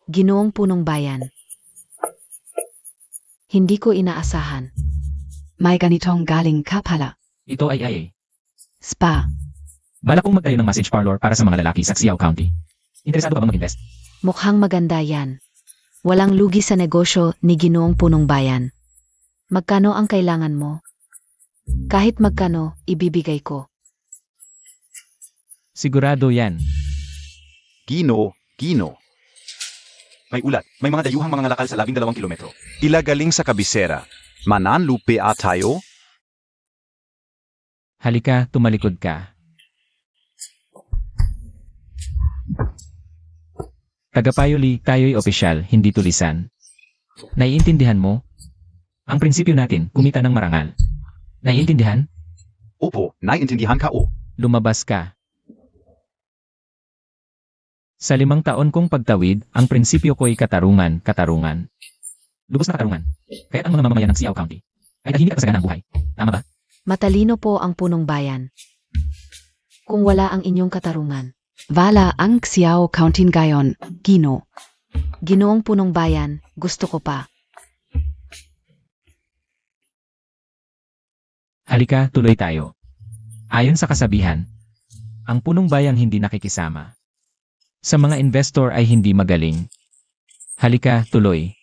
Ginoong punong bayan. Hindi ko inaasahan. May ganitong galing ka pala. Ito ay IA. Spa. Balak kong magtayo ng massage parlor para sa mga lalaki sa Xiao County. Interesado ka bang mag-invest? Mukhang maganda yan. Walang lugi sa negosyo ni Ginoong punong bayan. Magkano ang kailangan mo? Kahit magkano, ibibigay ko. Sigurado yan. Gino. May ulat, may mga dayuhang mga ngalakal sa 12 kilometro. Ilagaling sa kabisera. Mananlupe tayo? Halika, tumalikod ka. Tagapayoli, tayo'y opisyal, hindi tulisan. Naiintindihan mo? Ang prinsipyo natin, kumita ng marangal. Naiintindihan? Opo, naiintindihan ka o. Lumabas ka. Sa 5 taon kong pagtawid, ang prinsipyo ko'y katarungan. Lubos na katarungan. Kaya't ang mga mamamayan ng Xiao County ay tahimik at masagana ang buhay. Tama ba? Matalino po ang punong bayan. Kung wala ang inyong katarungan. Wala ang Xiao County ngayon, Gino. Ginoong punong bayan, gusto ko pa. Halika, tuloy tayo. Ayon sa kasabihan, ang punong bayang hindi nakikisama. Sa mga investor ay hindi magaling. Halika, tuloy.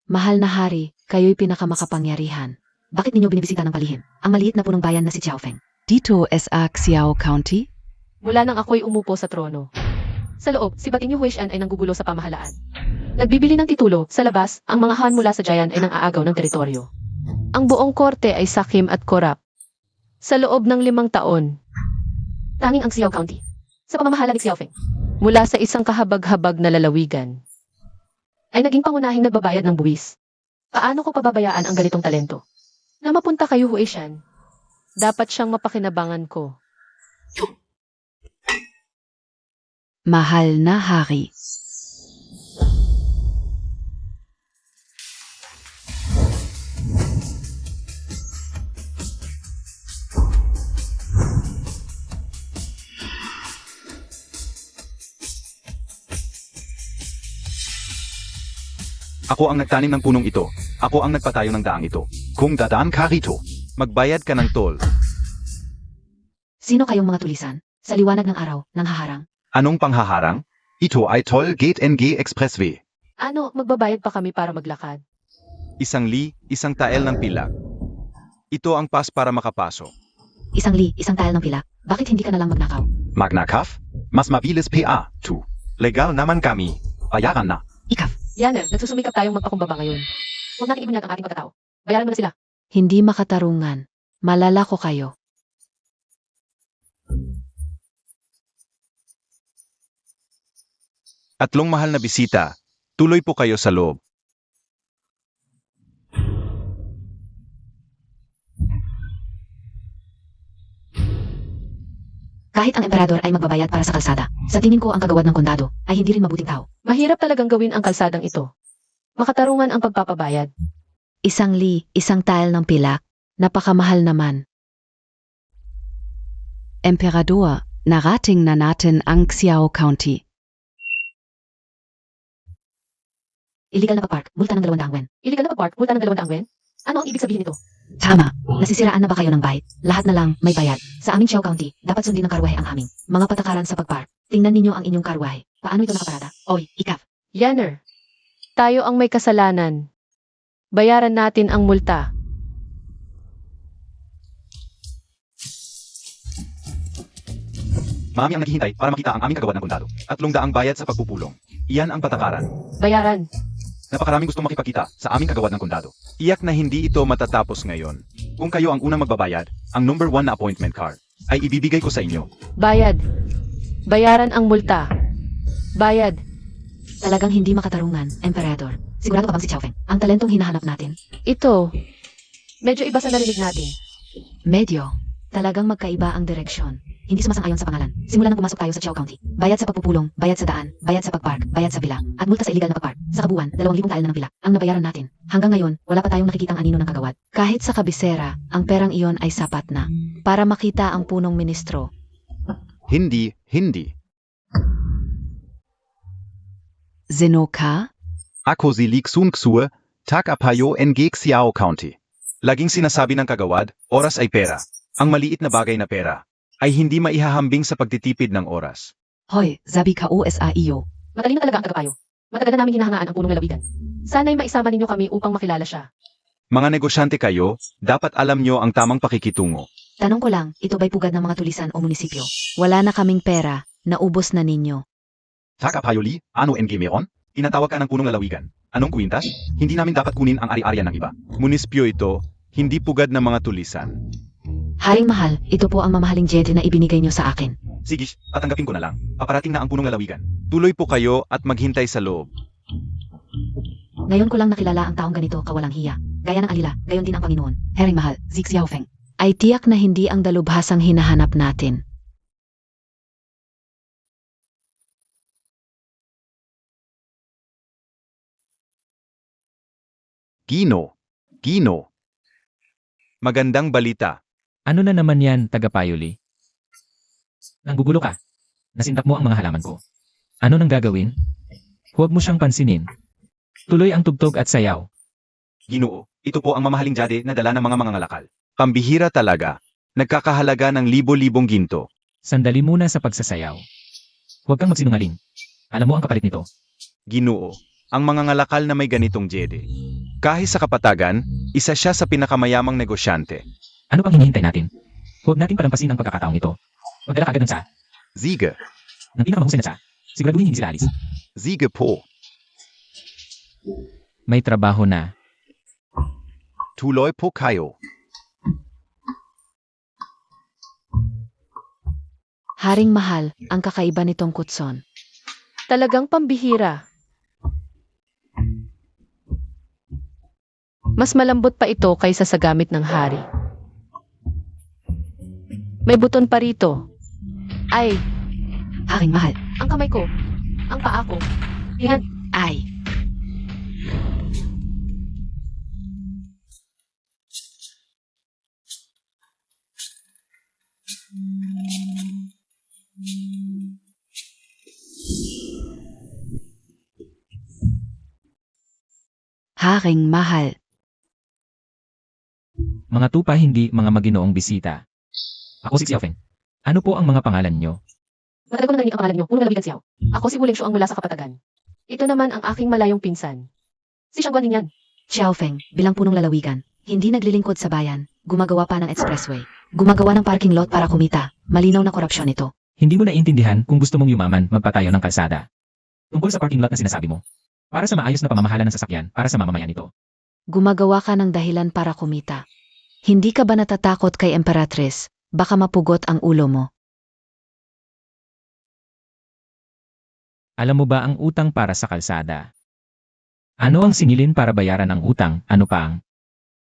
Mahal na hari, kayo'y pinakamakapangyarihan. Bakit ninyo binibisita ng palihim? Ang maliit na punong bayan na si Xiaofeng. Dito sa Xiao County? Mula nang ako'y umupo sa trono. Sa loob, si Batinyo Huishan ay nanggugulo sa pamahalaan. Nagbibili ng titulo, sa labas, ang mga Han mula sa Giant ay nang-aagaw ng teritoryo. Ang buong korte ay sakim at korap. Sa loob ng 5 taon, tanging ang Xiao County, sa pamamahala ni Xiaofeng, mula sa isang kahabag-habag na lalawigan, ay naging pangunahing nagbabayad ng buwis. Paano ko pababayaan ang ganitong talento? Na mapunta kayo, Huishan, dapat siyang mapakinabangan ko. Mahal na hari. Ako ang nagtanim ng punong ito. Ako ang nagpatayo ng daang ito. Kung dadaan ka rito, magbayad ka ng toll. Sino kayong mga tulisan? Sa liwanag ng araw, nang haharang. Anong panghaharang? Ito ay Toll Gate NG Expressway. Ano, magbabayad pa kami para maglakad? Isang tael ng pila. Ito ang pass para makapasok. Isang tile ng pila. Bakit hindi ka nalang magnakaw? Magnakaf? Mas mabilis PA. 2. Legal naman kami. Bayaran na. Ikaf. Yaner, nagsusumikap tayong magpakumbaba ngayon. Huwag natin ibunyag ang ating pagkatao. Bayaran mo na sila. Hindi makatarungan. Malalako kayo. Tatlong mahal na bisita. Tuloy po kayo sa loob. Kahit ang emperador ay magbabayad para sa kalsada, sa tingin ko ang kagawad ng kondado ay hindi rin mabuting tao. Mahirap talagang gawin ang kalsadang ito. Makatarungan ang pagpapabayad. Isang tile ng pilak. Napakamahal naman. Emperador, narating na natin ang Xiao County. Illegal na pagpark, multa ng 200 wen. Illegal na pagpark, multa ng 200 wen? Ano ang ibig sabihin nito? Tama. Nasisiraan na ba kayo ng bite? Lahat na lang may bayad. Sa aming Xiao County, dapat sundin ng karwahe ang aming mga patakaran sa pagpark. Tingnan ninyo ang inyong karwahe. Paano ito nakaparada? Oy, ikaf. Yaner, tayo ang may kasalanan. Bayaran natin ang multa. Marami ang naghihintay para makita ang aming kagawad ng kondado. 300 bayad sa pagpupulong. Iyan ang patakaran. Bayaran. Napakaraming gustong makipagkita sa aming kagawad ng kondado. Iyak na hindi ito matatapos ngayon. Kung kayo ang unang magbabayad, ang number 1 na appointment card ay ibibigay ko sa inyo. Bayad. Bayaran ang multa. Bayad. Talagang hindi makatarungan, emperador. Sigurado ka bang si Xiaofeng ang talentong hinahanap natin? Ito. Medyo iba sa narinig natin. Medyo. Talagang magkaiba ang direksyon. Hindi sumasang-ayon sa pangalan. Simula nang pumasok tayo sa Xiao County. Bayad sa pagpupulong, bayad sa daan, bayad sa pagpark, bayad sa bila, at multa sa illegal na pagpark. Sa kabuuan, 2,000 tael na ng bila ang nabayaran natin. Hanggang ngayon, wala pa tayong nakikitang anino ng kagawad. Kahit sa kabisera, ang perang iyon ay sapat na para makita ang punong ministro. Hindi. Sino ka? Ako si Lik Sun Xue, taga-payo ng Xiao County. Laging sinasabi ng kagawad, oras ay pera. Ang maliit na bagay na pera ay hindi maihahambing sa pagtitipid ng oras. Hoy, sabi ka sa iyo. Matalino talaga ang tagapayo. Matagal na namin hinahangaan ang punong lalawigan. Sana'y maisama ninyo kami upang makilala siya. Mga negosyante kayo, dapat alam nyo ang tamang pakikitungo. Tanong ko lang, ito ba'y pugad ng mga tulisan o munisipyo? Wala na kaming pera, naubos na ninyo. Taga-payo Li, ano ng meron? Tinatawag ka ng punong lalawigan. Anong kwintas? Hindi namin dapat kunin ang ari-arian ng iba. Munisipyo ito, hindi pugad ng mga tulisan. Haring mahal, ito po ang mamahaling jede na ibinigay niyo sa akin. Sige, tatanggapin ko na lang. Paparating na ang punong lalawigan. Tuloy po kayo at maghintay sa loob. Ngayon ko lang nakilala ang taong ganito kawalang hiya. Gaya ng alila, gayon din ang Panginoon. Haring mahal, Zi Xiaofeng. Ay tiyak na hindi ang dalubhasang hinahanap natin. Gino. Magandang balita. Ano na naman yan, tagapayoli? Nanggugulo ka. Nasintap mo ang mga halaman ko. Ano nang gagawin? Huwag mo siyang pansinin. Tuloy ang tugtog at sayaw. Ginoo, ito po ang mamahaling jade na dala ng mga mangangalakal. Pambihira talaga. Nagkakahalaga ng libo-libong ginto. Sandali muna sa pagsasayaw. Huwag kang magsinungaling. Alam mo ang kapalit nito. Ginoo, ang mangangalakal na may ganitong jede. Kahit sa kapatagan, isa siya sa pinakamayamang negosyante. Ano pang hinihintay natin? Huwag natin palampasin ang pagkakataong ito. Magdala kagad ng tsa. Ziga, Ng pinakamahusay na tsa. Siguraduhin hindi sila alis. ziga po. May trabaho na. Tuloy po kayo. Haring mahal, ang kakaiba nitong kutson. Talagang pambihira. Mas malambot pa ito kaysa sa gamit ng hari. May buton pa rito. Ay, Haring mahal, ang kamay ko. Ang paa ko. Yan. ay. Haring mahal. Mga tupa hindi mga maginoong bisita. Ako si Xiaofeng. Ano po ang mga pangalan nyo? Matagal ko na narinig ang pangalan niyo. Punong lalawigan Xiao. Ako si Wuleng Shuang mula sa Kapatagan. Ito naman ang aking malayong pinsan. Si Xiangguan din yan. Xiaofeng, bilang punong lalawigan, hindi naglilingkod sa bayan, gumagawa pa ng expressway, gumagawa ng parking lot para kumita, malinaw na korupsyon ito. Hindi mo naiintindihan kung gusto mong yumaman, magpatayo ng kalsada. Tungkol sa parking lot na sinasabi mo. Para sa maayos na pamamahala ng sasakyan, para sa mamamayan ito. Gumagawa ka ng dahilan para kumita. Hindi ka ba natatakot kay Emperatrice? Baka mapugot ang ulo mo. Alam mo ba ang utang para sa kalsada? Ano ang singilin para bayaran ang utang, ano pa ang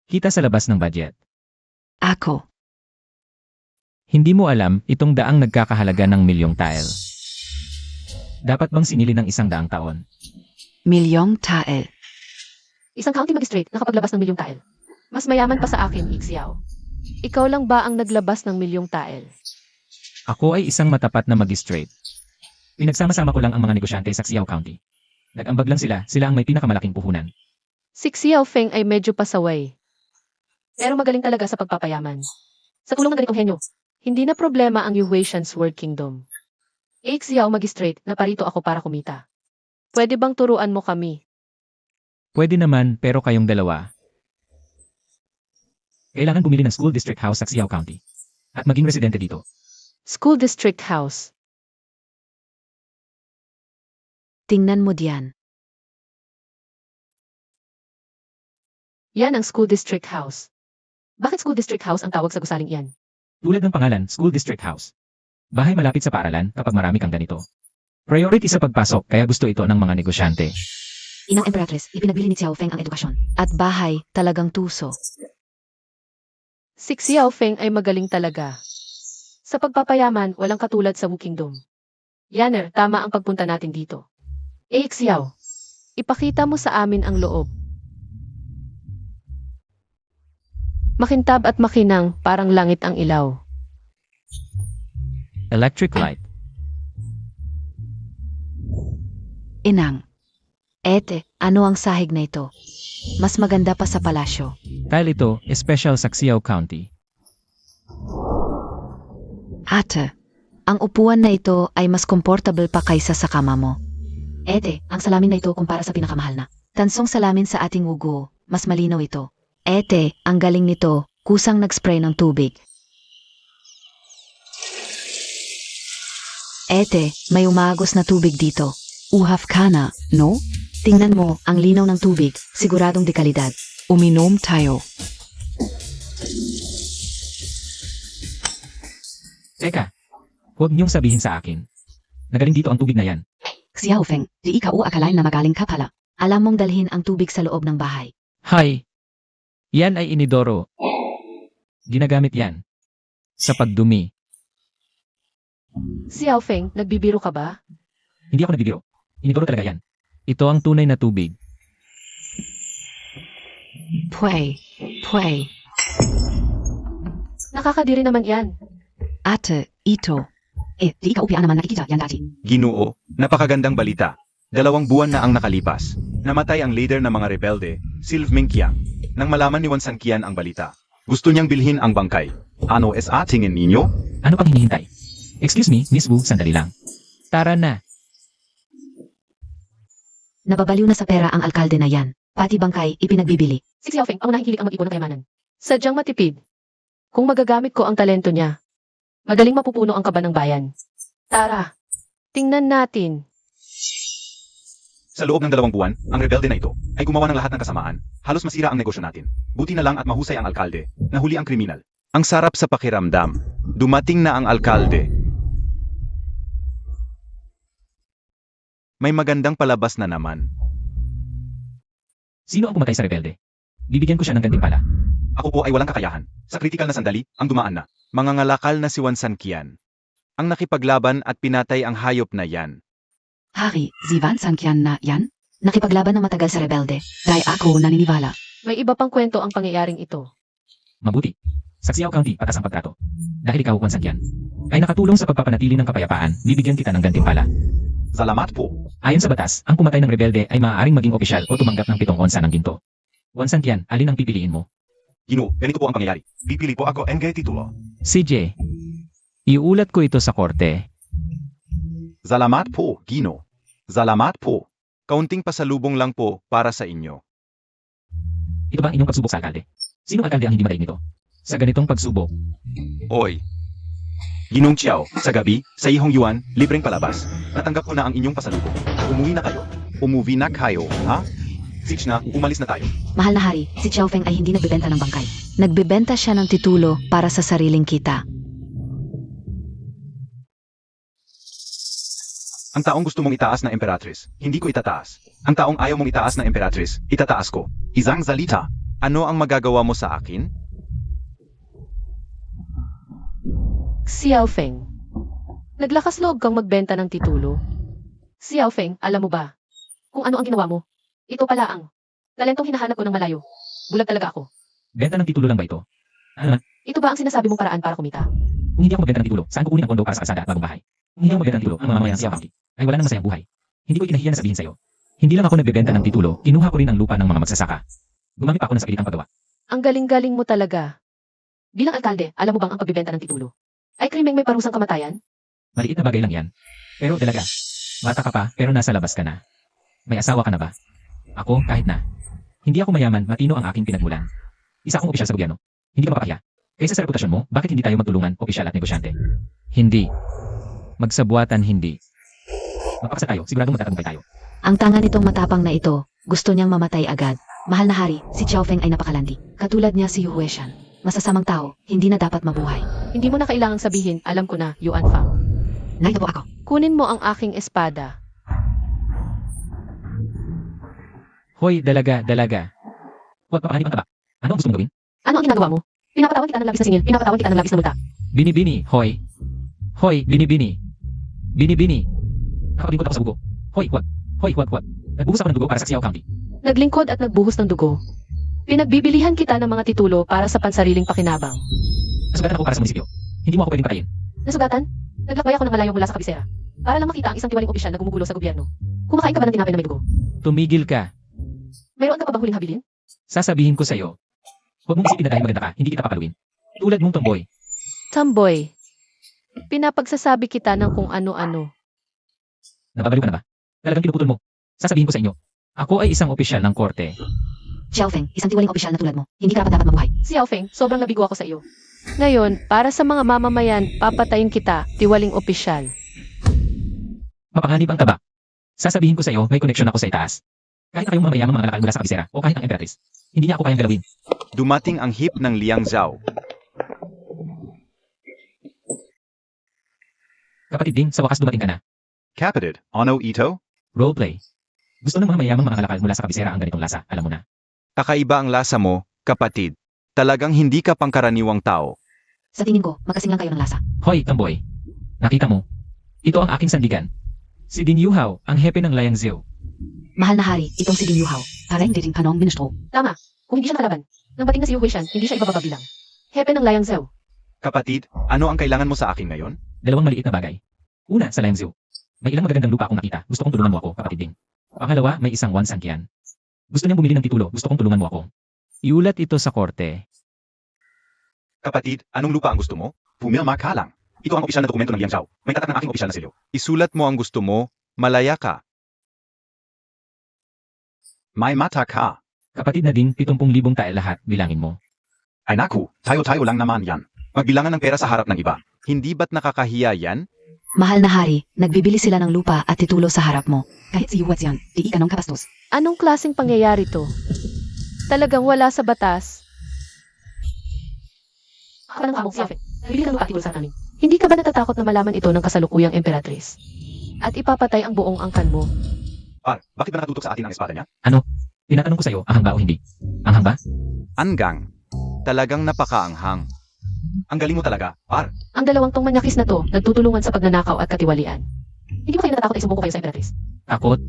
kita sa labas ng budget? Ako. Hindi mo alam, itong daang nagkakahalaga ng milyong tile. Dapat bang singilin ng 100 taon? Milyong tael. Isang county magistrate nakapaglabas ng milyong tael. Mas mayaman pa sa akin, Xiao. Ikaw lang ba ang naglabas ng milyong tael? Ako ay isang matapat na magistrate. Pinagsama-sama ko lang ang mga negosyante sa Xiao County. Nag-ambag lang sila ang may pinakamalaking puhunan. Si Xiaofeng ay medyo pasaway. Pero magaling talaga sa pagpapayaman. Sa tulong ng ganitong henyo, hindi na problema ang Yuhuishan's World Kingdom. Xiao Magistrate, naparito ako para kumita. Pwede bang turuan mo kami? Pwede naman, pero kayong dalawa. Kailangan bumili ng school district house sa Xiao County. At maging residente dito. School District House. Tingnan mo diyan. Yan ang School District House. Bakit School District House ang tawag sa gusaling iyan? Tulad ng pangalan, school district house. Bahay malapit sa paaralan kapag marami kang ganito. Priority sa pagpasok, kaya gusto ito ng mga negosyante. Inang Emperatrice, ipinagbili ni Xiaofeng ang edukasyon. At bahay, talagang tuso. Si Xiaofeng ay magaling talaga. Sa pagpapayaman, walang katulad sa Wu Kingdom. Yaner, tama ang pagpunta natin dito. Xiao, ipakita mo sa amin ang loob. Makintab at makinang, parang langit ang ilaw. Electric light. Inang, Ete, ano ang sahig na ito? Mas maganda pa sa palasyo. Dahil ito, special sa Xiao County. Ate, ang upuan na ito ay mas comfortable pa kaysa sa kama mo. Ete, ang salamin na ito kumpara sa pinakamahal na. Tansong salamin sa ating ugo, mas malinaw ito. Ete, ang galing nito, kusang nag-spray ng tubig. Ete, may umagos na tubig dito. Uhaf ka na, no? Tingnan mo, ang linaw ng tubig, siguradong dekalidad. Uminom tayo. Teka, huwag niyong sabihin sa akin. Nagaling dito ang tubig na yan. Xiaofeng, di ikaw akalain na magaling ka pala. Alam mong dalhin ang tubig sa loob ng bahay. Hay! Yan ay inidoro. Ginagamit yan. Sa pagdumi. Xiaofeng, nagbibiro ka ba? Hindi ako nagbibiro. Inidoro talaga yan. Ito ang tunay na tubig. Pway. Nakakadiri naman yan. Ate, ito. Di ikaw upian naman nakikita yan dati. Ginoo, napakagandang balita. 2 buwan na ang nakalipas. Namatay ang leader ng mga rebelde, Silv Mingqiang. Nang malaman ni Wansan Qian ang balita, gusto niyang bilhin ang bangkay. Ano sa tingin ninyo? Ano pang hinihintay? Excuse me, Miss Wu, sandali lang. Tara na. Nababaliw na sa pera ang alkalde na yan. Pati bangkay, ipinagbibili. Si Xiaofeng, ang unahing hilig ang mag-ipon ng kayamanan. Sadyang matipid. Kung magagamit ko ang talento niya, madaling mapupuno ang kaba ng bayan. Tara, tingnan natin. Sa loob ng 2 buwan, ang rebelde na ito ay gumawa ng lahat ng kasamaan. Halos masira ang negosyo natin. Buti na lang at mahusay ang alkalde. Nahuli ang kriminal. Ang sarap sa pakiramdam. Dumating na ang alkalde. May magandang palabas na naman. Sino ang pumatay sa rebelde? Bibigyan ko siya ng gantimpala. Ako po ay walang kakayahan. Sa kritikal na sandali, ang dumaan na. Mangangalakal na si Wansan Qian. Ang nakipaglaban at pinatay ang hayop na yan. Hari, si Van Sankian na yan? Nakipaglaban ng matagal sa rebelde. Dahil ako naniniwala. May iba pang kwento ang pangyayaring ito. Mabuti. Sa Xiao County, patas ang pagtrato. Dahil ikaw, Wansan Qian, ay nakatulong sa pagpapanatili ng kapayapaan, bibigyan kita ng gantimpala. Salamat po. Ayon sa batas, ang pumatay ng rebelde ay maaaring maging opisyal o tumanggap ng 7 onsa ng ginto. Wansan Qian, alin ang pipiliin mo? Ginoo, ganito po ang pangyayari. Pipili po ako ng titulo. CJ, iulat ko ito sa korte. Salamat po, Gino. Salamat po. Kaunting pasalubong lang po para sa inyo. Ito ba ang inyong pagsubok sa alkalde? Sino ang alkalde ang hindi madaig nito? Sa ganitong pagsubok, Oy. Ginong Chiao, sa gabi, sa ihong yuan, libreng palabas. Natanggap ko na ang inyong pasalubong. Umuwi na kayo. Umuwi na kayo, ha? Sich na, umalis na tayo. Mahal na hari, si Xiaofeng ay hindi nagbebenta ng bangkay. Nagbebenta siya ng titulo para sa sariling kita. Ang taong gusto mong itaas na emperatrice, hindi ko itataas. Ang taong ayaw mong itaas na emperatrice, itataas ko. Isang salita. Ano ang magagawa mo sa akin? Xiaofeng, naglakas loob kang magbenta ng titulo. Xiaofeng, alam mo ba kung ano ang ginawa mo? Ito pala ang talentong hinahanap ko ng malayo. Bulag talaga ako. benta ng titulo lang ba ito? Ito ba ang sinasabi mong paraan para kumita? Kung hindi ako magbenta ng titulo, saan kukunin ang pondo para sa kalsada at bagong bahay? Kung hindi ako magbenta ng titulo, ang mamamayan ng Xiao County ay wala nang masayang buhay. Hindi ko ikinahiya na sabihin sa'yo. Hindi lang ako nagbebenta ng titulo, kinuha ko rin ang lupa ng mga magsasaka. Gumamit pa ako ng sapilitang paggawa. Ang galing-galing mo talaga. Bilang alkalde, alam mo bang ang pagbibenta ng titulo ay krimeng may parusang kamatayan? Maliit na bagay lang yan. Pero dalaga, bata ka pa pero nasa labas ka na. May asawa ka na ba? Ako, kahit na. Hindi ako mayaman, matino ang aking pinagmulan. Isa akong opisyal sa gobyerno. Hindi ka mapapahiya. Kaysa sa reputasyon mo, bakit hindi tayo magtulungan, opisyal at negosyante? Hindi. Magsabuatan hindi. Magpakasal tayo, siguradong magtatagumpay tayo. Ang tanga nitong matapang na ito, gusto niyang mamatay agad. Mahal na hari, si Xiaofeng ay napakalandi. Katulad niya si Yu Huishan. Masasamang tao, hindi na dapat mabuhay. Hindi mo na kailangang sabihin, alam ko na, Yuan Fang. Narito po ako. Kunin mo ang aking espada. Hoy, dalaga. Huwag papahanip ang tabak. Ano ang gusto mong gawin? Ano ang ginagawa mo? Pinapatawan kita ng labis na singil, pinapatawan kita ng labis na multa. Bini-bini, hoy. Hoy, bini-bini. Bini-bini. Nakapaglingkod ako sa bugo. Hoy, huwag. Nagbuhos ako ng dugo para sa Xiao County. Naglingkod at nagbuhos ng dugo. Pinagbibilihan kita ng mga titulo para sa pansariling pakinabang. Nasugatan ako para sa munisipyo. Hindi mo ako pwedeng patayin. Nasugatan? Naglakbay ako ng malayo mula sa kabisera. Para lang makita ang isang tiwaling opisyal na gumugulo sa gobyerno. Kumakain ka ba ng tinapay na may dugo? Tumigil ka. Mayroon ka pa bang huling habilin? Sasabihin ko sa'yo. Huwag mong isipin na dahil maganda ka, hindi kita papaluin. Tulad mong tomboy. Tamboy. Pinapagsasabi kita ng kung ano-ano. Nababaliw ka na ba? Talagang pinuputol mo. Sasabihin ko sa inyo. Ako ay isang opisyal ng korte. Xiaofeng, isang tiwaling opisyal na tulad mo. Hindi ka dapat mabuhay. Si Yaofeng, sobrang nabigo ako sa iyo. Ngayon, para sa mga mamamayan, papatayin kita, tiwaling opisyal. Mapanganib ang taba. Sasabihin ko sa iyo, may koneksyon ako sa itaas. Kahit na kayong mamayamang mga lakal mula sa kabisera o kahit ang emperatrice, hindi niya ako kayang galawin. Dumating ang hip ng Liang Zhao. Kapatid Ding, sa wakas dumating ka na. Kapatid, ano ito? Roleplay. Gusto ng mga mayamang mga lakal mula sa kabisera ang ganitong lasa, alam mo na. Kakaiba ang lasa mo, kapatid. Talagang hindi ka pangkaraniwang tao. Sa tingin ko, magkasing lang kayo ng lasa. Hoy, Tamboy. Nakita mo? Ito ang aking sandigan. Si Din Yuhao, ang hepe ng Liang Zhou. Mahal na hari, itong si Ding Yuhao. Parang dating panong ministro. Tama, kung hindi siya nakalaban, nang bating na si Yu Huishan, hindi siya ibababa bilang hepe ng Liang Zhou. Kapatid, ano ang kailangan mo sa akin ngayon? Dalawang maliit na bagay. Una, sa Liang Zhou. May ilang magagandang lupa akong nakita. Gusto kong tulungan mo ako, kapatid Ding. Pangalawa, may isang wansangkian. Gusto niyang bumili ng titulo. Gusto kong tulungan mo ako. Iulat ito sa korte. Kapatid, anong lupa ang gusto mo? Pumirma ka lang. Ito ang opisyal na dokumento ng Liang Zhao. May tatak ng aking opisyal na selyo. Isulat mo ang gusto mo, malaya ka. May mata ka. Kapatid na Ding, 70,000 tael lahat, bilangin mo. Ay naku, tayo-tayo lang naman yan. Magbilangan ng pera sa harap ng iba. Hindi ba't nakakahiya yan? Mahal na hari, nagbibili sila ng lupa at titulo sa harap mo. Kahit si Yu Huaxian, di ka ng kapastos. Anong klaseng pangyayari to? Talagang wala sa batas. Ako ng kamong si Yaofeng. Bibili ng lupa at titulo sa namin. Hindi ka ba natatakot na malaman ito ng kasalukuyang emperatrice? At ipapatay ang buong angkan mo? Par, bakit ba nakatutok sa atin ang espada niya? Tinatanong ko sa'yo, ahang ba o hindi? Ahang ba? Anggang. Talagang napakaanghang. Ang galing mo talaga, par. Ang dalawang tong manyakis na to, nagtutulungan sa pagnanakaw at katiwalian. Hindi ba kayo natatakot ay sumbong ko kayo sa emperatrice? Takot?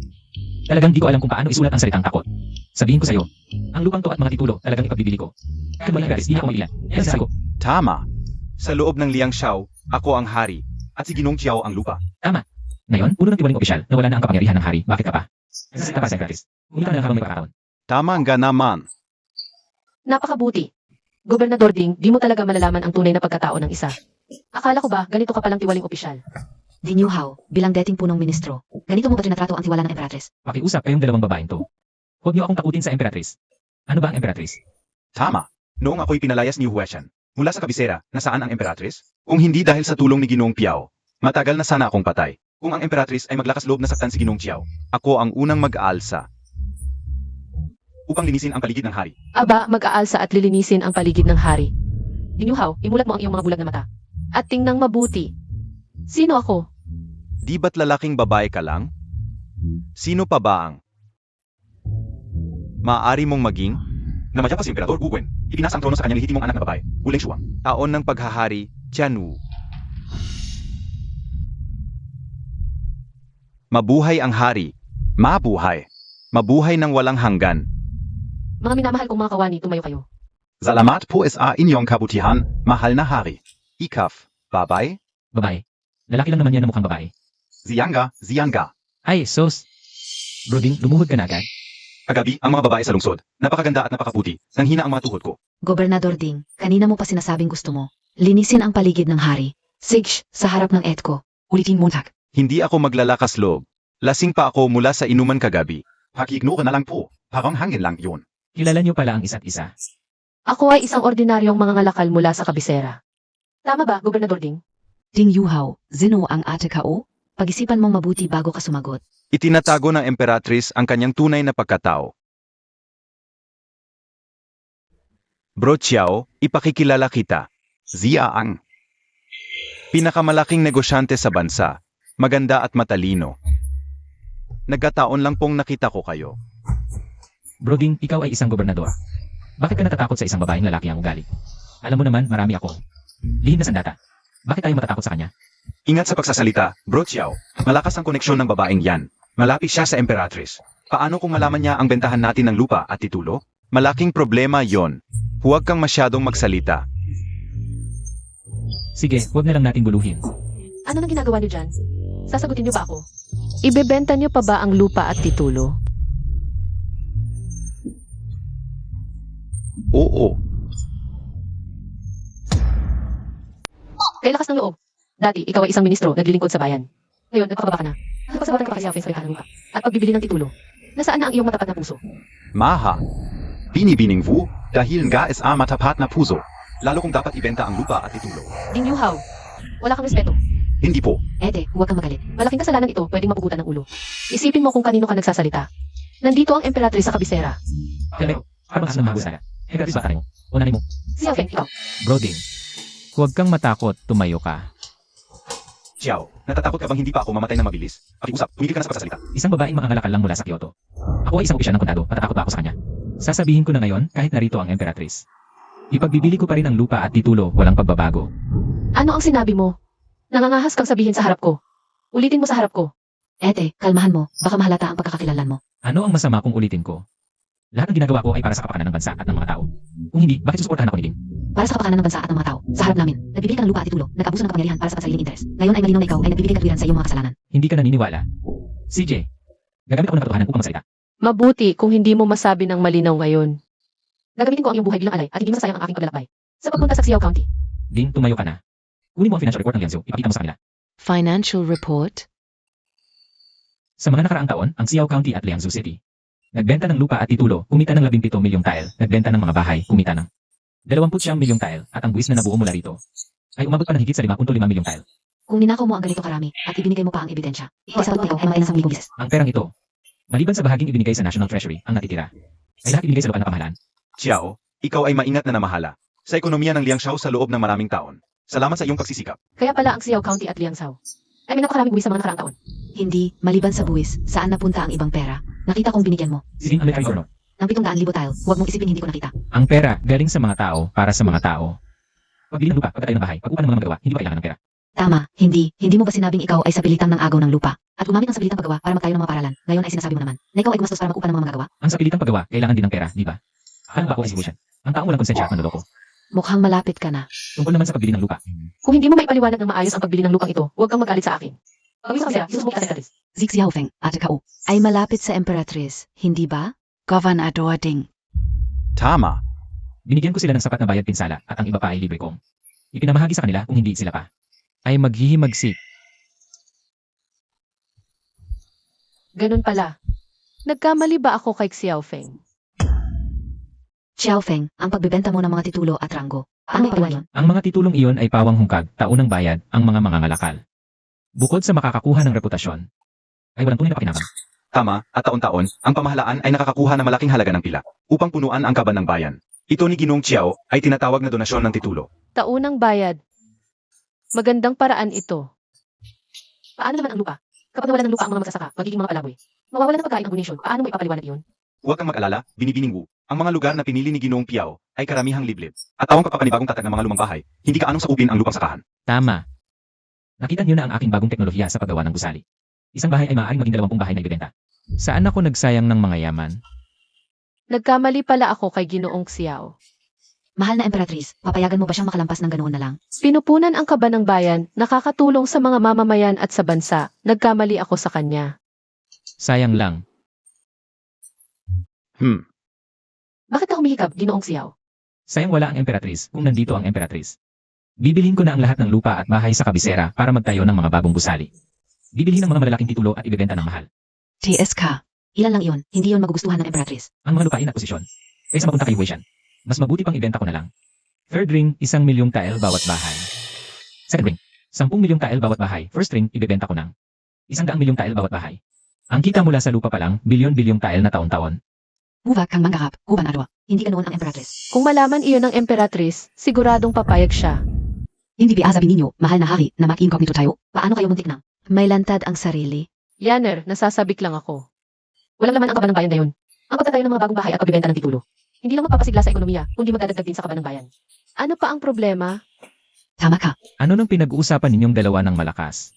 Talagang di ko alam kung paano isulat ang salitang takot. Sabihin ko sa'yo, ang lupang to at mga titulo talagang ipagbibili ko. Kahit walang garis, di ako mailan. Yan sabi ko. Tama. Sa loob ng Liang Xiao, ako ang hari. At si Ginong Qiao ang lupa. Ngayon, ulo ng tiwaling opisyal na wala na ang kapangyarihan ng hari. Bakit ka pa? Nagsasalita pa sa emperatrice. Umita na lang habang may pagkakataon. Tama nga naman. Napakabuti. Gobernador Ding, di mo talaga malalaman ang tunay na pagkatao ng isa. Akala ko ba, ganito ka palang tiwaling opisyal? Ding Yuhao, bilang dating punong ministro, ganito mo ba trinatrato ang tiwala ng emperatrice? Pakiusap kayong dalawang babaeng to. Huwag niyo akong takutin sa emperatrice. Ano ba ang emperatrice? Tama. Noong ako'y pinalayas ni Hueshan, mula sa kabisera, nasaan ang emperatrice? Kung hindi dahil sa tulong ni Ginoong Piao, matagal na sana akong patay. Kung ang emperatrice ay maglakas loob na saktan si Ginoong Qiao, ako ang unang mag-aalsa upang linisin ang paligid ng hari. Aba, mag-aalsa at lilinisin ang paligid ng hari. Ding Yuhao, imulat mo ang iyong mga bulag na mata. At tingnang mabuti. Sino ako? Di ba't lalaking babae ka lang? Sino pa ba ang maaari mong maging? Namadya pa si Emperador Wu Wen. Ipinasa ang trono sa kanyang lehitimong anak na babae, Wu Lengshuang. Taon ng paghahari, Tianwu. Mabuhay ang hari. Mabuhay. Mabuhay ng walang hanggan. Mga minamahal kong mga kawani, tumayo kayo. Salamat po sa inyong kabutihan, mahal na hari. Ikaf, babay, Babae. Lalaki lang naman yan na mukhang babae. Ziyanga. Ay, sos. Broding, lumuhod ka na agad. Kagabi, ang mga babae sa lungsod, napakaganda at napakaputi, nanghina ang mga tuhod ko. Gobernador Ding, kanina mo pa sinasabing gusto mo. Linisin ang paligid ng hari. Sigsh, sa harap ng Edko. Ulitin mo tak. Hindi ako maglalakas loob. Lasing pa ako mula sa inuman kagabi. Pakiignore na lang po, parang hangin lang yun. Kilala niyo pala ang isa't isa. Ako ay isang ordinaryong mga ngalakal mula sa kabisera. Tama ba, Gobernador Ding? Ding Yuhao, zino ang ate kao? Pag-isipan mong mabuti bago ka sumagot. Itinatago ng emperatrice ang kanyang tunay na pagkatao. Bro Qiao, ipakikilala kita. Zia ang pinakamalaking negosyante sa bansa. Maganda at matalino. Nagkataon lang pong nakita ko kayo. Broding, ikaw ay isang gobernador. Bakit ka natatakot sa isang babaeng lalaki ang ugali? Alam mo naman, marami ako. Lihim na sandata. Bakit tayo matatakot sa kanya? Ingat sa pagsasalita, Bro Qiao. Malakas ang koneksyon ng babaeng yan. Malapit siya sa emperatrice. Paano kung malaman niya ang bentahan natin ng lupa at titulo? Malaking problema yon. Huwag kang masyadong magsalita. Sige, huwag na lang natin guluhin. Ano nang ginagawa niyo dyan? Sasagutin niyo ba ako? Ibebenta niyo pa ba ang lupa at titulo? Oo. Kaya lakas ng loob. Dati, ikaw ay isang ministro, naglilingkod sa bayan. Ngayon, nagpapababa ka na. Nagpasabatan ka pa kay Xiao Feng sa ng lupa. At pagbibili ng titulo. Nasaan na ang iyong matapat na puso? Maha. Binibining Wu, dahil nga sa matapat na puso. Lalo kung dapat ibenta ang lupa at titulo. Ding Yu Hao. Wala kang respeto. Hindi po. Ete, huwag kang magalit. Malaking kasalanan ito, pwedeng mapugutan ng ulo. Isipin mo kung kanino ka nagsasalita. Nandito ang emperatriz sa kabisera. Pero, parang aso ng mga busala. Gratis ba mo? O nanay mo? Xiao Feng, ikaw. Broding. Huwag kang matakot, tumayo ka. Xiao, natatakot ka bang hindi pa ako mamatay ng mabilis? Pakiusap, tumigil ka na sa pagsasalita. Isang babaeng mangangalakal lang mula sa Kyoto. Ako ay isang opisyal ng kondado, matatakot ba ako sa kanya? Sasabihin ko na ngayon, kahit narito ang emperatriz. Ipagbibili ko pa rin ang lupa at titulo, walang pagbabago. Ano ang sinabi mo? Nangangahas kang sabihin sa harap ko. Ulitin mo sa harap ko. Ete, kalmahan mo. Baka mahalata ang pagkakakilanlan mo. Ano ang masama kung ulitin ko? Lahat ng ginagawa ko ay para sa kapakanan ng bansa at ng mga tao. Kung hindi, bakit susuportahan ako ni Ding? Para sa kapakanan ng bansa at ng mga tao. Sa harap namin, nagbibili ka ng lupa at titulo, nag-abuso ng kapangyarihan para sa pansariling interes. Ngayon ay malinaw na ikaw ay nagbibigay katwiran sa iyong mga kasalanan. Hindi ka naniniwala. CJ, gagamit ako ng katotohanan upang magsalita. Mabuti kung hindi mo masabi ng malinaw ngayon. Gagamitin ko ang iyong buhay bilang alay at hindi masasayang ang aking paglalakbay. Sa pagpunta sa Xiao County. Ding, tumayo ka na. Kunin mo ang financial report ng Lianzhou, ipakita mo sa kanila. Financial report? Sa mga nakaraang taon, ang Xiao County at Liangzhou City. Nagbenta ng lupa at titulo, kumita ng 17 milyong tile. Nagbenta ng mga bahay, kumita ng 29 milyong tile. At ang buwis na nabuo mula rito ay umabot pa ng higit sa 5.5 milyong tile. Kung ninakaw mo ang ganito karami at ibinigay mo pa ang ebidensya, isasagot mo ikaw ay matay ng 10,000 beses. Ang perang ito, maliban sa bahaging ibinigay sa National Treasury, ang natitira, ay lahat ibinigay sa lokal na pamahalaan. Xiao, ikaw ay maingat na namahala. Sa ekonomiya ng Liangzhou sa loob ng maraming taon. Salamat sa iyong pagsisikap. Kaya pala ang Xiao County at Liangzhou ay may napakaraming buwis sa mga nakaraang taon. Hindi, maliban sa buwis, saan napunta ang ibang pera? Nakita kong binigyan mo. Si Ding American Orno. Ng 700,000 tile, huwag mong isipin hindi ko nakita. Ang pera galing sa mga tao para sa mga tao. Pagbili ng lupa, pagkatayo ng bahay, pag-upa ng mga magawa, hindi pa kailangan ng pera. Tama, hindi mo ba sinabing ikaw ay sa pilitang ng agaw ng lupa? At gumamit ng sa pilitang paggawa para magtayo ng mga paralan. Ngayon ay sinasabi mo naman, na ikaw ay gumastos para mag-upa ng mga magagawa? Ang sa pilitang paggawa, kailangan din ng pera, di ba? Akala ba ako ay si Wuxian? Ang taong walang konsensya at manloloko. Mukhang malapit ka na. Tungkol naman sa pagbili ng lupa. Kung hindi mo maipaliwanag ng maayos ang pagbili ng lupang ito, huwag kang magalit sa akin. Pag-uwi sa kabisera, isusubok ka sa emperatriz. Zik Xiao Feng, at ikaw. Ay malapit sa emperatriz, hindi ba? Gobernador Ding. Tama. Binigyan ko sila ng sapat na bayad pinsala at ang iba pa ay libre kong. Ipinamahagi sa kanila kung hindi sila pa ay maghihimagsik. Ganun pala. Nagkamali ba ako kay Xiao Feng? Xiao Feng, ang pagbebenta mo ng mga titulo at ranggo. Paano ipaliwan yun? Ang mga titulong iyon ay pawang hungkag, taunang bayad, ang mga mangangalakal. Bukod sa makakakuha ng reputasyon, ay walang tunay na pakinabang. Tama, at taon-taon, ang pamahalaan ay nakakakuha ng malaking halaga ng pila upang punuan ang kaban ng bayan. Ito ni Ginoong Xiao ay tinatawag na donasyon ng titulo. Taunang bayad. Magandang paraan ito. Paano naman ang lupa? Kapag nawala ng lupa ang mga magsasaka, magiging mga palaboy. Mawawala ng pagkain ang bunisyon. Paano mo ipapaliwanag yun? Huwag kang mag-alala, binibining Wu. Ang mga lugar na pinili ni Ginoong Piao ay karamihang liblib. At tawang kapapanibagong tatag ng mga lumang bahay, hindi ka anong sakupin ang lupang sakahan. Tama. Nakita niyo na ang aking bagong teknolohiya sa paggawa ng gusali. Isang bahay ay maaaring maging 20 bahay na ibebenta. Saan ako nagsayang ng mga yaman? Nagkamali pala ako kay Ginoong Xiao. Mahal na emperatriz, papayagan mo ba siyang makalampas ng ganoon na lang? Pinupunan ang kaban ng bayan, nakakatulong sa mga mamamayan at sa bansa. Nagkamali ako sa kanya. Sayang lang. Bakit ka humihikab, Ginoong Xiao? Sayang wala ang emperatriz kung nandito ang emperatriz. Bibilhin ko na ang lahat ng lupa at bahay sa kabisera para magtayo ng mga bagong gusali. Bibilhin ng mga malalaking titulo at ibebenta ng mahal. TSK. Ilan lang iyon, hindi yon magugustuhan ng emperatriz. Ang mga lupain at posisyon. Kaysa mapunta kay Wuxian, mas mabuti pang ibenta ko na lang. Third ring, 1 milyong tile bawat bahay. Second ring, 10 milyong tile bawat bahay. First ring, ibebenta ko ng 100 milyong tile bawat bahay. Ang kita mula sa lupa pa lang, bilyon-bilyong tile na taon-taon. Huwag kang manggarap, gobernador. Hindi ganoon ang emperatriz. Kung malaman iyon ng emperatriz, siguradong papayag siya. Hindi biasabi ninyo, mahal na hari, na mag-incognito tayo. Paano kayo muntik nang? May lantad ang sarili. Yaner, nasasabik lang ako. Walang laman ang kaban ng bayan ngayon. Ang pagtatayo ng mga bagong bahay at pagbibenta ng titulo. Hindi lang magpapasigla sa ekonomiya, kundi magdadagdag din sa kaban ng bayan. Ano pa ang problema? Tama ka. Ano nang pinag-uusapan ninyong dalawa ng malakas?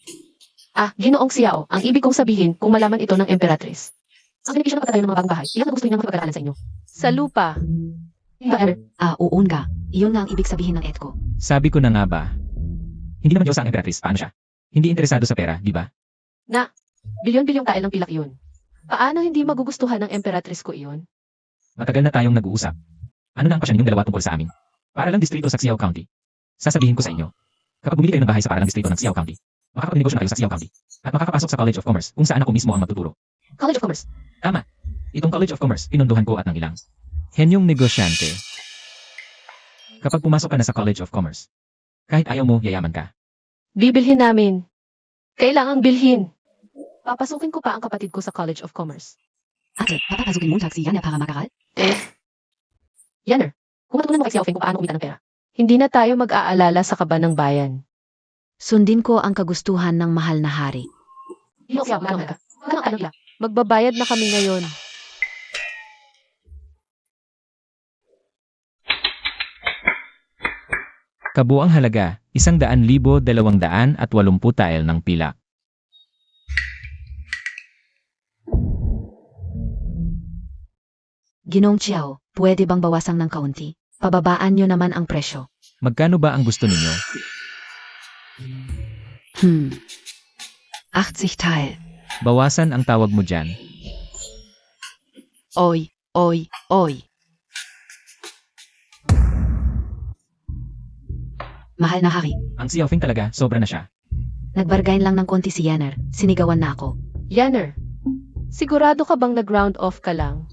Ginoong Xiao, ang ibig kong sabihin kung malaman ito ng emperatriz. Ang benepisyo ng pagtatayo ng mga bagong bahay, iyan ang gusto niyo ng pag-aaralan sa inyo. Sa lupa. Uun ka. Iyon nga ang ibig sabihin ng etko. Sabi ko na nga ba? Hindi naman Diyos ang emperatriz, paano siya? Hindi interesado sa pera, di ba? Bilyon-bilyong tael ng pilak yun. Paano hindi magugustuhan ng emperatriz ko iyon? Matagal na tayong nag-uusap. Ano na ang pasya ninyong dalawa tungkol sa amin? Para lang distrito sa Xiao County. Sasabihin ko sa inyo. Kapag bumili kayo ng bahay sa paralang distrito ng Xiao County, makakapagnegosyo na kayo sa Xiao County. At makakapasok sa College of Commerce kung saan ako mismo ang magtuturo. College of Commerce. Itong College of Commerce, pinunduhan ko at ng ilang. Henyong negosyante. Kapag pumasok ka na sa College of Commerce, kahit ayaw mo, yayaman ka. Bibilhin namin. Kailangang bilhin. Papasukin ko pa ang kapatid ko sa College of Commerce. Ate, papapasukin mo taxi yan para makaral? Yanner, kung matutunan mo kay Xiaofeng kung paano kumita ng pera, hindi na tayo mag-aalala sa kaba ng bayan. Sundin ko ang kagustuhan ng mahal na hari. Magbabayad na kami ngayon. Kabuang halaga, 100,280 tael ng pila. Ginong Chiao, pwede bang bawasan ng kaunti? Pababaan nyo naman ang presyo. Magkano ba ang gusto ninyo? 80 Teil. Bawasan ang tawag mo dyan. Oy. Mahal na hari. Ang Xiaofeng talaga, sobra na siya. Nagbargain lang ng konti si Yanner. Sinigawan na ako. Yanner, sigurado ka bang nag-round off ka lang?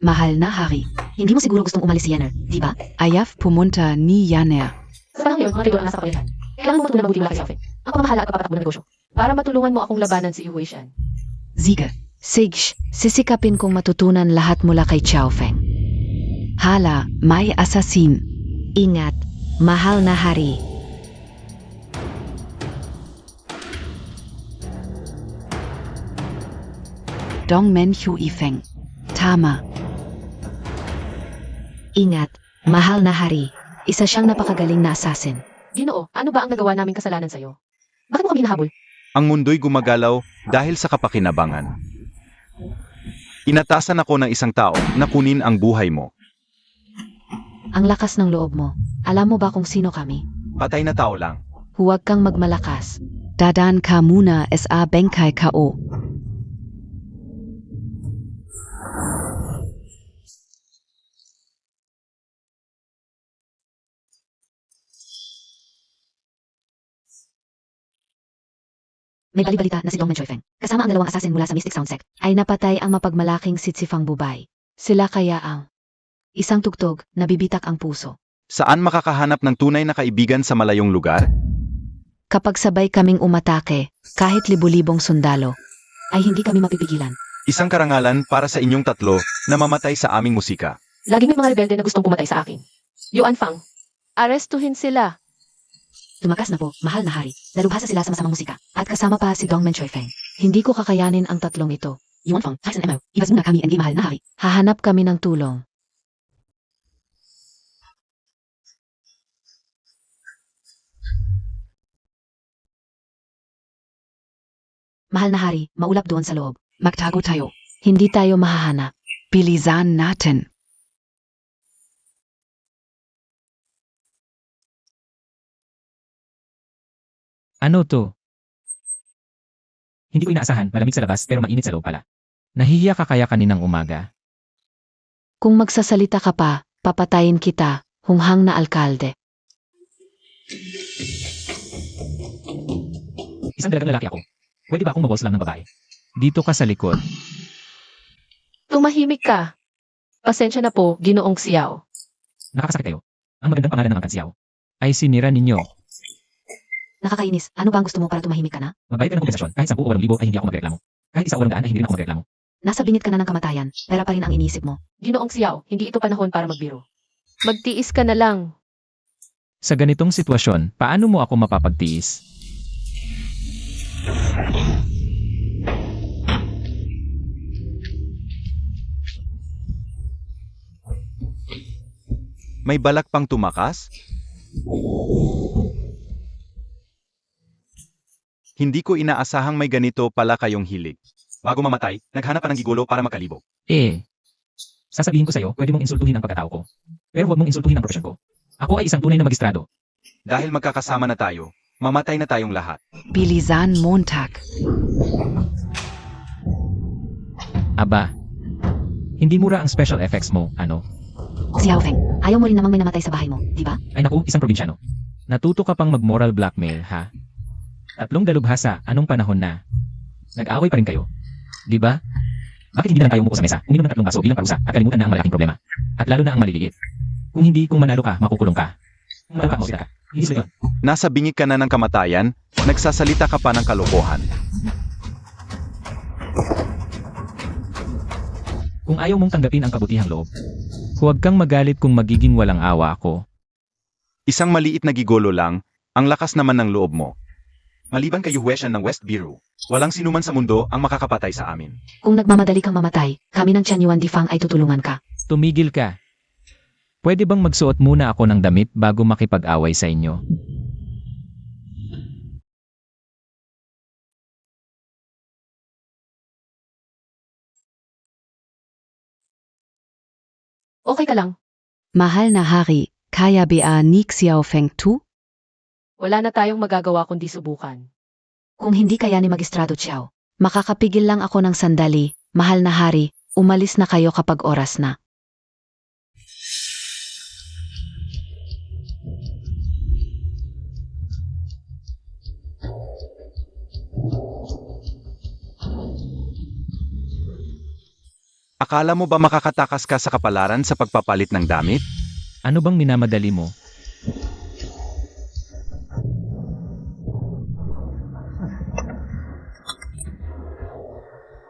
Mahal na hari. Hindi mo siguro gustong umalis si Yanner, di ba? Ayaf pumunta ni Yanner. Sa panahon ngayon, mga traidor ang nasa kapalitan. Kailangan mo matutunan mabuti mula kay Xiaofeng. Ang pamahala at papatakbo ng negosyo. Para matulungan mo akong labanan si Yu Huishan. Siege. Sisikapin kong matutunan lahat mula kay Xiaofeng. Hala, may assassin. Ingat, mahal na hari. Dongmen Huifeng. Tama. Ingat, mahal na hari. Isa siyang napakagaling na assassin. Ginoo, ano ba ang nagawa naming kasalanan sa'yo? Bakit mo kami hinahabol? Ang mundo'y gumagalaw dahil sa kapakinabangan. Inatasan ako ng isang tao na kunin ang buhay mo. Ang lakas ng loob mo. Alam mo ba kung sino kami? Patay na tao lang. Huwag kang magmalakas. Dadan ka muna sa bengkay kao. May balibalita na si Dongmen Choifeng, kasama ang dalawang assassin mula sa Mystic Sound Sect, Ay napatay ang mapagmalaking sitsifang bubay. Sila kaya ang isang tugtog na bibitak ang puso. Saan makakahanap ng tunay na kaibigan sa malayong lugar? Kapag sabay kaming umatake, kahit libu-libong sundalo, ay hindi kami mapipigilan. Isang karangalan para sa inyong tatlo na mamatay sa aming musika. Laging may mga rebelde na gustong pumatay sa akin. Yuan Fang, arestuhin sila. Tumakas na po, mahal na hari. Dalubhasa sila sa masamang musika. at kasama pa si Dongmen Choifeng. Hindi ko kakayanin ang tatlong ito. Yuan Fang, Tyson MO, ibas muna kami ang mahal na hari. Hahanap kami ng tulong. Mahal na hari, maulap doon sa loob. Magtago tayo. Hindi tayo mahahanap. Bilisan natin. Ano to? Hindi ko inaasahan, malamig sa labas pero mainit sa loob pala. Nahihiya ka kaya kaninang umaga? Kung magsasalita ka pa, papatayin kita, hunghang na alkalde. Isang dalagang lalaki ako. Pwede ba akong maboss lang ng babae? Dito ka sa likod. Tumahimik ka. Pasensya na po, Ginoong Xiao. Nakakasakit kayo. Ang magandang pangalan ng angkan Xiao ay sinira ninyo. Nakakainis. Ano ba ang gusto mo para tumahimik ka na? Magbayad ka ng kompensasyon kahit 10 o 8,000 ay hindi ako magreklamo. Kahit 1 o 200 ay hindi rin ako magreklamo. Nasa bingit ka na ng kamatayan, pera pa rin ang iniisip mo. Ginoong Xiao, hindi ito panahon para magbiro. Magtiis ka na lang. Sa ganitong sitwasyon, paano mo ako mapapagtiis? May balak pang tumakas? Hindi ko inaasahang may ganito pala kayong hilig. Bago mamatay, naghanap ka ng gigulo para makalibog. Sasabihin ko sa'yo, pwede mong insultuhin ang pagkatao ko. Pero huwag mong insultuhin ang profesyon ko. Ako ay isang tunay na magistrado. Dahil magkakasama na tayo, mamatay na tayong lahat. Bilisan Montag. Aba, hindi mura ang special effects mo, ano? Xiaofeng, ayaw mo rin namang may namatay sa bahay mo, di ba? Ay naku, isang probinsyano. Natuto ka pang mag-moral blackmail, ha? Tatlong dalubhasa, anong panahon na? Nag-away pa rin kayo. Di ba? Bakit hindi na lang tayo umupo sa mesa, uminom ng 3 baso bilang parusa at kalimutan na ang malaking problema? At lalo na ang maliliit. Kung manalo ka, makukulong ka. Kung manalo ka, mausita ka. Hindi sila yun. Nasa bingit ka na ng kamatayan, nagsasalita ka pa ng kalokohan. Kung ayaw mong tanggapin ang kabutihang loob, huwag kang magalit kung magiging walang awa ako. Isang maliit na gigolo lang, ang lakas naman ng loob mo. Maliban kay Hueshan ng West Biru, walang sinuman sa mundo ang makakapatay sa amin. Kung nagmamadali kang mamatay, kami ng Tian Yuan Difang ay tutulungan ka. Tumigil ka. Pwede bang magsuot muna ako ng damit bago makipag-away sa inyo? Okay ka lang. Mahal na hari, kaya ba ni Xiaofeng tu? Wala na tayong magagawa kundi subukan. Kung hindi kaya ni Magistrado Chiao, Makakapigil lang ako ng sandali, mahal na hari, umalis na kayo kapag oras na. Akala mo ba makakatakas ka sa kapalaran sa pagpapalit ng damit? Ano bang minamadali mo?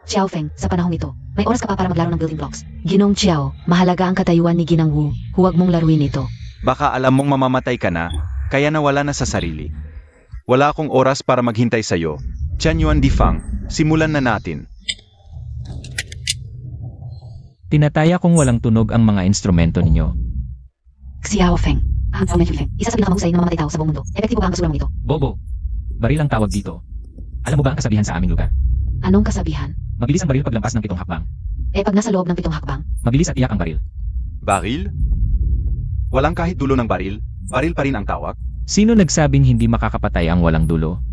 Xiaofeng, sa panahong ito, may oras ka pa para maglaro ng building blocks. Ginong Chiao, mahalaga ang katayuan ni Ginang Wu, huwag mong laruin ito. Baka alam mong mamamatay ka na, kaya nawala na sa sarili. Wala akong oras para maghintay sa'yo. Tian Yuan Difang, simulan na natin. Tinataya kong walang tunog ang mga instrumento ninyo. Xiaofeng, isa sa pinakamahusay na mamamatay tao sa buong mundo. Epektibo ba ang basura mong ito? Bobo, baril ang tawag dito. Alam mo ba ang kasabihan sa aming lugar? Anong kasabihan? Mabilis ang baril paglampas ng 7 hakbang. Pag nasa loob ng 7 hakbang, Mabilis at tiyak ang baril. Baril? Walang kahit dulo ng baril, baril pa rin ang tawag. Sino nagsabing hindi makakapatay ang walang dulo?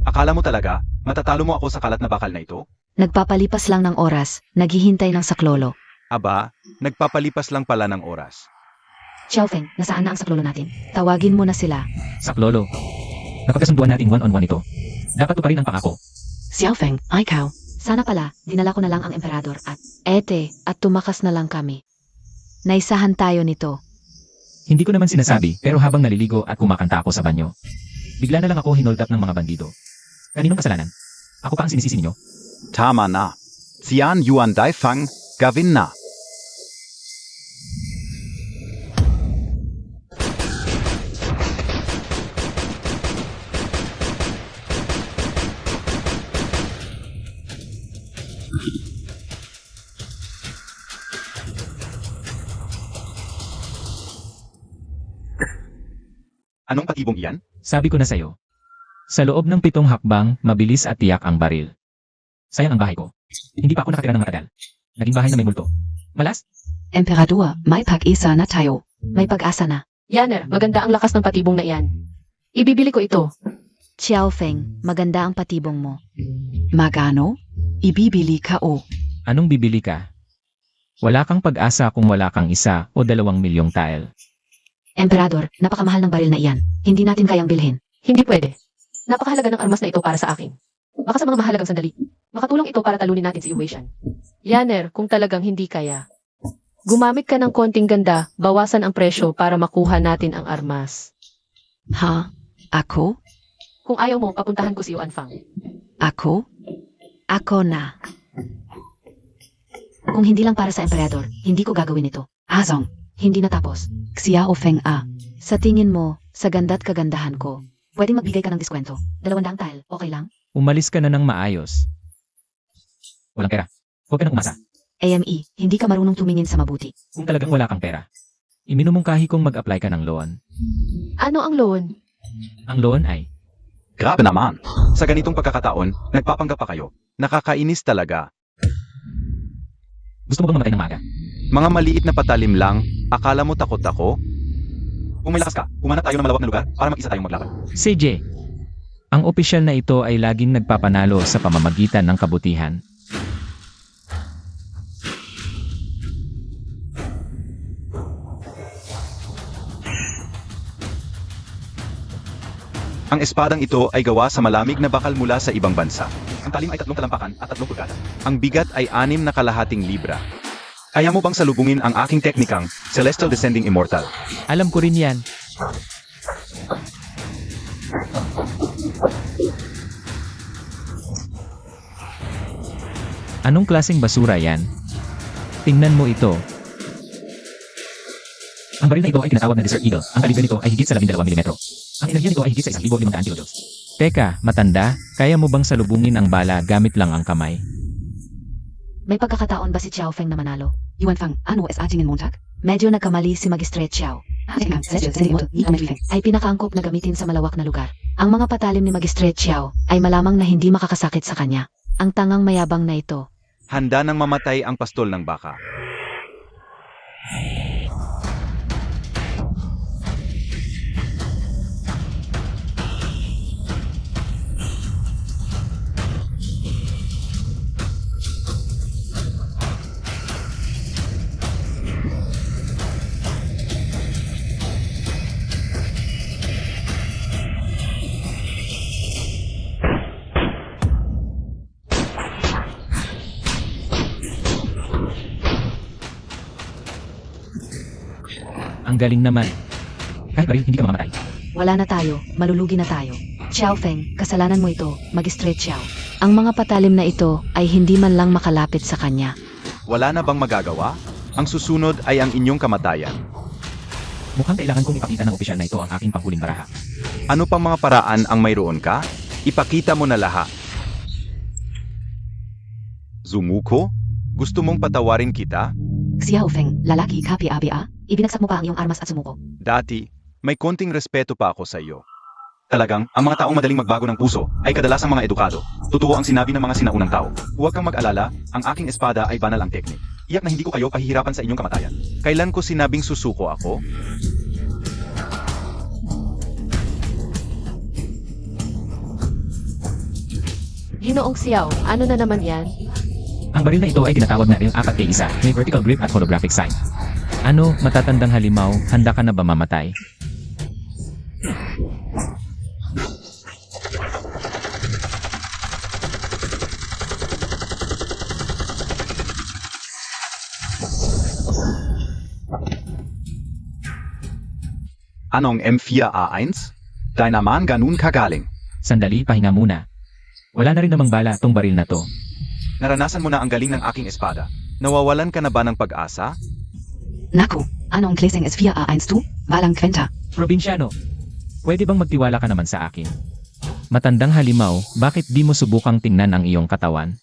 Akala mo talaga, matatalo mo ako sa kalat na bakal na ito? Nagpapalipas lang ng oras, naghihintay ng saklolo. Aba, nagpapalipas lang pala ng oras. Xiaofeng, nasaan na ang saklolo natin? Tawagin mo na sila. Saklolo. Napagkasunduan natin one-on-one ito. Dapat tuparin ang pangako. Xiaofeng, ikaw. Sana pala, dinala ko na lang ang emperador at At tumakas na lang kami. Naisahan tayo nito. Hindi ko naman sinasabi, pero habang naliligo at kumakanta ako sa banyo, bigla na lang ako hinoldap ng mga bandido. Kaninong kasalanan? Ako pa ang sinisisi ninyo? Tama na. Tian Yuan Difang, gawin na. Anong patibong iyan? Sabi ko na sa'yo. Sa loob ng 7 hakbang, mabilis at tiyak ang baril. Sayang ang bahay ko. Hindi pa ako nakatira ng matagal. Naging bahay na may multo. Malas? Emperador, may pag-isa na tayo. may pag-asa na. Yaner, maganda ang lakas ng patibong na iyan. Ibibili ko ito. Xiaofeng, maganda ang patibong mo. Magano? Ibibili ka o. Anong bibili ka? Wala kang pag-asa kung wala kang 1 o 2 milyong tile. Emperador, napakamahal ng baril na iyan. Hindi natin kayang bilhin. Hindi pwede. Napakahalaga ng armas na ito para sa akin. Baka sa mga mahalagang sandali. Makatulong ito para talunin natin si Huishan. Yaner, kung talagang hindi kaya, gumamit ka ng konting ganda, bawasan ang presyo para makuha natin ang armas. Ha? Ako? Kung ayaw mo, papuntahan ko si Yuan Fang. Ako? Ako na. Kung hindi lang para sa emperador, hindi ko gagawin ito. Azong, Hindi natapos. Xiaofeng a. Sa tingin mo, sa ganda't kagandahan ko, Pwedeng magbigay ka ng diskwento. 200 tile, okay lang? Umalis ka na ng maayos. Walang pera. Huwag ka nang umasa. AME, hindi ka marunong tumingin sa mabuti. Kung talagang wala kang pera, iminumungkahi kong mag-apply ka ng loan. Ano ang loan? Ang loan ay, Grabe naman. Sa ganitong pagkakataon, nagpapanggap pa kayo. Nakakainis talaga. gusto mo bang mamatay ng maaga? Mga maliit na patalim lang, akala mo takot ako? Kung may lakas ka, pumanap tayo ng malawak na lugar para mag-isa tayong maglaban. CJ, ang opisyal na ito ay laging nagpapanalo sa pamamagitan ng kabutihan. Ang espadang ito ay gawa sa malamig na bakal mula sa ibang bansa. Ang talim ay 3 talampakan at 3 pulgada. Ang bigat ay 6 na kalahating libra. Kaya mo bang salubungin ang aking teknikang Celestial Descending Immortal? Alam ko rin yan. Anong klaseng basura yan? Tingnan mo ito. Ang baril na ito ay tinatawag na Desert Eagle. Ang kalibre nito ay higit sa 12 mm. Ang enerhiya nito ay higit sa 1,500 kilojoules. Teka, matanda, kaya mo bang salubungin ang bala gamit lang ang kamay? May pagkakataon ba si Xiao Feng na manalo? Yuan Fang, ano es ating in Montag? Medyo nagkamali si Magistrate Xiao. Ay pinakaangkop na gamitin sa malawak na lugar. Ang mga patalim ni Magistrate Xiao ay malamang na hindi makakasakit sa kanya. Ang tangang mayabang na ito. Handa nang mamatay ang pastol ng baka. Ang galing naman. Kahit baril, hindi ka mamamatay. Wala na tayo, malulugi na tayo. Xiao Feng, kasalanan mo ito, Magistrate Xiao. Ang mga patalim na ito ay hindi man lang makalapit sa kanya. Wala na bang magagawa? Ang susunod ay ang inyong kamatayan. Mukhang kailangan kong ipakita ng opisyal na ito ang aking panghuling baraha. Ano pang mga paraan ang mayroon ka? Ipakita mo na lahat. Zumuko? Gusto mong patawarin kita? Xiao Feng, lalaki kapi abia, ibinagsak mo pa ang iyong armas at sumuko. Dati, may konting respeto pa ako sa iyo. Talagang, ang mga taong madaling magbago ng puso ay kadalasang mga edukado. Totoo ang sinabi ng mga sinaunang tao. Huwag kang mag-alala, ang aking espada ay banal ang teknik. Iyak na hindi ko kayo pahihirapan sa inyong kamatayan. Kailan ko sinabing susuko ako? Ginoong Xiao, ano na naman yan? Ang baril na ito ay tinatawag na L4K1. May vertical grip at holographic sight. Ano, matatandang halimaw, handa ka na ba mamatay? Anong M4A1? Dynaman ganun kagaling. Sandali, pahinga muna. Wala na rin namang bala tong baril na to. Naranasan mo na ang galing ng aking espada. Nawawalan ka na ba ng pag-asa? Naku, anong klaseng S4A1 Balang kwenta. Probinsyano, pwede bang magtiwala ka naman sa akin? Matandang halimaw, bakit di mo subukang tingnan ang iyong katawan?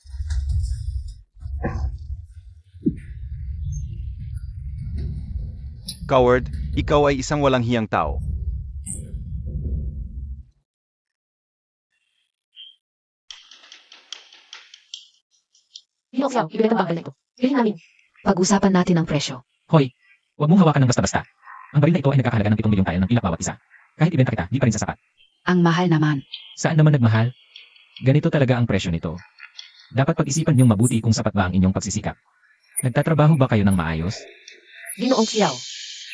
Coward, ikaw ay isang walang hiyang tao. Ginoong Xiao, ibigay ang bakal na ito. Bilhin namin. Pag-usapan natin ang presyo. Hoy, huwag mong hawakan ng basta-basta. Ang baril na ito ay nagkakahalaga ng 7 milyong tael ng pilak bawat isa. Kahit ibenta kita, di pa rin sasapat. Ang mahal naman. Saan naman nagmahal? Ganito talaga ang presyo nito. Dapat pag-isipan niyong mabuti kung sapat ba ang inyong pagsisikap. Nagtatrabaho ba kayo ng maayos? Ginoong Xiao,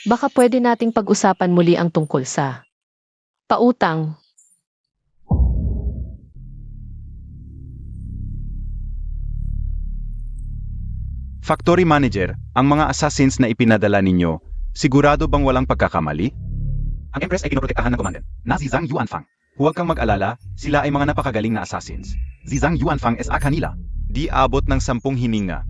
baka pwede nating pag-usapan muli ang tungkol sa pautang. Factory Manager, ang mga assassins na ipinadala ninyo, sigurado bang walang pagkakamali? Ang Empress ay pinoprotektahan ng Commandant, na si Zhang Yuanfang. Huwag kang mag-alala, sila ay mga napakagaling na assassins. Si Zhang Yuanfang es a kanila. Di abot ng 10 hininga.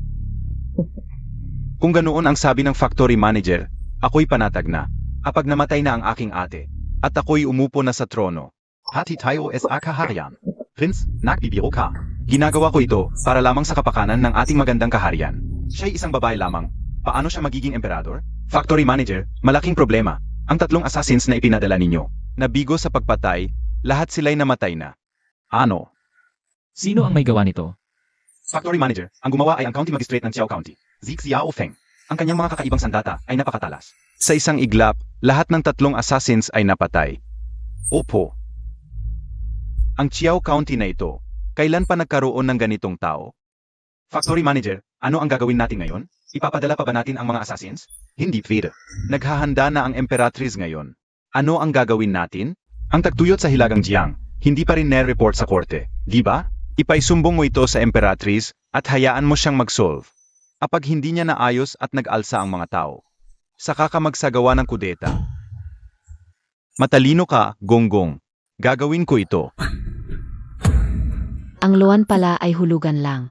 Kung ganoon ang sabi ng Factory Manager, ako'y panatag na. Kapag namatay na ang aking ate, at ako'y umupo na sa trono. Hati tayo es a kaharian. Prince, nagbibiro ka. Ginagawa ko ito para lamang sa kapakanan ng ating magandang kaharian. Siya'y isang babae lamang. Paano siya magiging emperador? Factory Manager, malaking problema. Ang 3 assassins na ipinadala ninyo. Nabigo sa pagpatay, lahat sila'y namatay na. Ano? Sino ang may gawa nito? Factory Manager, ang gumawa ay ang County Magistrate ng Xiao County, Xiao Feng. Ang kanyang mga kakaibang sandata ay napakatalas. Sa isang iglap, lahat ng 3 assassins ay napatay. Opo. Ang Xiao County na ito, kailan pa nagkaroon ng ganitong tao? Factory Manager, ano ang gagawin natin ngayon? Ipapadala pa ba natin ang mga assassins? Hindi, Fir. Naghahanda na ang Emperatriz ngayon. Ano ang gagawin natin? Ang tagtuyot sa Hilagang Jiang, hindi pa rin report sa korte, di ba? Ipaisumbong mo ito sa Emperatriz at hayaan mo siyang mag-solve. Kapag hindi niya naayos at nag-alsa ang mga tao, saka ka magsagawa ng kudeta. Matalino ka, Gonggong. Gagawin ko ito. Ang luwan pala ay hulugan lang.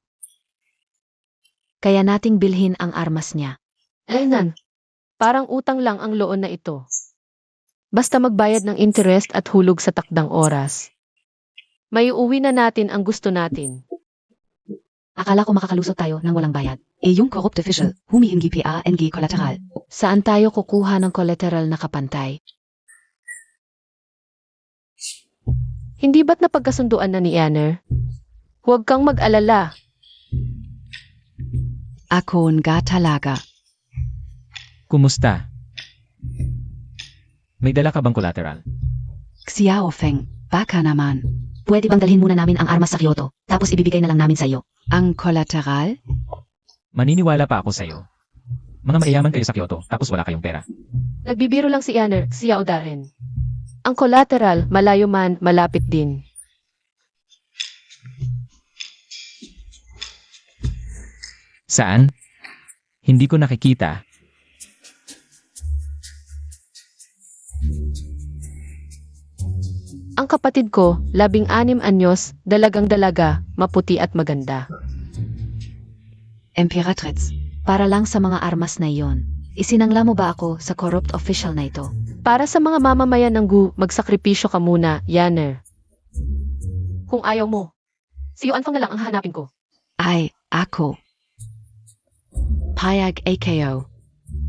Kaya nating bilhin ang armas niya. Aynan, parang utang lang ang loon na ito. Basta magbayad ng interest at hulog sa takdang oras. May uwi na natin ang gusto natin. Akala ko makakalusot tayo ng walang bayad. Yung corrupt official, humihingi PNG collateral. Saan tayo kukuha ng collateral na kapantay? Hindi ba't napagkasunduan na ni Anner? Huwag kang mag-alala. Ako nga talaga. Kumusta? May dala ka bang collateral? Xiaofeng, baka naman. Pwede bang dalhin muna namin ang armas sa Kyoto, tapos ibibigay na lang namin sa iyo? Ang collateral? Maniniwala pa ako sa'yo. Mga mayayaman kayo sa Kyoto, tapos wala kayong pera. Nagbibiro lang si Anner, siya o Darren. Ang collateral, malayo man, malapit din. Saan? Hindi ko nakikita. Ang kapatid ko, 16 anyos, dalagang dalaga, maputi at maganda. Emperatriz, para lang sa mga armas na iyon. Isinangla mo ba ako sa corrupt official na ito? Para sa mga mamamayan ng Gu, magsakripisyo ka muna, Yanner. Kung ayaw mo, si Yuan Fang na lang ang hanapin ko. Ay, ako. Payag AKO.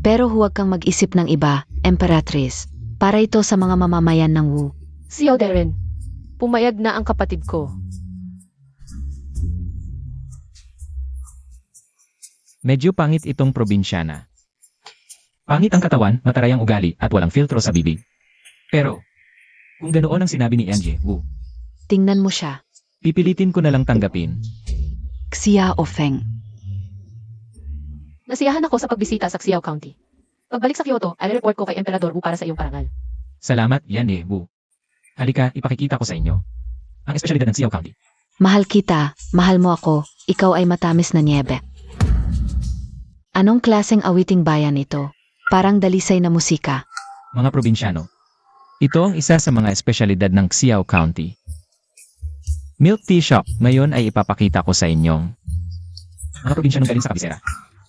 Pero huwag kang mag-isip ng iba, Emperatriz. Para ito sa mga mamamayan ng Wu. Si Darren, pumayag na ang kapatid ko. Medyo pangit itong probinsyana. Pangit ang katawan, mataray ang ugali, at walang filtro sa bibig. Pero, kung ganoon ang sinabi ni NJ Wu, Tingnan mo siya. pipilitin ko na lang tanggapin. Xiaofeng. Nasiyahan ako sa pagbisita sa Xiao County. Pagbalik sa Kyoto, ay report ko kay Emperador Wu para sa iyong parangal. Salamat, NJ Wu. Halika, ipakikita ko sa inyo. Ang espesyalidad ng Xiao County. Mahal kita, mahal mo ako, ikaw ay matamis na niebe. Anong klaseng awiting bayan ito? Parang dalisay na musika. Mga probinsyano. Ito ang isa sa mga espesyalidad ng Xiao County. Milk tea shop, ngayon ay ipapakita ko sa inyong mga probinsyanong galing sa kabisera.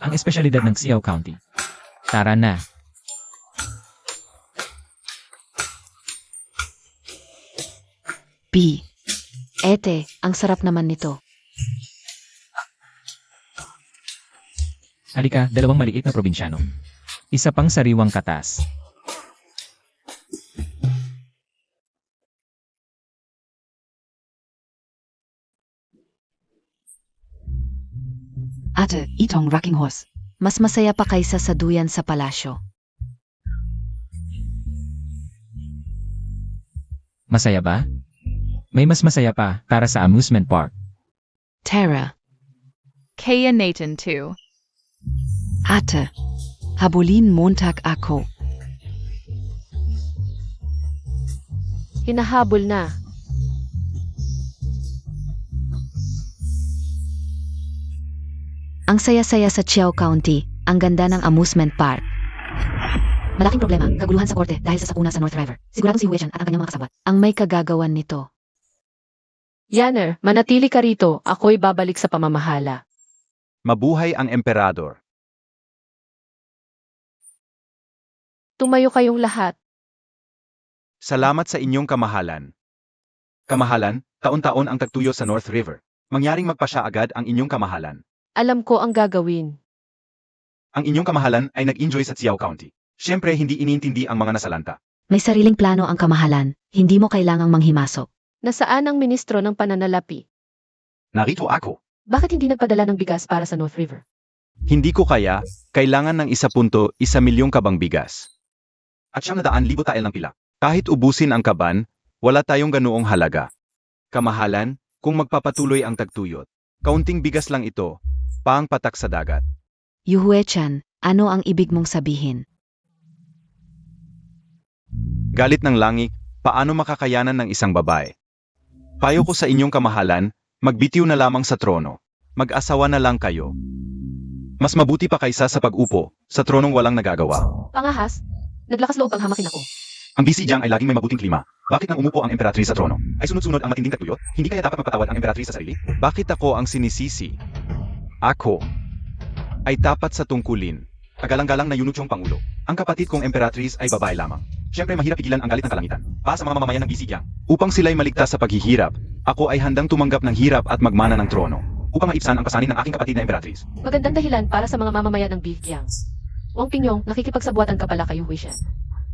Ang espesyalidad ng Xiao County. Tara na. B. Ete, ang sarap naman nito. Halika, dalawang maliit na probinsyano. Isa pang sariwang katas. Ate, itong rocking horse. Mas masaya pa kaysa sa duyan sa palasyo. Masaya ba? May mas masaya pa para sa amusement park. Tara. Kaya Nathan too. Ate, habulin Montag ako. Hinahabol na. Ang saya-saya sa Chiao County, ang ganda ng amusement park. Malaking problema, kaguluhan sa korte dahil sa sakuna sa North River. Siguradong si Wei Chen at ang kanyang mga kasabwat. Ang may kagagawan nito. Yanner, manatili ka rito, ako'y babalik sa pamamahala. Mabuhay ang emperador. Tumayo kayong lahat. Salamat sa inyong kamahalan. Kamahalan, taon-taon ang tagtuyo sa North River. Mangyaring magpasya agad ang inyong kamahalan. Alam ko ang gagawin. Ang inyong kamahalan ay nag-enjoy sa Xiao County. Siyempre, hindi iniintindi ang mga nasalanta. May sariling plano ang kamahalan, hindi mo kailangang manghimasok. Nasaan ang ministro ng pananalapi? Narito ako. Bakit hindi nagpadala ng bigas para sa North River? Hindi ko kaya, kailangan ng 1.1 milyong kabang bigas. At 900,000 tael ng pila. Kahit ubusin ang kaban, wala tayong ganoong halaga. Kamahalan, kung magpapatuloy ang tagtuyot, kaunting bigas lang ito, pang patak sa dagat. Yuhue-chan, ano ang ibig mong sabihin? Galit ng langit, Paano makakayanan ng isang babae? Payo ko sa inyong kamahalan, magbitiw na lamang sa trono. Mag-asawa na lang kayo. Mas mabuti pa kaysa sa pag-upo, sa tronong walang nagagawa. Pangahas, naglakas loob ang hamakin ako. Ang BC Jiang ay laging may mabuting klima. Bakit nang umupo ang emperatriz sa trono? Ay sunod-sunod ang matinding tagtuyot? Hindi kaya dapat magpatawad ang emperatriz sa sarili? Bakit ako ang sinisisi? Ako ay tapat sa tungkulin. Kagalang-galang na yunutyong pangulo. Ang kapatid kong emperatriz ay babae lamang. Siyempre mahirap pigilan ang galit ng kalangitan. Pa sa mga mamamayan ng BC Jiang. Upang sila'y maligtas sa paghihirap, ako ay handang tumanggap ng hirap at magmana ng trono. Upang maibsan ang pasanin ng aking kapatid na emperatriz. Magandang dahilan para sa mga mamamayan ng Bigyang. Wang Pingyong, nakikipagsabuatan ka pala kayo, Huishan.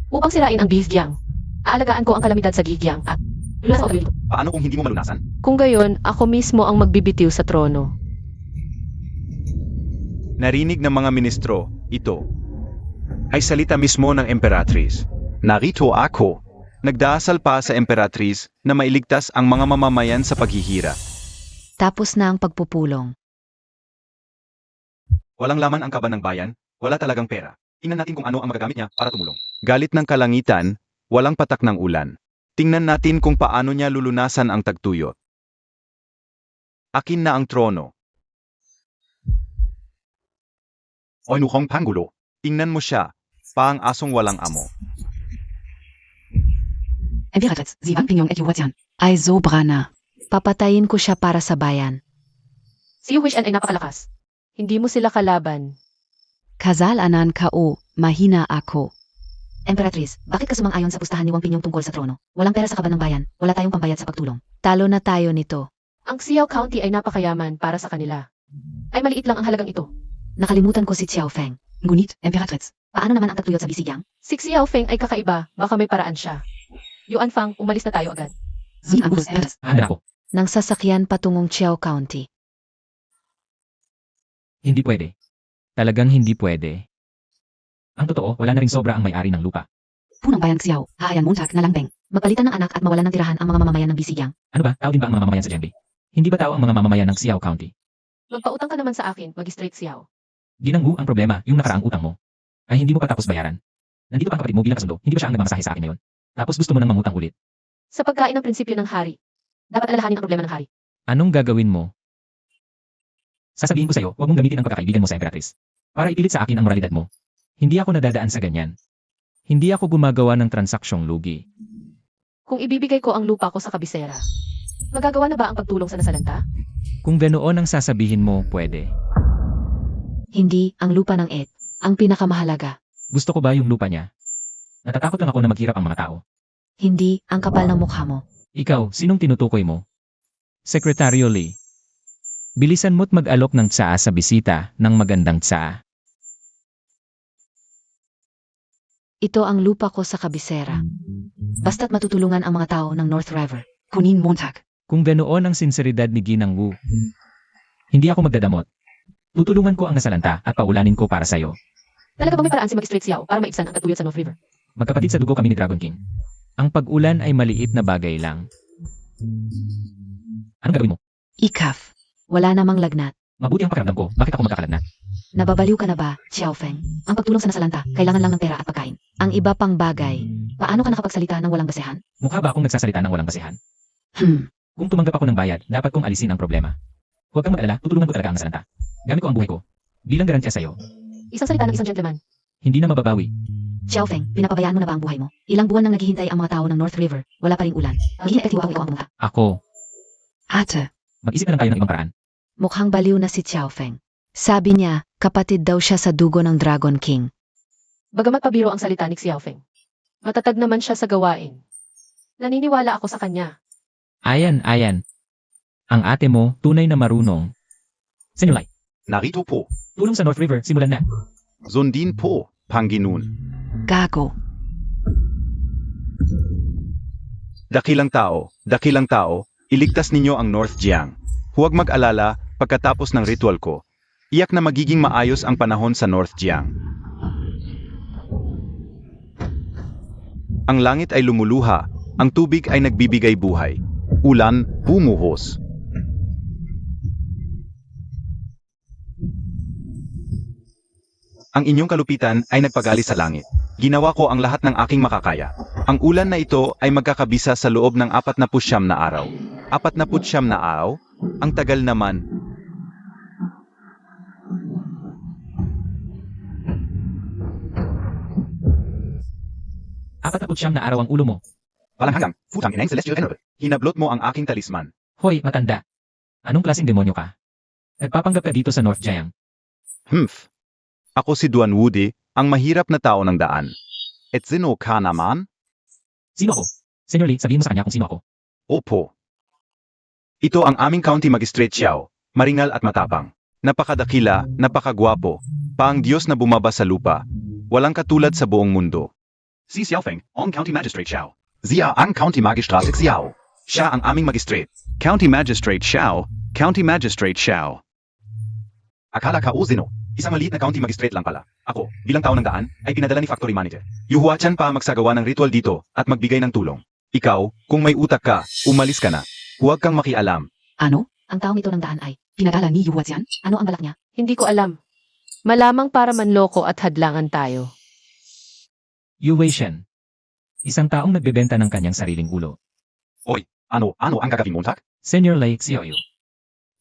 Upang sirain ang Bigyang, aalagaan ko ang kalamidad sa Gigyang at lunas ako dito. Paano kung hindi mo malunasan? Kung gayon, ako mismo ang magbibitiw sa trono. Narinig ng mga ministro, ito ay salita mismo ng emperatriz. Narito ako, nagdasal pa sa emperatriz na mailigtas ang mga mamamayan sa paghihirap. Tapos na ang pagpupulong. Walang laman ang kaban ng bayan, wala talagang pera. Tingnan natin kung ano ang magagamit niya para tumulong. Galit ng kalangitan, walang patak ng ulan. Tingnan natin kung paano niya lulunasan ang tagtuyot. Akin na ang trono. Oy nukhong panggulo, tingnan mo siya, paang asong walang amo. Emperatriz, Sie Wang Pingyong et Yuhuatian. Ay sobra na. Papatayin ko siya para sa bayan. Si Huishan ay napakalakas. Hindi mo sila kalaban. Kasalanan ka o, mahina ako. Emperatriz, bakit ka sumang-ayon sa pustahan ni Wang Pingyong tungkol sa trono? Walang pera sa kaban ng bayan, wala tayong pambayad sa pagtulong. Talo na tayo nito. Ang Xiao County ay napakayaman para sa kanila. Ay maliit lang ang halagang ito. Nakalimutan ko si Xiao Feng. Ngunit, Emperatriz, paano naman ang tagtuyot sa Bisigyang? Si Xiao Feng ay kakaiba, baka may paraan siya. Yuan Fang, umalis na tayo agad. Sie Angus Emperatriz. Handa ako. Nang sasakyan patungong Chiao County. Hindi pwede. Talagang hindi pwede. Ang totoo, wala na rin sobra ang may-ari ng lupa. Punang bayan Xiao, Haayan Montag na Langbeng. Magpalitan ng anak at mawalan ng tirahan ang mga mamamayan ng Bisigyang. Ano ba? Tao din ba ang mga mamamayan sa Jiangbi? Hindi ba tao ang mga mamamayan ng Xiao County? Magpautang ka naman sa akin, mag-straight Xiao. Ginanggu ang problema, yung nakaraang utang mo. Ay hindi mo pa tapos bayaran. Nandito pa ang kapatid mo bilang kasundo, hindi ba siya ang nagmamasahe sa akin ngayon? Tapos gusto mo nang mangutang ulit. Sa pagkain ng prinsipyo ng hari, dapat alalahanin ang problema ng hari. Anong gagawin mo? Sasabihin ko sa'yo, huwag mong gamitin ang pagkakaibigan mo sa emperatriz. Para ipilit sa akin ang moralidad mo. Hindi ako nadadaan sa ganyan. Hindi ako gumagawa ng transaksyong lugi. Kung ibibigay ko ang lupa ko sa kabisera, magagawa na ba ang pagtulong sa nasalanta? Kung ganoon ang sasabihin mo, pwede. Hindi, ang lupa ng Ed, ang pinakamahalaga. Gusto ko ba yung lupa niya? Natatakot lang ako na maghirap ang mga tao. Hindi, ang kapal ng mukha mo. Ikaw, sinong tinutukoy mo? Sekretaryo Lee. Bilisan mo't mag-alok ng tsaa sa bisita ng magandang tsaa. Ito ang lupa ko sa kabisera. Basta't matutulungan ang mga tao ng North River. Kunin Montag. Kung ganoon ang sinseridad ni Ginang Wu, hindi ako magdadamot. Tutulungan ko ang nasalanta at paulanin ko para sa'yo. Talaga bang may paraan si Mag-Straight Xiao para maibsan ang tagtuyot sa North River? Magkapatid sa dugo kami ni Dragon King. Ang pag-ulan ay maliit na bagay lang. Anong gagawin mo? Ikaf. Wala namang lagnat. Mabuti ang pakiramdam ko. Bakit ako magkakalagnat? Nababaliw ka na ba, Xiao Feng? Ang pagtulong sa nasalanta, kailangan lang ng pera at pagkain. Ang iba pang bagay. Paano ka nakapagsalita ng walang basehan? Mukha ba akong nagsasalita ng walang basehan? Kung tumanggap ako ng bayad, dapat kong alisin ang problema. Huwag kang mag-alala, tutulungan ko talaga ang nasalanta. Gamit ko ang buhay ko. Bilang garantiya sa'yo, Isang salita ng isang gentleman. hindi na mababawi. Xiao Feng, pinapabayaan mo na ba ang buhay mo? Ilang buwan nang naghihintay ang mga tao ng North River, wala pa ring ulan. Magiging epektibo ang mga. Ako, Ate, mag-isip na lang tayo ng ibang paraan. mukhang baliw na si Chiao Feng. Sabi niya, kapatid daw siya sa dugo ng Dragon King. Bagamat pabiro ang salita ni Xiao Feng, matatag naman siya sa gawain. Naniniwala ako sa kanya. Ayan. Ang ate mo, tunay na marunong. Senyor Lai, Narito po, tulong sa North River, simulan na. Zundin po, Panginoon. Gago. Dakilang tao, iligtas ninyo ang North Jiang. Huwag mag-alala, pagkatapos ng ritual ko, iyak na magiging maayos ang panahon sa North Jiang. Ang langit ay lumuluha, ang tubig ay nagbibigay buhay. Ulan, bumuhos. Ang inyong kalupitan ay nagpagali sa langit. Ginawa ko ang lahat ng aking makakaya. Ang ulan na ito ay magkakabisa sa loob ng 49 na araw. 49 na araw? Ang tagal naman. Apat na araw ang ulo mo. Walang hanggang, futang inang celestial energy. Hinablot mo ang aking talisman. Hoy, matanda. Anong klaseng demonyo ka? Nagpapanggap ka dito sa North Jiang. Humph. Ako si Duan Wudi, ang mahirap na tao ng daan. Et sino ka naman? Sino ako? Senyor Lee, sabihin mo sa kanya kung sino ako. Opo. Ito ang aming county magistrate Xiao, maringal at matapang. Napakadakila, napakagwapo, paang Diyos na bumaba sa lupa. Walang katulad sa buong mundo. Si Xiaofeng, ang county magistrate Xiao. Zia ang county magistrate Xiao. Siya ang aming magistrate. County magistrate Xiao, county magistrate Xiao. Akala ka o sino? Isang maliit na county magistrate lang pala. Ako, bilang tao ng daan, ay pinadala ni factory manager. Yuhuachan pa magsagawa ng ritual dito at magbigay ng tulong. Ikaw, kung may utak ka, umalis ka na. Huwag kang makialam. Ano? Ang taong ito ng daan ay pinadala ni Yu Huajian? Ano ang balak niya? Hindi ko alam. Malamang para manloko at hadlangan tayo. Yu Weishen. Isang taong nagbebenta ng kanyang sariling ulo. Ano ang gagawin mo, tak? Senyor Lei Xiaoyu.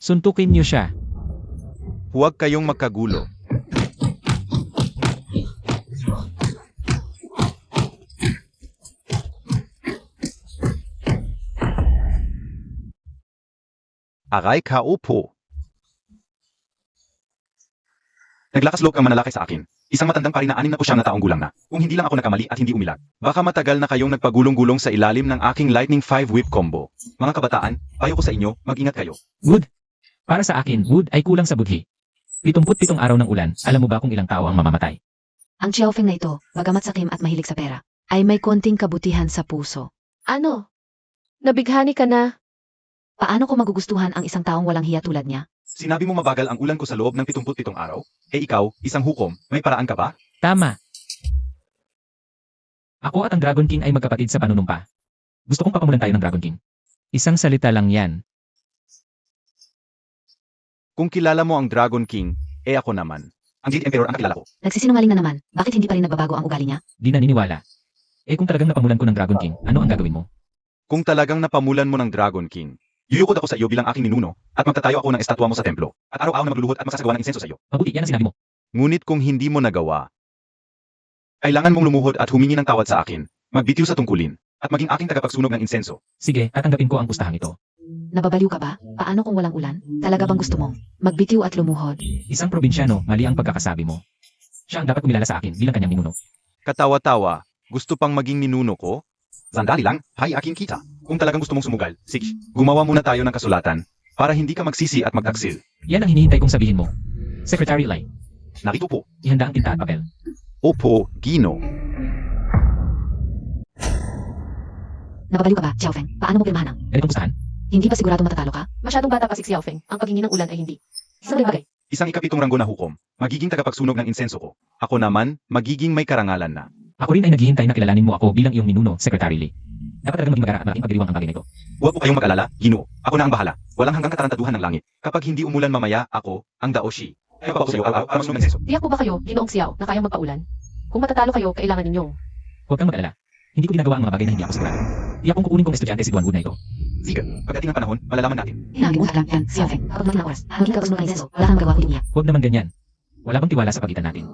Suntukin niyo siya. Huwag kayong magkagulo. Aray ka upo. Naglakas loob ang manlalaki sa akin. Isang matandang pari na 69 na taong gulang na. Kung hindi lang ako nagkamali at hindi umilag. Baka matagal na kayong nagpagulong-gulong sa ilalim ng aking Lightning 5 Whip combo. Mga kabataan, payo ko sa inyo, mag-ingat kayo. Wood. Para sa akin, wood ay kulang sa budhi. 77 araw ng ulan, alam mo ba kung ilang tao ang mamamatay? Ang Xiaofeng na ito, bagamat sakim at mahilig sa pera, Ay may konting kabutihan sa puso. Ano? Nabighani ka na? paano ko magugustuhan ang isang taong walang hiya tulad niya? Sinabi mo mabagal ang ulan ko sa loob ng 77 araw? Ikaw, isang hukom, may paraan ka ba? Tama. Ako at ang Dragon King ay magkapatid sa panunumpa. Gusto kong papamulan tayo ng Dragon King. Isang salita lang yan. Kung kilala mo ang Dragon King, ako naman. Ang Jade Emperor ang kakilala ko. Nagsisinungaling na naman, bakit hindi pa rin nagbabago ang ugali niya? Di naniniwala. Kung talagang napamulan ko ng Dragon King, ano ang gagawin mo? Kung talagang napamulan mo ng Dragon King, yuyukod ako sa iyo bilang aking ninuno, at magtatayo ako ng estatwa mo sa templo, at araw-araw na magluluhod at magsasagawa ng insenso sa iyo. Mabuti, yan ang sinabi mo. Ngunit kung hindi mo nagawa, kailangan mong lumuhod at humingi ng tawad sa akin, magbitiw sa tungkulin, at maging aking tagapagsunog ng insenso. Sige, tatanggapin ko ang pustahang ito. Nababaliw ka ba? Paano kung walang ulan? Talaga bang gusto mo? Magbitiw at lumuhod. Isang probinsyano, mali ang pagkakasabi mo. Siya ang dapat kumilala sa akin bilang kanyang ninuno. Katawa-tawa, gusto pang maging ninuno ko? Sandali lang, hay aking kita. Kung talagang gusto mong sumugal, sige, gumawa muna tayo ng kasulatan, para hindi ka magsisi at magtaksil. Yan ang hinihintay kong sabihin mo. Secretary Lai, Narito po. ihanda ang tinta at papel. Opo, Gino. Nababaliw ka ba, Xiaofeng? Paano mo pirmahan ang? Ganitong pustahan? Hindi ba sigurado matatalo ka? Masyadong bata pa si Xiaofeng. Ang paghingi ng ulan ay hindi. Simpleng bagay. Isang ikapitong ranggo na hukom, magiging tagapagsunog ng insenso ko. Ako naman, magiging may karangalan na. Ako rin ay naghihintay na kilalanin mo ako bilang iyong ninuno, Secretary Lee. Dapat talagang maging magara at malaking pagdiriwang ang bagay na ito. Huwag po kayong mag-alala, Gino. Ako na ang bahala. Walang hanggang katarantaduhan ng langit. Kapag hindi umulan mamaya, ako, ang Daoshi. Ay pa ako sa iyo, para masunog ng insenso. Tiyak po ba kayo, Ginoong Xiao, na kayang magpaulan? Kung matatalo kayo, kailangan ninyong. Huwag kang mag-alala. Hindi ko ginagawa ang mga bagay na hindi ako sigurado. Di akong kukunin kong estudyante si Duan Wood na ito. Sige, pagdating ng panahon, malalaman natin. Hinahangin mo sa yan, Xiaofeng. Kapag maging oras, maging kapagsunod ng insenso, wala kang magawa kundi niya. Huwag naman ganyan. Wala bang tiwala sa pagitan natin?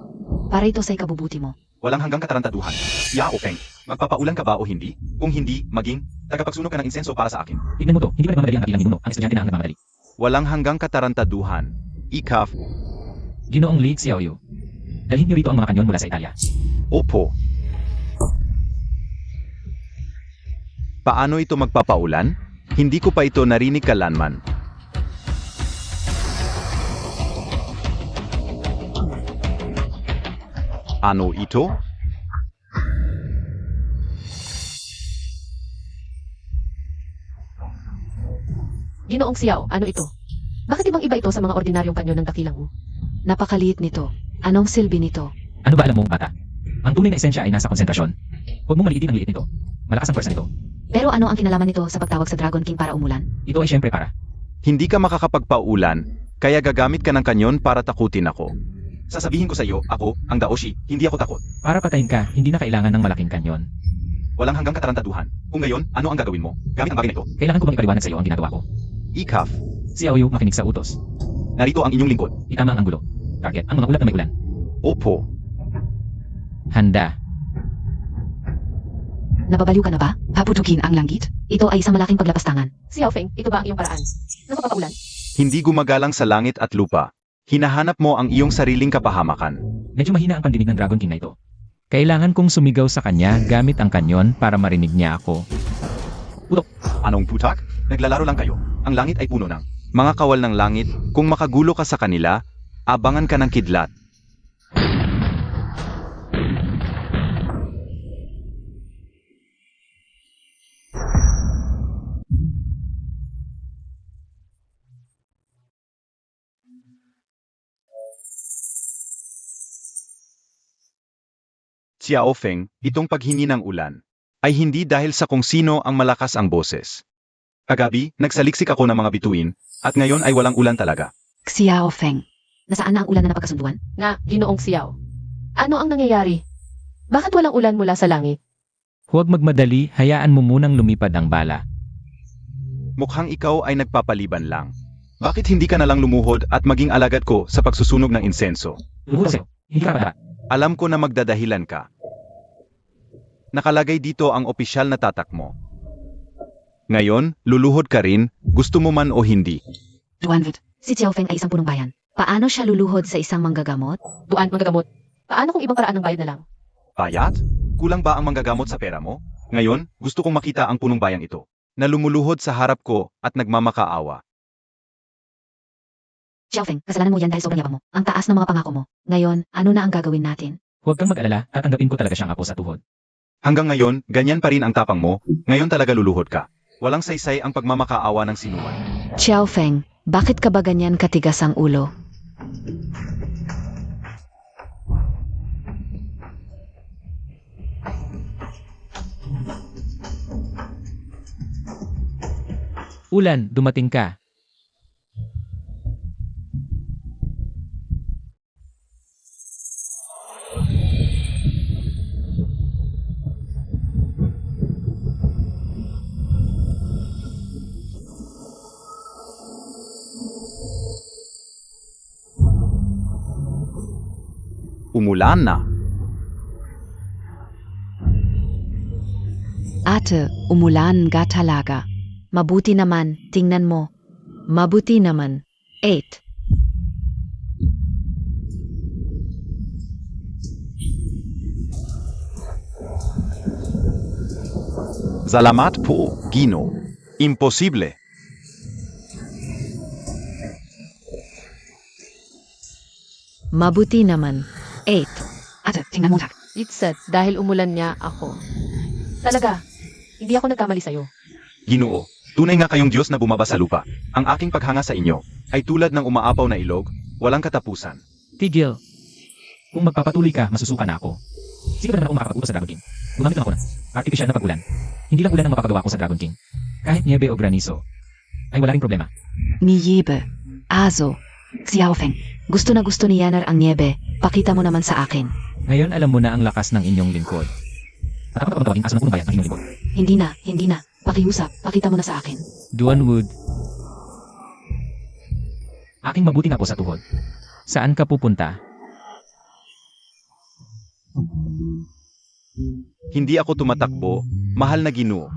Para ito sa ikabubuti mo. Walang hanggang katarantaduhan. Yao Feng, magpapaulan ka ba o hindi? Kung hindi, maging tagapagsunog ka ng insenso para sa akin. Tignan mo to, hindi ba nagmamadali ang aking ninuno, ang estudyante na ang nagmamadali? Walang hanggang katarantaduhan. Ikaf, Ginoong Lee Xiaoyu. Dalhin niyo rito ang mga kanyon mula sa Italia. opo. Paano ito magpapaulan? Hindi ko pa ito narinig kalanman. Ano ito? Ginoong Xiao, ano ito? Bakit ibang iba ito sa mga ordinaryong kanyon ng dakilang mo? Napakaliit nito. Anong silbi nito? Ano ba alam mo, bata? Ang tunay na esensya ay nasa konsentrasyon. Huwag mong maliitin ang liit nito. Malakas ang pwersa nito. Pero ano ang kinalaman nito sa pagtawag sa Dragon King para umulan? Ito ay syempre para. Hindi ka makakapagpaulan, kaya gagamit ka ng kanyon para takutin ako. Sasabihin ko sa iyo, ako, ang Daoshi, hindi ako takot. Para patayin ka, hindi na kailangan ng malaking kanyon. Walang hanggang katarantaduhan. Kung ngayon, ano ang gagawin mo? Gamit ang bagay na ito. Kailangan ko bang ipaliwanag sa iyo ang ginagawa ko? Ikaf, Si Aoyu makinig sa utos. narito ang inyong lingkod. Itama ang anggulo. Target ang mga ulat na may ulan. Opo. Handa. Nababaliw ka na ba? Paputukin ang langit? Ito ay isang malaking paglapastangan. Xiaofeng, ito ba ang iyong paraan? Ng pagpapaulan? Hindi gumagalang sa langit at lupa. Hinahanap mo ang iyong sariling kapahamakan. Medyo mahina ang pandinig ng Dragon King na ito. Kailangan kong sumigaw sa kanya gamit ang kanyon para marinig niya ako. Anong putak? Naglalaro lang kayo. Ang langit ay puno ng mga kawal ng langit. Kung makagulo ka sa kanila, abangan ka ng kidlat. Xiaofeng, itong paghingi ng ulan ay hindi dahil sa kung sino ang malakas ang boses. Kagabi, nagsaliksik ako ng mga bituin, at ngayon ay walang ulan talaga. Xiaofeng. Nasaan na ang ulan na napagkasunduan? Nga, Ginoong Xiao. Ano ang nangyayari? Bakit walang ulan mula sa langit? Huwag magmadali, hayaan mo munang lumipad ang bala. Mukhang ikaw ay nagpapaliban lang. Bakit hindi ka nalang lumuhod at maging alagad ko sa pagsusunog ng insenso? Lumuhod sa'yo. Hindi ka pa. Alam ko na magdadahilan ka. Nakalagay dito ang opisyal na tatak mo. Ngayon, luluhod ka rin, gusto mo man o hindi. Duanvid, si Xiaofeng ay isang punong bayan. Paano siya luluhod sa isang manggagamot? Duan, manggagamot. Paano kung ibang paraan ng bayad na lang? Bayat? Kulang ba ang manggagamot sa pera mo? Ngayon, gusto kong makita ang punong bayang ito, na lumuluhod sa harap ko at nagmamakaawa. Xiaofeng, kasalanan mo yan dahil sobrang yabang mo. Ang taas ng mga pangako mo. Ngayon, ano na ang gagawin natin? Huwag kang mag-alala, tatanggapin ko talaga siyang apo sa tuhod. Hanggang ngayon, ganyan pa rin ang tapang mo, ngayon talaga luluhod ka. Walang saysay ang pagmamakaawa ng sinuman. Xiaofeng, bakit ka ba ganyan katigas ang ulo? Ulan, dumating ka. Umulan na. Ate, umulan nga talaga. Mabuti naman, tingnan mo. Mabuti naman. 8. Salamat po, Gino. Imposible. Mabuti naman. 8. Ate, tingnan mo tak. Itset, dahil umulan niya ako. Talaga, hindi ako nagkamali sa'yo. Ginoo, tunay nga kayong Diyos na bumaba sa lupa. Ang aking paghanga sa inyo ay tulad ng umaapaw na ilog, walang katapusan. Tigil. Kung magpapatuloy ka, masusuka na ako. Sino ba naman ako makakapag-utos sa Dragon King? Gumamit lang ako ng artificial na pag-ulan. Hindi lang ulan ang mapapagawa ko sa Dragon King. Kahit niebe o granizo, ay wala ring problema. Niebe. Azo. Xiaofeng, Gusto na gusto ni Yanar ang niebe. Pakita mo naman sa akin. Ngayon alam mo na ang lakas ng inyong lingkod. At ako na pagpapagawin aso ng punong bayan ng inyong lingkod. hindi na. Pakiusap, pakita mo na sa akin. Duanwood. Aking mabuti na po sa tuhod. Saan ka pupunta? Hindi ako tumatakbo, mahal na Ginoo.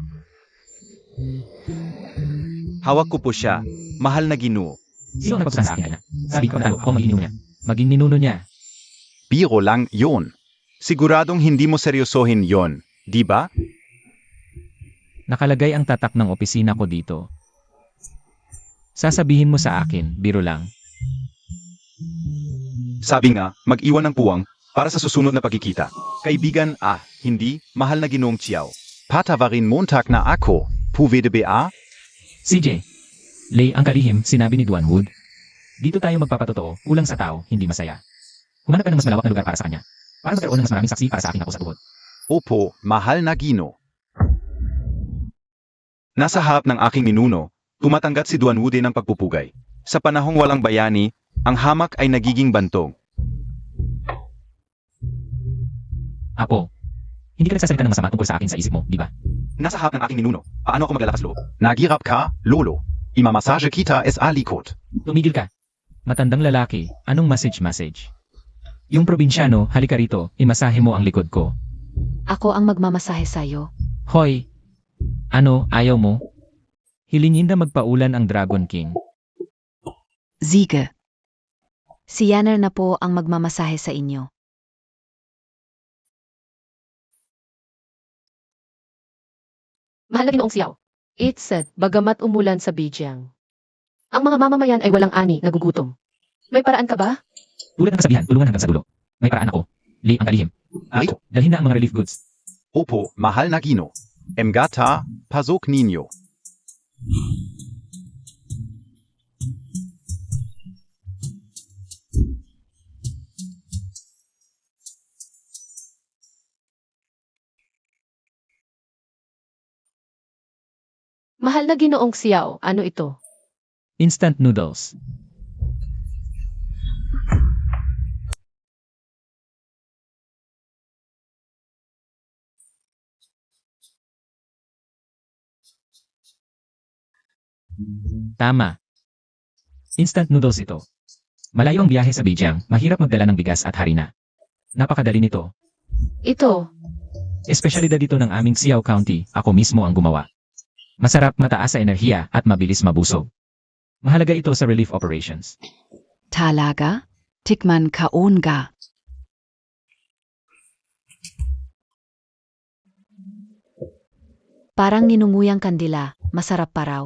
Hawak ko po siya, mahal na Ginoo. Sino ang nagpagsasabi sa akin na? Sabi ko na ako maging ninuno niya. Maging ninuno niya. Biro lang yon. Siguradong hindi mo seryosohin yon, di ba? Nakalagay ang tatak ng opisina ko dito. Sasabihin mo sa akin, biro lang. Sabi nga, mag-iwan ng puwang para sa susunod na pagkikita. Kaibigan, hindi, mahal na Ginoong Chiao. Patavarin Montag na ako, puvede ba? CJ, Lay ang kalihim, sinabi ni Duanwood. Dito tayo magpapatotoo, kulang sa tao, hindi masaya. Humanap ka ng mas malawak na lugar para sa kanya. Para magkaroon ng mas maraming saksi para sa aking ako sa tuhod. Opo, mahal na Gino. Nasa harap ng aking ninuno, tumatanggat si Duanwood ng pagpupugay. Sa panahong walang bayani, ang hamak ay nagiging bantog. Apo, Hindi ka nagsasalita ng masama tungkol sa akin sa isip mo, di ba? Nasa harap ng aking ninuno. Paano ako maglalakas loob? Nagirap ka, lolo. Imamassage kita sa likod. Tumigil ka. Matandang lalaki, anong message? Yung probinsyano, halika rito, imasahe mo ang likod ko. Ako ang magmamasahe sa'yo. Hoy! Ano, ayaw mo? Hilingin na magpaulan ang Dragon King. Sige. Si Yanner na po ang magmamasahe sa inyo. Mahal na Ginoong Xiao. It said, bagamat umulan sa Bijiang, ang mga mamamayan ay walang ani, nagugutom. May paraan ka ba? Tulad ng kasabihan, tulungan hanggang sa dulo. May paraan ako. Li ang kalihim. Ako, dalhin na ang mga relief goods. Opo, mahal na Gino. Emgata, pasok ninyo. Mahal na Ginoong Xiao, ano ito? Instant noodles. Tama. Instant noodles ito. Malayo ang biyahe sa Beijing, mahirap magdala ng bigas at harina. Napakadali nito. Ito, Espesyalidad dito ng aming Xiao County, ako mismo ang gumawa. Masarap, mataas sa enerhiya, at mabilis mabusog. Mahalaga ito sa relief operations. Talaga? Tikman kaon ga. Parang ninunguyang kandila, masarap pa raw.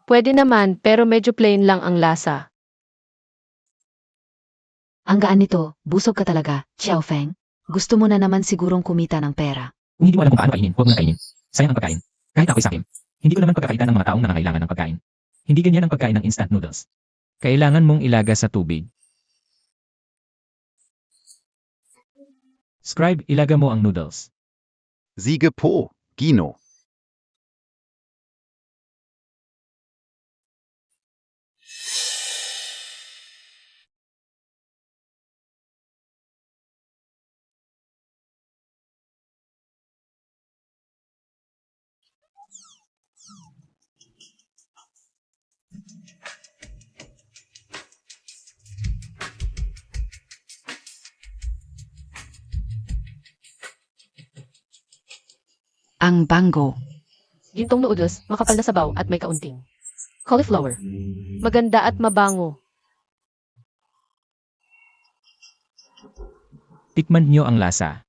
pwede naman pero medyo plain lang ang lasa. Ang gaan nito, busog ka talaga, Xiao Feng. Gusto mo na naman sigurong kumita ng pera. Kung hindi mo alam kung paano kainin, huwag mo na kainin. Sayang ang pagkain. Kahit ako'y sakim. Hindi ko naman pagkakaitan ng mga taong nangangailangan ng pagkain. Hindi ganyan ang pagkain ng instant noodles. Kailangan mong ilaga sa tubig. Scribe, ilaga mo ang noodles. Sige po, Gino. Ang bango. Gintong noodles, makapal na sabaw at may kaunting cauliflower. Maganda at mabango. Tikman nyo ang lasa.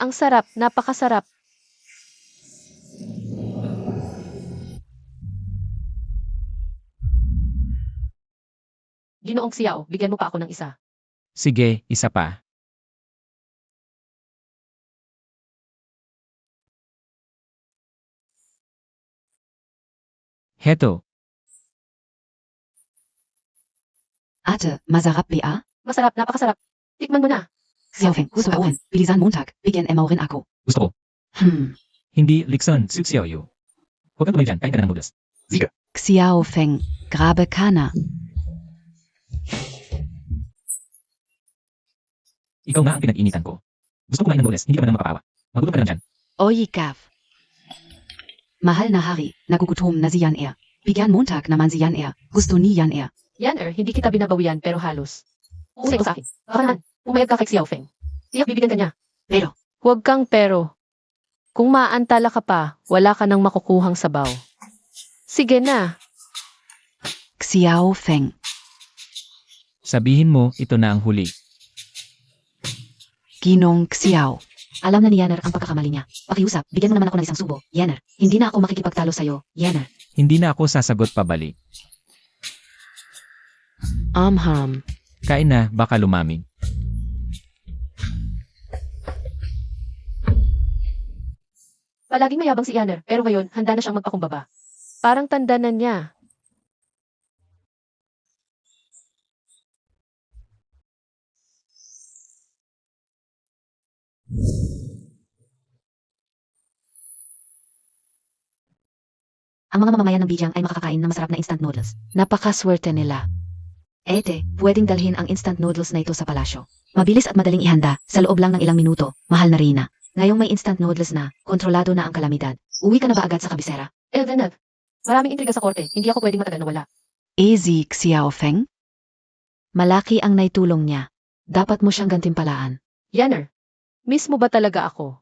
Ang sarap, napakasarap. Ginoong Xiao, bigyan mo pa ako ng isa. Sige, isa pa. Heto, Ate, masarap ba? Masarap, napakasarap. Tikman mo na. Xiao Feng, gusto kaon. Bilisan Montag, bigyan mo rin ako. gusto ko. Hindi, Likson, Suxiao Yu. Huwag kang tuloy dyan, kain ka na ng noodles. Xiao Feng. Grabe ka na. Ikaw nga ang pinag-initan ko. Gusto ko kumain ng noodles, hindi ka man lang mapapaawa. Magutom ka lang dyan. Oyikav. Mahal na hari, nagugutom na si Yan Er. Bigyan Montag naman si Yan Er. Gusto ni Yan Er. Yanner, hindi kita binabawian pero halos. Uusay ko sa akin. Baka naman, pumayag ka kay Xiao Feng. Tiyak bibigyan ka niya. Pero, Huwag kang pero. Kung maantala ka pa, wala ka nang makukuhang sabaw. Sige na. Xiao Feng. Sabihin mo, ito na ang huli. Ginong Xiao. alam na ni Yanner ang pagkakamali niya. Pakiusap, bigyan mo naman ako ng isang subo. Yanner, hindi na ako makikipagtalo sa'yo. Yanner. Hindi na ako sasagot pabalik. Amham. Kain na, baka lumamig. Palaging mayabang si Yanner, pero ngayon, handa na siyang magpakumbaba. Parang tanda na niya. ang mga mamamayan ng Bijang ay makakakain ng masarap na instant noodles. Napakaswerte nila. Ete, pwedeng dalhin ang instant noodles na ito sa palasyo. Mabilis at madaling ihanda, sa loob lang ng ilang minuto, mahal na Rina. Ngayong may instant noodles na, kontrolado na ang kalamidad. Uwi ka na ba agad sa kabisera? Eldenab, maraming intriga sa korte. Hindi ako pwedeng matagal na wala. Easy, Xiaofeng? Malaki ang naitulong niya. Dapat mo siyang gantimpalaan. Yanner, miss mo ba talaga ako?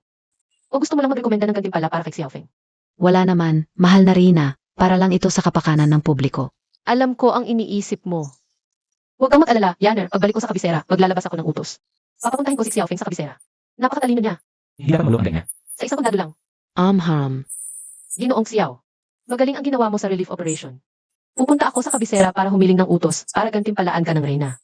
O gusto mo lang magrekomenda ng gantimpala para kay Xiaofeng? Wala naman, mahal na Rina. Para lang ito sa kapakanan ng publiko. Alam ko ang iniisip mo. Huwag kang mag-alala, Yanner. Pagbalik ko sa kabisera, maglalabas ako ng utos. Papapuntahin ko si Xiaofeng sa kabisera. Napakatalino niya. Hindi dapat maluwag ang ganyan. Sa isang kondado lang. Amham. Ginoong Xiao. Magaling ang ginawa mo sa relief operation. Pupunta ako sa kabisera para humiling ng utos para gantimpalaan ka ng Reyna.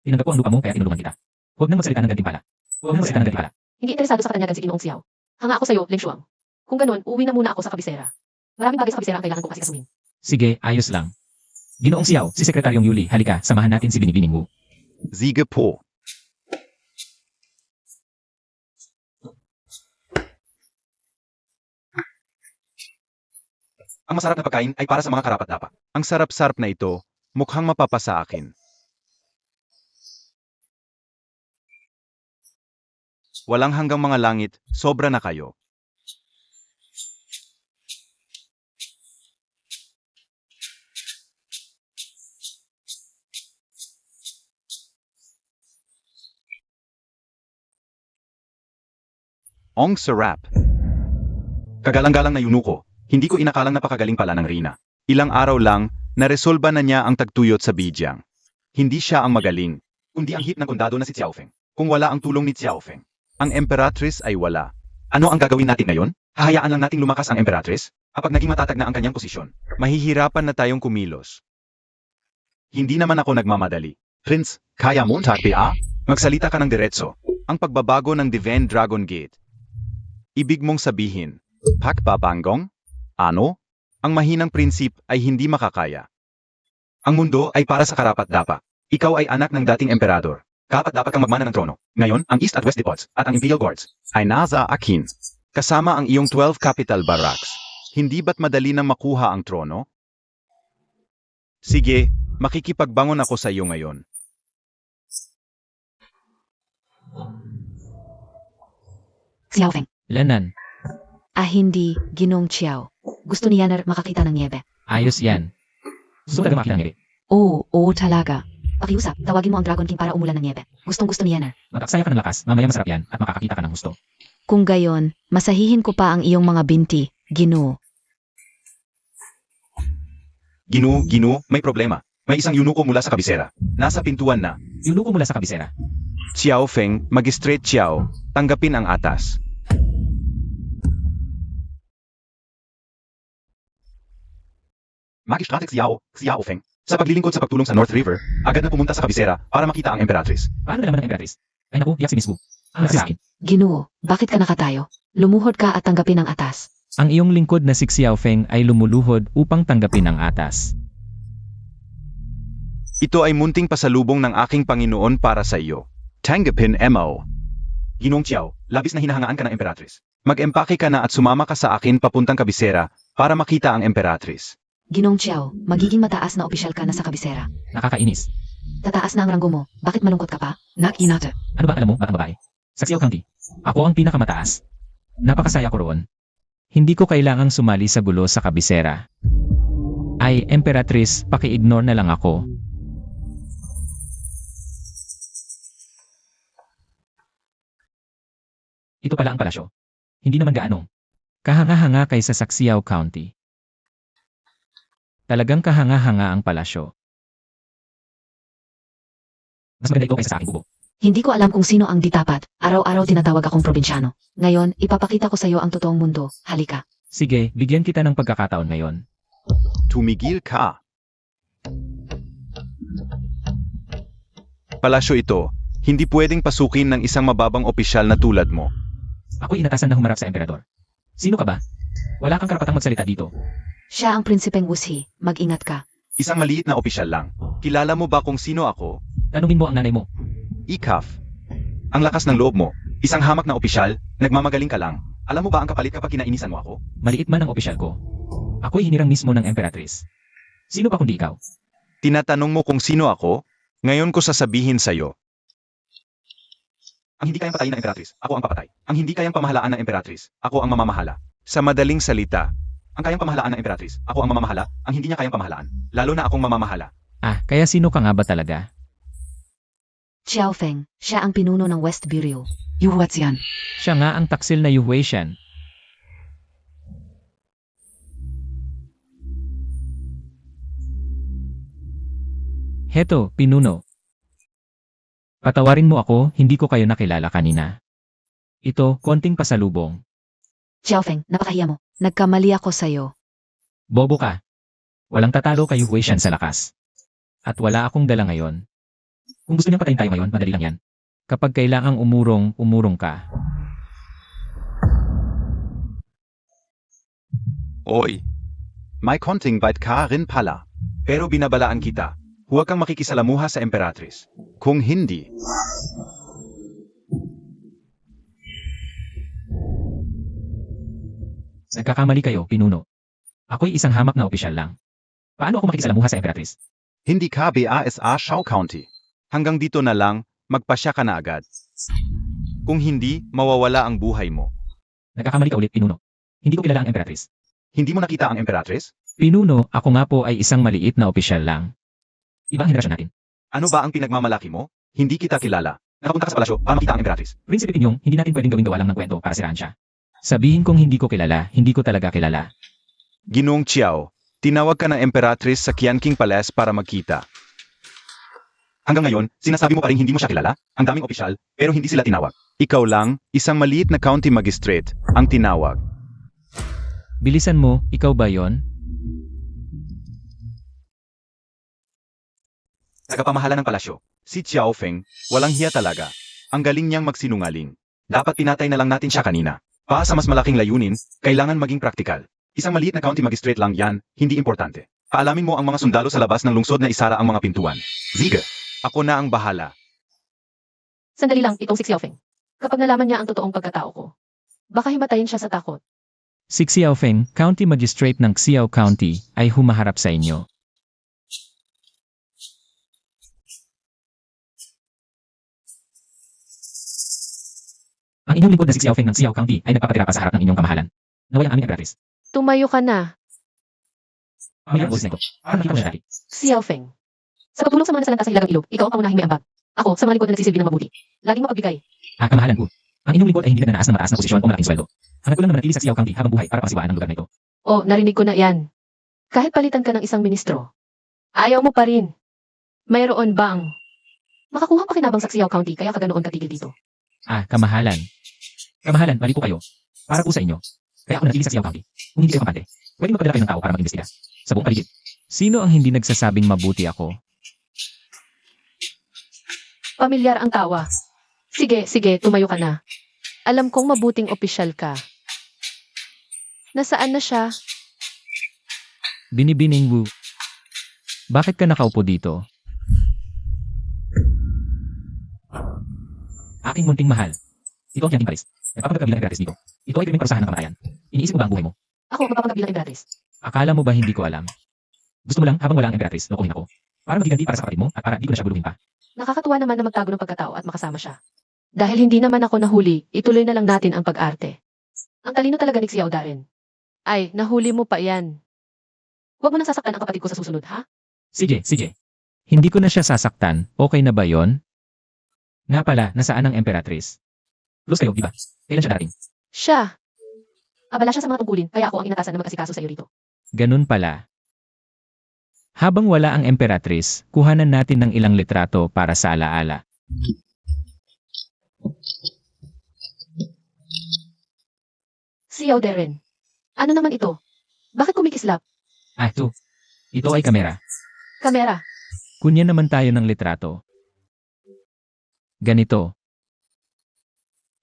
Tinanggap ko ang lupa mo kaya tinulungan kita. Huwag nang magsalita ng gantimpala. Huwag nang magsalita ng gantimpala. Hindi interesado sa katanyagan si Ginoong Xiao. Hanga ako sa'yo, Ling Shuang. Kung ganun, uwi na muna ako sa kabisera. Maraming bagay sa kabisera ang kailangan kong asikasuhin. Sige, ayos lang. Ginoong Xiao, si Sekretaryong Yuli, halika, samahan natin si Binibining Wu. Sige po. Ang masarap na pagkain ay para sa mga karapat-dapat. Ang sarap-sarap na ito, mukhang mapapasa akin. Walang hanggang mga langit, sobra na kayo. Ang sarap. Kagalang-galang na yunuko, hindi ko inakalang napakagaling pala ng Rina. Ilang araw lang, naresolba na niya ang tagtuyot sa Bijang. Hindi siya ang magaling, kundi ang hit ng kondado na si Xiaofeng. Kung wala ang tulong ni Xiaofeng, ang Emperatrice ay wala. Ano ang gagawin natin ngayon? Hahayaan lang nating lumakas ang Emperatrice? Kapag naging matatag na ang kanyang posisyon, mahihirapan na tayong kumilos. Hindi naman ako nagmamadali. Prince, kaya mo, Takpia? Magsalita ka ng diretso. Ang pagbabago ng Divine Dragon Gate. Ibig mong sabihin, Pakbabanggong? Ano? Ang mahinang prinsip ay hindi makakaya. Ang mundo ay para sa karapat-dapat. Ikaw ay anak ng dating emperador. Karapat-dapat kang magmana ng trono. Ngayon, ang East at West Depots at ang Imperial Guards ay nasa akin. Kasama ang iyong 12 capital barracks. Hindi ba't madali nang makuha ang trono? Sige, makikipagbangon ako sa iyo ngayon. Xiaofeng. Lanan, Hindi, Ginong Xiao. Gusto ni Yanner makakita ng niebe. ayos yan. Gusto talaga makita ng ngiri. Oo talaga. Pakiusap, tawagin mo ang Dragon King para umulan ng niebe. Gustong-gusto ni Yanner. Mag-aksaya ka ng lakas, mamaya masarap yan at makakakita ka ng gusto. Kung gayon, masahihin ko pa ang iyong mga binti, Ginoo. Ginu, may problema. May isang yunuko mula sa kabisera. Nasa pintuan na. Yunuko mula sa kabisera. Xiaofeng, Magistrate Xiao, tanggapin ang atas. Magistrate Xiaofeng, sa paglilingkod sa pagtulong sa North River, agad na pumunta sa kabisera para makita ang Emperatrice. Paano nalaman ng Emperatrice? Ay naku, yak si Miss Wu. Ang nasa akin. Ginoo, bakit ka nakatayo? Lumuhod ka at tanggapin ang atas. Ang iyong lingkod na si Xiaofeng ay lumuluhod upang tanggapin ang atas. Ito ay munting pasalubong ng aking Panginoon para sa iyo. Tanggapin mo. Ginong Xiao, labis na hinahangaan ka ng Emperatrice. Mag-empake ka na at sumama ka sa akin papuntang kabisera para makita ang Emperatrice. Ginong Xiao, magiging mataas na opisyal ka na sa kabisera. Nakakainis. Tataas na ang ranggo mo. Bakit malungkot ka pa? Nakinata. Ano ba alam mo, batang babae? Sa Xiao County, ako ang pinakamataas. Napakasaya ko roon. Hindi ko kailangang sumali sa gulo sa kabisera. Ay, Emperatrice, paki-ignore na lang ako. Ito pala ang palasyo. Hindi naman gaano. Kahanga-hanga kaysa sa Xiao County. Talagang kahanga-hanga ang palasyo. Mas maganda ito kaysa sa aking kubo. Hindi ko alam kung sino ang di tapat. Araw-araw tinatawag akong probinsyano. Ngayon, ipapakita ko sa iyo ang totoong mundo. Halika. Sige, bigyan kita ng pagkakataon ngayon. Tumigil ka. Palasyo ito, hindi pwedeng pasukin ng isang mababang opisyal na tulad mo. Ako'y inatasan na humarap sa emperador. Sino ka ba? Wala kang karapatang magsalita dito. Siya ang prinsipeng Wuxi. Mag-ingat ka. Isang maliit na opisyal lang. Kilala mo ba kung sino ako? Tanungin mo ang nanay mo. Ikaf. Ang lakas ng loob mo. Isang hamak na opisyal, nagmamagaling ka lang. Alam mo ba ang kapalit kapag kinainisan mo ako? Maliit man ang opisyal ko. Ako'y hinirang mismo ng Emperatrice. Sino pa kundi ikaw? Tinatanong mo kung sino ako? Ngayon ko sasabihin sa'yo. Ang hindi kayang patayin ng Emperatrice, ako ang papatay. Ang hindi kayang pamahalaan ng Emperatrice, ako ang mamamahala. Sa madaling salita, ang kayang pamahalaan ng Emperatrice, ako ang mamamahala. Ang hindi niya kayang pamahalaan, lalo na akong mamamahala. Ah, kaya sino ka nga ba talaga? Xiao Feng, siya ang pinuno ng West Bureau. Yuhuats yan. Siya nga ang taksil na Yuhuatian. Heto, pinuno. Patawarin mo ako, hindi ko kayo nakilala kanina. Ito, konting pasalubong. Xiao Feng, napakahiya mo. Nagkamali ako sa'yo. Bobo ka. Walang tatalo kay Yuhuatian sa lakas. At wala akong dala ngayon. Kung gusto niyang patayin tayo ngayon, madali lang yan. Kapag kailangang umurong, umurong ka. Oy, may konting bait ka rin pala. Pero binabalaan kita. Huwag kang makikisalamuha sa Emperatrice. Kung hindi, Nagkakamali kayo, pinuno. Ako'y isang hamak na opisyal lang. Paano ako makikisalamuha sa Emperatrice? hindi ka BASA Shao County. Hanggang dito na lang, magpasya ka na agad. Kung hindi, mawawala ang buhay mo. Nagkakamali ka ulit, pinuno. Hindi ko kilala ang Emperatrice. Hindi mo nakita ang Emperatrice? Pinuno, ako nga po ay isang maliit na opisyal lang. Ibang henerasyon natin. Ano ba ang pinagmamalaki mo? Hindi kita kilala. Nakapunta ka sa palasyo para makita ang Emperatrice. Prinsipe Pinyong, hindi natin pwedeng gawing gawa lang ng kwento para siraan siya. Sabihin kong hindi ko kilala, hindi ko talaga kilala. Ginoong Chiao, tinawag ka ng Emperatrice sa Qianqing Palace para magkita. Hanggang ngayon, sinasabi mo pa rin hindi mo siya kilala? Ang daming opisyal, pero hindi sila tinawag. Ikaw lang, isang maliit na county magistrate, ang tinawag. Bilisan mo, ikaw ba yon? Tagapamahala ng palasyo, si Xiao Feng, walang hiya talaga. Ang galing niyang magsinungaling. Dapat pinatay na lang natin siya kanina. Pa sa mas malaking layunin, kailangan maging praktikal. Isang maliit na county magistrate lang yan, hindi importante. Paalamin mo ang mga sundalo sa labas ng lungsod na isara ang mga pintuan. Sige, ako na ang bahala. Sandali lang, itong si Xiao Feng. Kapag nalaman niya ang totoong pagkatao ko, baka himatayin siya sa takot. Si Xiao Feng, County Magistrate ng Xiao County, ay humaharap sa inyo. Ang inyong lingkod na si Xiao Feng ng Xiao County ay nagpapatira pa sa harap ng inyong kamahalan. Naway ang aming Emperatrice. Tumayo ka na, Pamilya ang boses na ito. Parang nakita mo siya dati. Xiao Feng. Sa pagtulong sa mga nasalanta sa hilagang ilog, ikaw ang kaunahing may ambag. Ako, sa mga lingkod na nagsisilbi ng mabuti. Laging mapagbigay. Kamahalan ko. Ang inyong lingkod ay hindi nagdanaas ng mataas na posisyon o malaking sweldo. Hanap ko lang na manatili sa Xiao County habang buhay para pasiwaan ang lugar na ito. O, narinig ko na yan. Kahit palitan ka ng isang ministro, ayaw mo pa rin. Mayroon bang makakuha pakinabang sa Xiao County kaya ka ganoon katigil dito? Kamahalan. Kamahalan, mali po kayo. Para po sa inyo. Kaya ako natili sa Xiao County. Kung hindi kayo kampante, pwede magpadala kayo ng tao para mag-imbestiga. Sa buong paligid. Sino ang hindi nagsasabing mabuti ako? Pamilyar ang tawa. Sige, sige, tumayo ka na. Alam kong mabuting opisyal ka. Nasaan na siya? Binibining Wu. Bakit ka nakaupo dito? Aking munting mahal. Ito ang Qianqing Palace. Nagpapagkabilang Emperatrice dito. Ito ay krimeng parusahan ng kamatayan. Iniisip mo ba ang buhay mo? Ako, magpapagkabilang Emperatrice. Akala mo ba hindi ko alam? Gusto mo lang habang wala ang Emperatrice, lokohin ako. Para magiganti para sa kapatid mo at para di ko na siya buluhin pa. Nakakatuwa naman na magtago ng pagkatao at makasama siya. Dahil hindi naman ako nahuli, ituloy na lang natin ang pag-arte. Ang talino talaga ni Xiao Darren. Ay, nahuli mo pa yan. Huwag mo nang sasaktan ang kapatid ko sa susunod, ha? Sige. Hindi ko na siya sasaktan. Okay na ba yon? Nga pala, nasaan ang Emperatrice? Close kayo, di ba? Kailan siya darating? Siya. Abala siya sa mga tungkulin, kaya ako ang inatasan na mag-asikaso sa iyo rito. Ganun pala. Habang wala ang Emperatrice, kuhanan natin ng ilang litrato para sa alaala. Xiao Darren. Ano naman ito? Bakit kumikislap? Ito ay kamera. Kamera. Kunya naman tayo ng litrato. Ganito.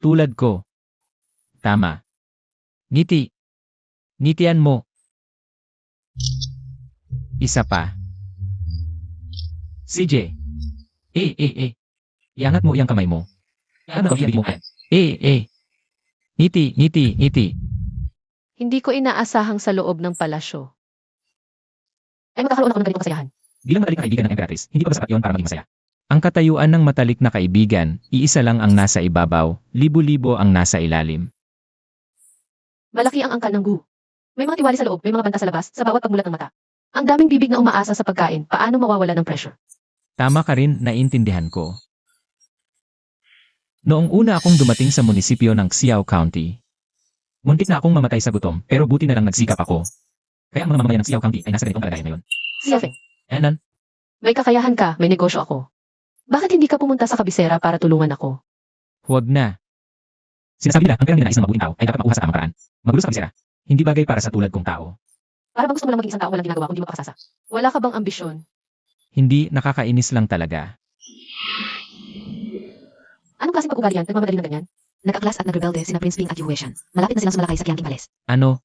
Tulad ko. Tama. Ngiti. Ngitian mo. Isa pa. CJ. Iangat mo iyang kamay mo. Iangat mo iyang mo. Ngiti. Hindi ko inaasahang sa loob ng palasyo. Ay magkakaroon ako ng ganitong kasayahan. Bilang matalik na kaibigan ng Emperatrice, hindi pa ba sapat yun para maging masaya? Ang katayuan ng matalik na kaibigan, iisa lang ang nasa ibabaw, libo-libo ang nasa ilalim. Malaki ang angkan ng gu. May mga tiwali sa loob, may mga banta sa labas, sa bawat pagmulat ng mata. Ang daming bibig na umaasa sa pagkain, paano mawawala ng pressure? Tama ka rin, naiintindihan ko. Noong una akong dumating sa munisipyo ng Xiao County, muntik na akong mamatay sa gutom, pero buti na lang nagsikap ako. Kaya ang mga mamamayan ng Xiao County ay nasa ganitong kalagayan ngayon. Xiaofeng, Anan, may kakayahan ka, may negosyo ako. Bakit hindi ka pumunta sa kabisera para tulungan ako? huwag na. Sinasabi nila, ang perang ninais ng mabuting tao ay dapat makuha sa tamang paraan. Magulo sa kabisera, hindi bagay para sa tulad kong tao. Para bang gusto mo lang maging isang tao walang ginagawa kundi makasasa? Wala ka bang ambisyon? Hindi, nakakainis lang talaga. Anong klaseng pag-ugali yan? Nagmamadali ng ganyan? Nagkaklas at nagrebelde sina Prince Ping at Yu Huishan. Malapit na silang sumalakay sa Qiangqing Palace. Ano?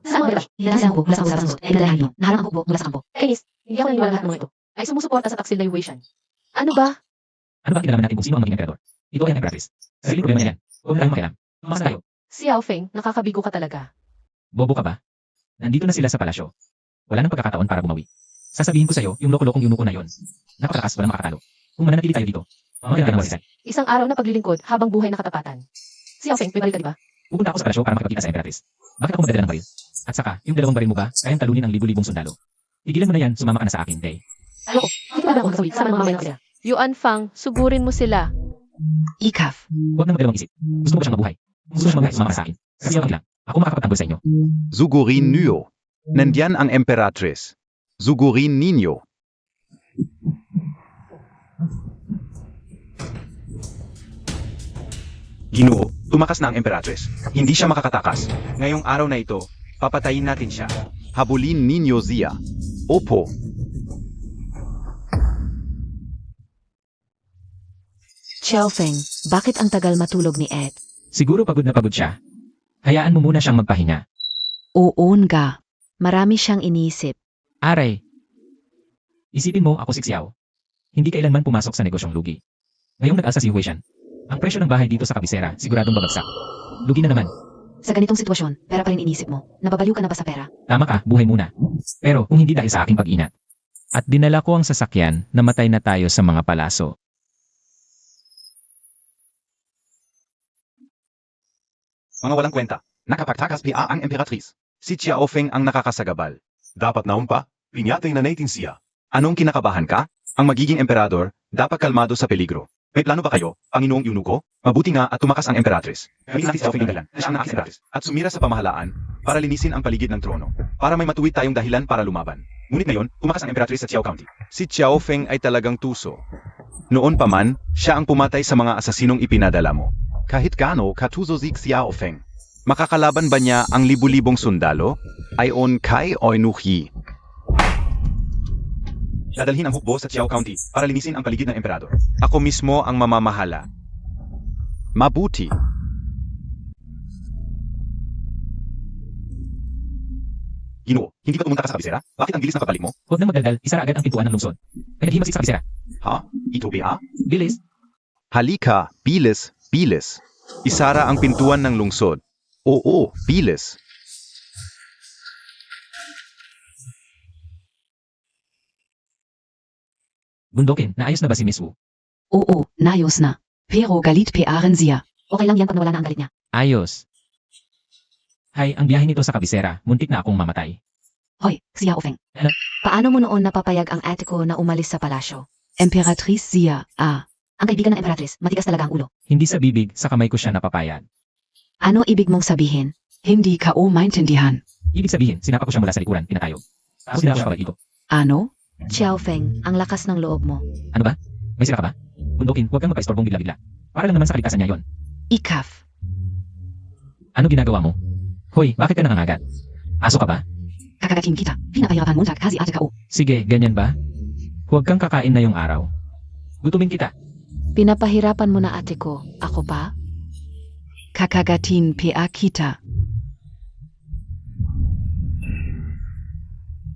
Saan mga relasyon? Hinanasa ang hukbo mula sa usapang suot. Ay nadalahan niyo. Naharang ang hukbo mula sa kampo. Kainis, hindi ako naniniwala lahat ng mga ito. Ay sumusuporta sa taksil na Yuwishan. Ano ba? Ano ba kinalaman natin kung sino ang magiging emperador? Ito ay ang Emperatrice. Sariling problema niya yan. Huwag na tayong makialam. Tumakas na tayo. Xiao Feng, nakakabigo ka talaga. Bobo ka ba? Nandito na sila sa palasyo. Wala nang pagkakataon para bumawi. Sasabihin ko sa'yo, yung loko-lokong yunuko na yon. Napakatakas, walang makakatalo. Kung mananatili tayo dito, mamaya ng wasisan. Isang araw na paglilingkod habang buhay na katapatan. Xiao Feng, may baril ka diba? Pupunta ako sa palasyo para makipagkita sa Emperatrice. Bakit ako magdadala ng baril? At saka, yung dalawang baril mo ba, kayang talunin ang libu-libong sundalo. Tigilan mo na yan, sumama ka na sa akin, Day. Ayoko, hindi ba ako magsawi? Sama ng mga mamaya na Yuan Fang, sugurin mo sila. Ikaf. Huwag na magdalawang isip. Gusto mo ba siyang mabuhay? Kung gusto mo siyang mabuhay, sumama ka sa akin. Kasi ako lang, ako makakapagtanggol sa inyo. Zugurin niyo. Nandiyan ang Emperatrice. Zugurin ninyo. Ginoo, tumakas na ang Emperatrice. Hindi siya makakatakas. Ngayong araw na ito, papatayin natin siya. Habulin ninyo Zia. Opo. Xiaofeng, bakit ang tagal matulog ni Ed? Siguro pagod na pagod siya. Hayaan mo muna siyang magpahinga. Oon ga. Marami siyang iniisip. Aray. Isipin mo, ako si Xiao. Hindi kailanman pumasok sa negosyong lugi. Ngayong nag-asa si Huishan, ang presyo ng bahay dito sa kabisera, siguradong babagsak. Lugi na naman. Sa ganitong sitwasyon, pera pa rin inisip mo. Nababaliw ka na ba sa pera? Tama ka, buhay muna. Pero kung hindi dahil sa aking pag-inat. At dinala ko ang sasakyan, namatay na tayo sa mga palaso. Mga walang kwenta. Nakapagtakas pa ang Emperatrice. Si Xiaofeng ang nakakasagabal. Dapat naon pa, pinyatay na natin siya. Anong kinakabahan ka? Ang magiging emperador, dapat kalmado sa peligro. May plano ba kayo, Panginoong Eunuko? Mabuti nga at tumakas ang Emperatrice. Gamitin natin si Xiaofeng yung dahilan na siyang naaking Emperatrice at sumira sa pamahalaan para linisin ang paligid ng trono. Para may matuwid tayong dahilan para lumaban. Ngunit ngayon, tumakas ang Emperatrice sa Xiao County. Si Xiaofeng ay talagang tuso. Noon pa man, siya ang pumatay sa mga asasinong ipinadala mo. Kahit gaano katuso si Xiaofeng. Makakalaban ba niya ang libu-libong sundalo? Ayon kay Oinuhi. Dadalhin ang hukbo sa Xiao County para linisin ang paligid ng emperador. Ako mismo ang mamamahala. Mabuti. Ginoo, hindi ba pumunta ka sa kabisera? Bakit ang bilis ng pagbalik mo? Huwag na magdaldal, isara agad ang pintuan ng lungsod. Kaya naghimasik sa kabisera. Ha? Ito ba? Bilis. Halika, bilis, bilis. Isara ang pintuan ng lungsod. Oo, bilis. Bundokin, naayos na ba si Miss Wu? Oo, nayos na. Pero galit pearen siya. Okay lang yan pag nawala na ang galit niya. Ayos. Hay, ang biyahe nito sa kabisera, muntik na akong mamatay. Hoy, Xiaofeng. Ano? Paano mo noon napapayag ang ate ko na umalis sa palasyo? Emperatrice Zia, Ang kaibigan ng Emperatrice, matigas talaga ang ulo. Hindi sa bibig, sa kamay ko siya napapayag. Ano ibig mong sabihin? Hindi ka o maintindihan. Ibig sabihin, sinapa ko siya mula sa likuran, pinatayog. Tapos dinala ko siya dito. Ano? Xiaofeng, ang lakas ng loob mo. Ano ba? May sira ka ba? Bundokin, huwag kang magpa-istorbong bigla-bigla. Para lang naman sa kalikasan niya yon. Ikaf. Ano ginagawa mo? Hoy, bakit ka nangangagat? Aso ka ba? Kakagatin kita. Pinapahirapan mo kasi ate ka o. Sige, ganyan ba? Huwag kang kakain na yung araw. Gutumin kita. Pinapahirapan mo na ate ko. Ako pa? Kakagatin pa kita.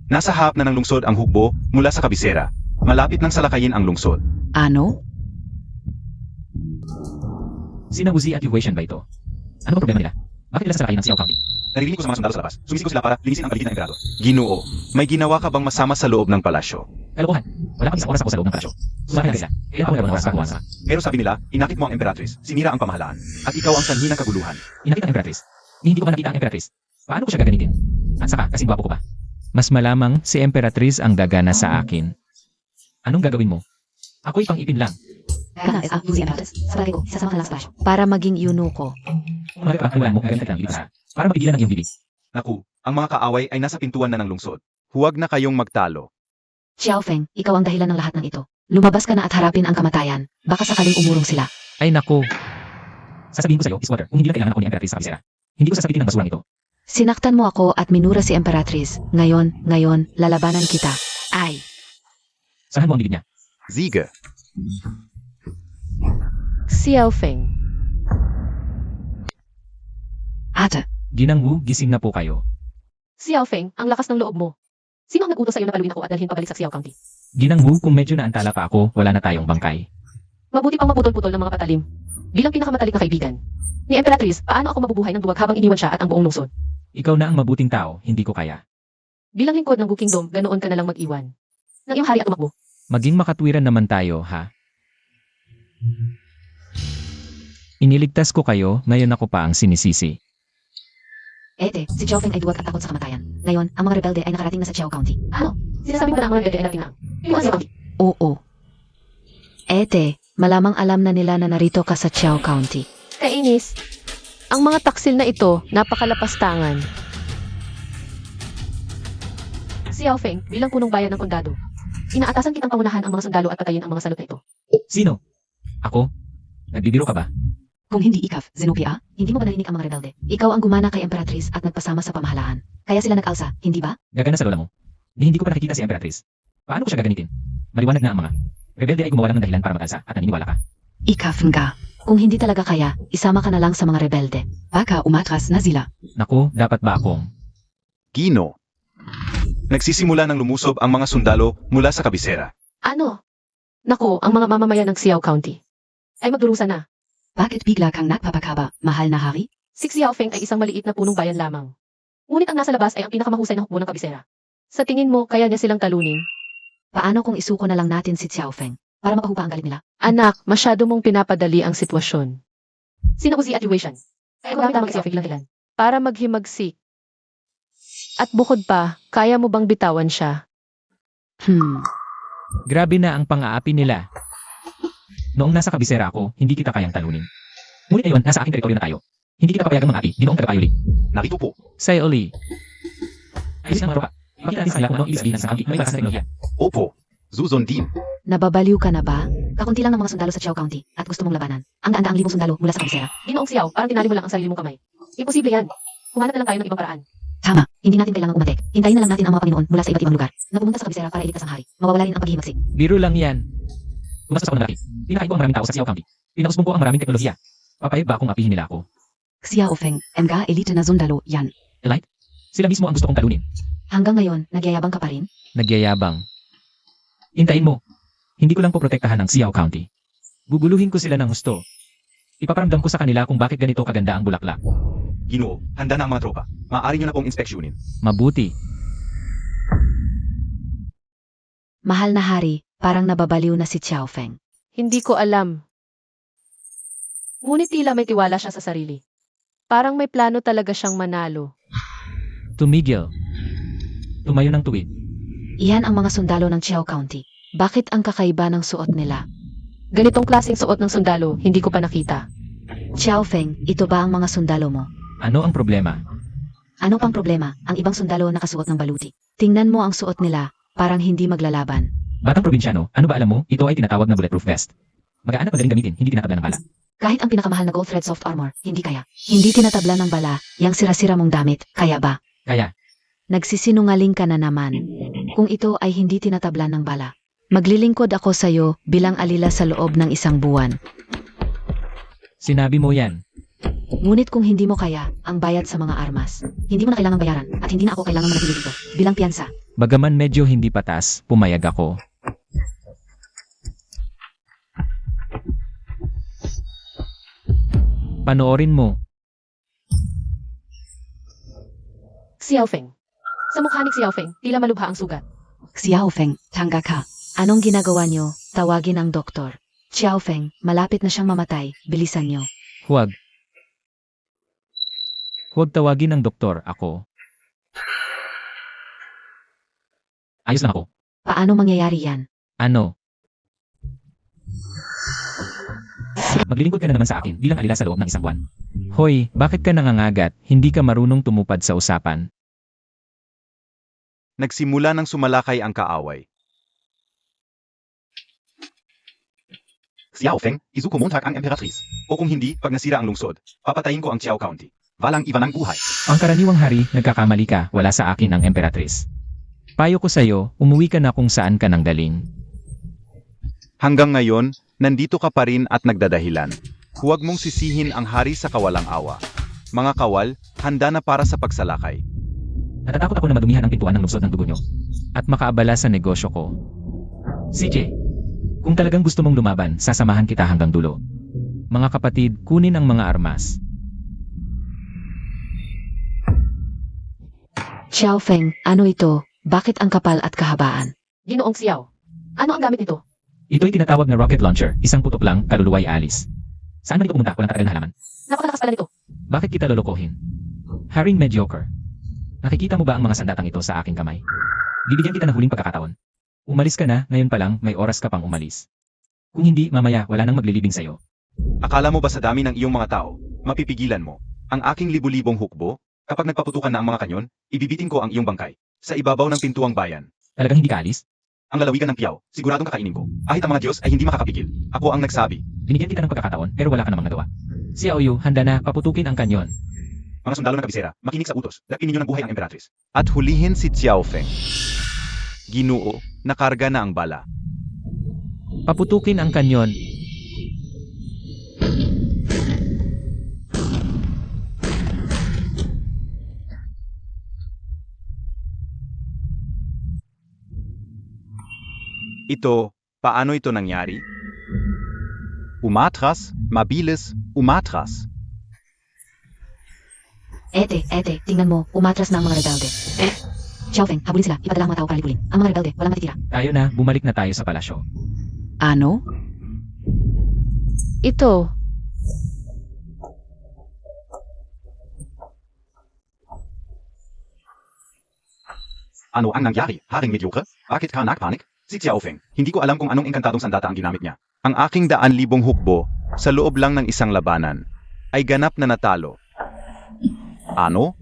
Nasa harap na ng lungsod ang hukbo mula sa kabisera. Malapit nang salakayin ang lungsod. Ano? Sina Uzi at Yuhuishan ba ito? Ano ba problema nila? Bakit nila sasalakin ng Xiao County? Naririnig ko sa mga sundalo sa labas. Sumisigaw sila para linisin ang paligid ng emperador. Ginoo, may ginawa ka bang masama sa loob ng palasyo? Kalokohan. Wala pang isang oras ako sa loob ng palasyo. Sumakin na sila. Kailan ako meron ng oras para kuwansa? Pero sabi nila, inakit mo ang emperatrice, sinira ang pamahalaan, at ikaw ang sanhi ng kaguluhan. Inakit ang Empress. Hindi ko pa nakita ang Empress. Paano ko siya gagamitin? At saka, kasing gwapo ko pa. Mas malamang si Emperatriz ang gagana sa akin. Anong gagawin mo? Ako'y pang-ipin lang. Kana sa Lucy Empress. Sa palagay ko, sasama ka lang sa palasyo. Para maging eunuko. Kung ano pa, mo gagamit ng lipas para mapigilan ang iyong bibig. Naku, ang mga kaaway ay nasa pintuan na ng lungsod. Huwag na kayong magtalo. Xiao Feng, ikaw ang dahilan ng lahat ng ito. Lumabas ka na at harapin ang kamatayan. Baka sakaling umurong sila. Ay naku. Sasabihin ko sa'yo, Iswater, kung hindi lang kailangan ako ni Emperatriz sa kabisera. Hindi ko sasabitin ng basurang ito. Sinaktan mo ako at minura si Emperatriz. Ngayon, lalabanan kita. Ay! Sahan mo ang bibig niya. Ziege. Xiao Feng. Ate, Ginang Wu, gising na po kayo. Xiao Feng, ang lakas ng loob mo. Sino ang nag-utos sa'yo na paluin ako at dalhin pabalik sa Xiao County? Ginang Wu, kung medyo naantala pa ako, wala na tayong bangkay. Mabuti pang maputol-putol ng mga patalim. Bilang pinakamatalik na kaibigan. Ni Emperatriz, paano ako mabubuhay ng duwag habang iniwan siya at ang buong lungsod? Ikaw na ang mabuting tao, hindi ko kaya. Bilang lingkod ng Wu Kingdom, ganoon ka na lang mag-iwan. Ng iyong hari at tumakbo. Maging makatwiran naman tayo, ha? Iniligtas ko kayo, ngayon ako pa ang sinisisi. Ete, si Xiao Feng ay duwag at takot sa kamatayan. Ngayon, ang mga rebelde ay nakarating na sa Xiao County. Ano? Sinasabi mo na ang mga rebelde ay natin na. Yung Xiao County. oo. Ete, malamang alam na nila na narito ka sa Xiao County. Kainis. Ang mga taksil na ito, napakalapastangan. Xiao Feng, bilang punong bayan ng kondado. Inaatasan kitang pangunahan ang mga sundalo at patayin ang mga salot na ito. Sino? Ako? Nagbibiro ka ba? Kung hindi ikaf, Zenobia, hindi mo ba narinig ang mga rebelde? Ikaw ang gumana kay Emperatriz at nagpasama sa pamahalaan. Kaya sila nag-alsa, hindi ba? Gagana sa lola mo. Hindi ko pa nakikita si Emperatriz. Paano ko siya gagamitin? Maliwanag na ang mga rebelde ay gumawa lang ng dahilan para mag-alsa at naniniwala ka. Ikaf nga. Kung hindi talaga kaya, isama ka na lang sa mga rebelde. Baka umatras na sila. Naku, dapat ba akong? Gino. Nagsisimula ng lumusob ang mga sundalo mula sa kabisera. Ano? Naku, ang mga mamamayan ng Xiao County. Ay magdurusa na. Bakit bigla kang nagpapakaba, mahal na hari? Si Xiao Feng ay isang maliit na punong bayan lamang. Ngunit ang nasa labas ay ang pinakamahusay na hukbo ng kabisera. Sa tingin mo, kaya niya silang talunin? Paano kung isuko na lang natin si Xiao Feng para mapahupa ang galit nila? Anak, masyado mong pinapadali ang sitwasyon. Sino Uzi at Yuwishan? Kaya gumamit lamang si Xiao Feng bilang dahilan. Para maghimagsik. At bukod pa, kaya mo bang bitawan siya? Grabe na ang pang-aapi nila. Noong nasa kabisera ako, hindi kita kayang talunin. Ngunit ngayon, nasa aking teritoryo na tayo. Hindi kita papayagang mga api, ginoong tagapayuli. Narito po. Sayoli. Ayos ang maroka. Ipakita natin sa kanila kung ano ibig sabihin ng isang county na may basa sa teknolohiya. Opo. Zuzondin. Nababaliw ka na ba? Kakunti lang ng mga sundalo sa Xiao County at gusto mong labanan. Ang daan-daang libong sundalo mula sa kabisera. Ginoong Xiao, parang tinali mo lang ang sarili mong kamay. Imposible yan. Humanap na lang tayo ng ibang paraan. Tama, hindi natin kailangang umatek. Hintayin na lang natin ang mga Panginoon mula sa iba't ibang lugar na pumunta sa kabisera para iligtas ang hari. Mawawala rin ang paghihimagsik. Biro lang yan. Gumastos ako ng malaki. Pinakain ko ang maraming tao sa Xiao County. Pinausbong ko ang maraming teknolohiya. Papayag ba akong apihin nila ako? Xiao Feng, mga elite na sundalo yan. Elite? Sila mismo ang gusto kong talunin. Hanggang ngayon, nagyayabang ka pa rin? Nagyayabang. Hintayin mo. Hindi ko lang po protektahan ang Xiao County. Guguluhin ko sila ng husto. Ipaparamdam ko sa kanila kung bakit ganito kaganda ang bulaklak. Ginoo, handa na ang mga tropa. Maaari nyo na pong inspeksyonin. Mabuti. Mahal na hari, parang nababaliw na si Xiao Feng. Hindi ko alam. Ngunit tila may tiwala siya sa sarili. Parang may plano talaga siyang manalo. Tumigil. Tumayo ng tuwid. Iyan ang mga sundalo ng Xiao County. Bakit ang kakaiba ng suot nila? Ganitong klaseng suot ng sundalo, hindi ko pa nakita. Xiao Feng, ito ba ang mga sundalo mo? Ano ang problema? Ano pang problema? Ang ibang sundalo nakasuot ng baluti. Tingnan mo ang suot nila, parang hindi maglalaban. Batang probinsyano, ano ba alam mo? Ito ay tinatawag na bulletproof vest. Magaan at madaling gamitin, hindi tinatabla ng bala. Kahit ang pinakamahal na gold thread soft armor, hindi kaya. Hindi tinatabla ng bala, yang sira-sira mong damit, kaya ba? Kaya, Nagsisinungaling ka na naman. Kung ito ay hindi tinatabla ng bala. Maglilingkod ako sa'yo bilang alila sa loob ng 1 buwan. sinabi mo yan. Ngunit kung hindi mo kaya, ang bayad sa mga armas. Hindi mo na kailangang bayaran at hindi na ako kailangang manatili dito. Bilang piyansa. Bagaman medyo hindi patas, pumayag ako. Panoorin mo. Xiaofeng. Sa mukha ni Xiaofeng, tila malubha ang sugat. Xiaofeng, tangga ka. Anong ginagawa niyo? Tawagin ang doktor. Xiaofeng, malapit na siyang mamatay. Bilisan niyo. Huwag. Huwag tawagin ng doktor, ako. Ayos lang ako. Paano mangyayari yan? Ano? Maglilingkod ka na naman sa akin bilang alila sa loob ng isang buwan. Hoy, bakit ka nangangagat? Hindi ka marunong tumupad sa usapan. Nagsimula ng sumalakay ang kaaway. Xiaofeng, isuko Montag ang Emperatrice. O kung hindi, pag nasira ang lungsod, papatayin ko ang Chiao County. Walang iba ng buhay. Ang karaniwang hari, nagkakamali ka, wala sa akin ang Emperatrice. Payo ko sa'yo, umuwi ka na kung saan ka nang daling. Hanggang ngayon, nandito ka pa rin at nagdadahilan. Huwag mong sisihin ang hari sa kawalang awa. Mga kawal, handa na para sa pagsalakay. Natatakot ako na madumihan ang pintuan ng lungsod ng dugo nyo. At makaabala sa negosyo ko. CJ, kung talagang gusto mong lumaban, sasamahan kita hanggang dulo. Mga kapatid, kunin ang mga armas. Xiaofeng, ano ito? Bakit ang kapal at kahabaan? Ginoong Xiao. Ano ang gamit nito? Ito'y tinatawag na rocket launcher, isang putok lang, kaluluwa'y alis. Saan man ito pumunta, walang katagal na halaman. Napakalakas pala nito. Bakit kita lolokohin? Haring mediocre. Nakikita mo ba ang mga sandatang ito sa aking kamay? Bibigyan kita ng huling pagkakataon. Umalis ka na, ngayon pa lang, may oras ka pang umalis. Kung hindi, mamaya, wala nang maglilibing sa'yo. Akala mo ba sa dami ng iyong mga tao, mapipigilan mo ang aking libu-libong hukbo? Kapag nagpaputukan na ang mga kanyon, ibibitin ko ang iyong bangkay sa ibabaw ng pintuang bayan. Talagang hindi ka alis? Ang lalawigan ng Piao, siguradong kakainin ko. Kahit ang mga Diyos ay hindi makakapigil. Ako ang nagsabi. Binigyan kita ng pagkakataon, pero wala ka namang nagawa. Si Aoyu, handa na, paputukin ang kanyon. Mga sundalo ng kabisera, makinig sa utos. Dapin ninyo ng buhay ang Emperatrice. At hulihin si Xiaofeng. Ginoo, nakarga na ang bala. Paputukin ang kanyon. Ito, paano ito nangyari? Umatras, mabilis, umatras. Ete, tingnan mo, umatras na ang mga rebelde. Xiaofeng, habulin sila, ipadala ang mga tao para libulin. Ang mga rebelde, walang matitira. Tayo na, bumalik na tayo sa palasyo. Ano? Ito. Ano ang nangyari? Haring mediocre? Bakit ka nagpanik? Si Xiaofeng, hindi ko alam kung anong engkantadong sandata ang ginamit niya. Ang aking 100,000 hukbo, sa loob lang ng isang labanan, ay ganap na natalo. Ano?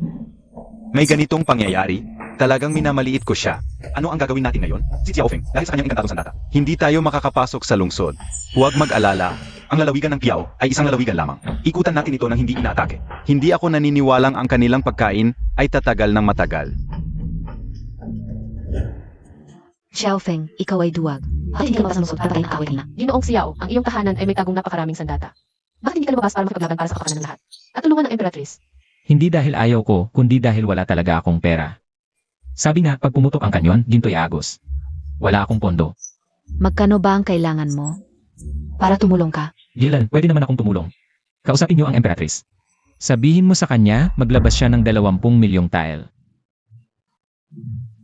May ganitong pangyayari? Talagang minamaliit ko siya. Ano ang gagawin natin ngayon? Si Xiaofeng, dahil sa kanyang engkantadong sandata. Hindi tayo makakapasok sa lungsod. Huwag mag-alala. Ang lalawigan ng Piao ay isang lalawigan lamang. Ikutan natin ito nang hindi inaatake. Hindi ako naniniwalang ang kanilang pagkain ay tatagal ng matagal. Xiaofeng, ikaw ay duwag. Bakit hindi ka lumabas ng lungsod para patayin ang kaaway kanina? Ginoong Xiao, ang iyong tahanan ay may tagong napakaraming sandata. Bakit hindi ka lumabas para makipaglaban para sa kapakanan ng lahat? At tulungan ang Emperatrice. Hindi dahil ayaw ko, kundi dahil wala talaga akong pera. Sabi nga, pag pumutok ang kanyon, ginto'y agos. Wala akong pondo. Magkano ba ang kailangan mo? Para tumulong ka. Gilal, pwede naman akong tumulong. Kausapin niyo ang Emperatrice. Sabihin mo sa kanya, maglabas siya ng 20 milyong tile.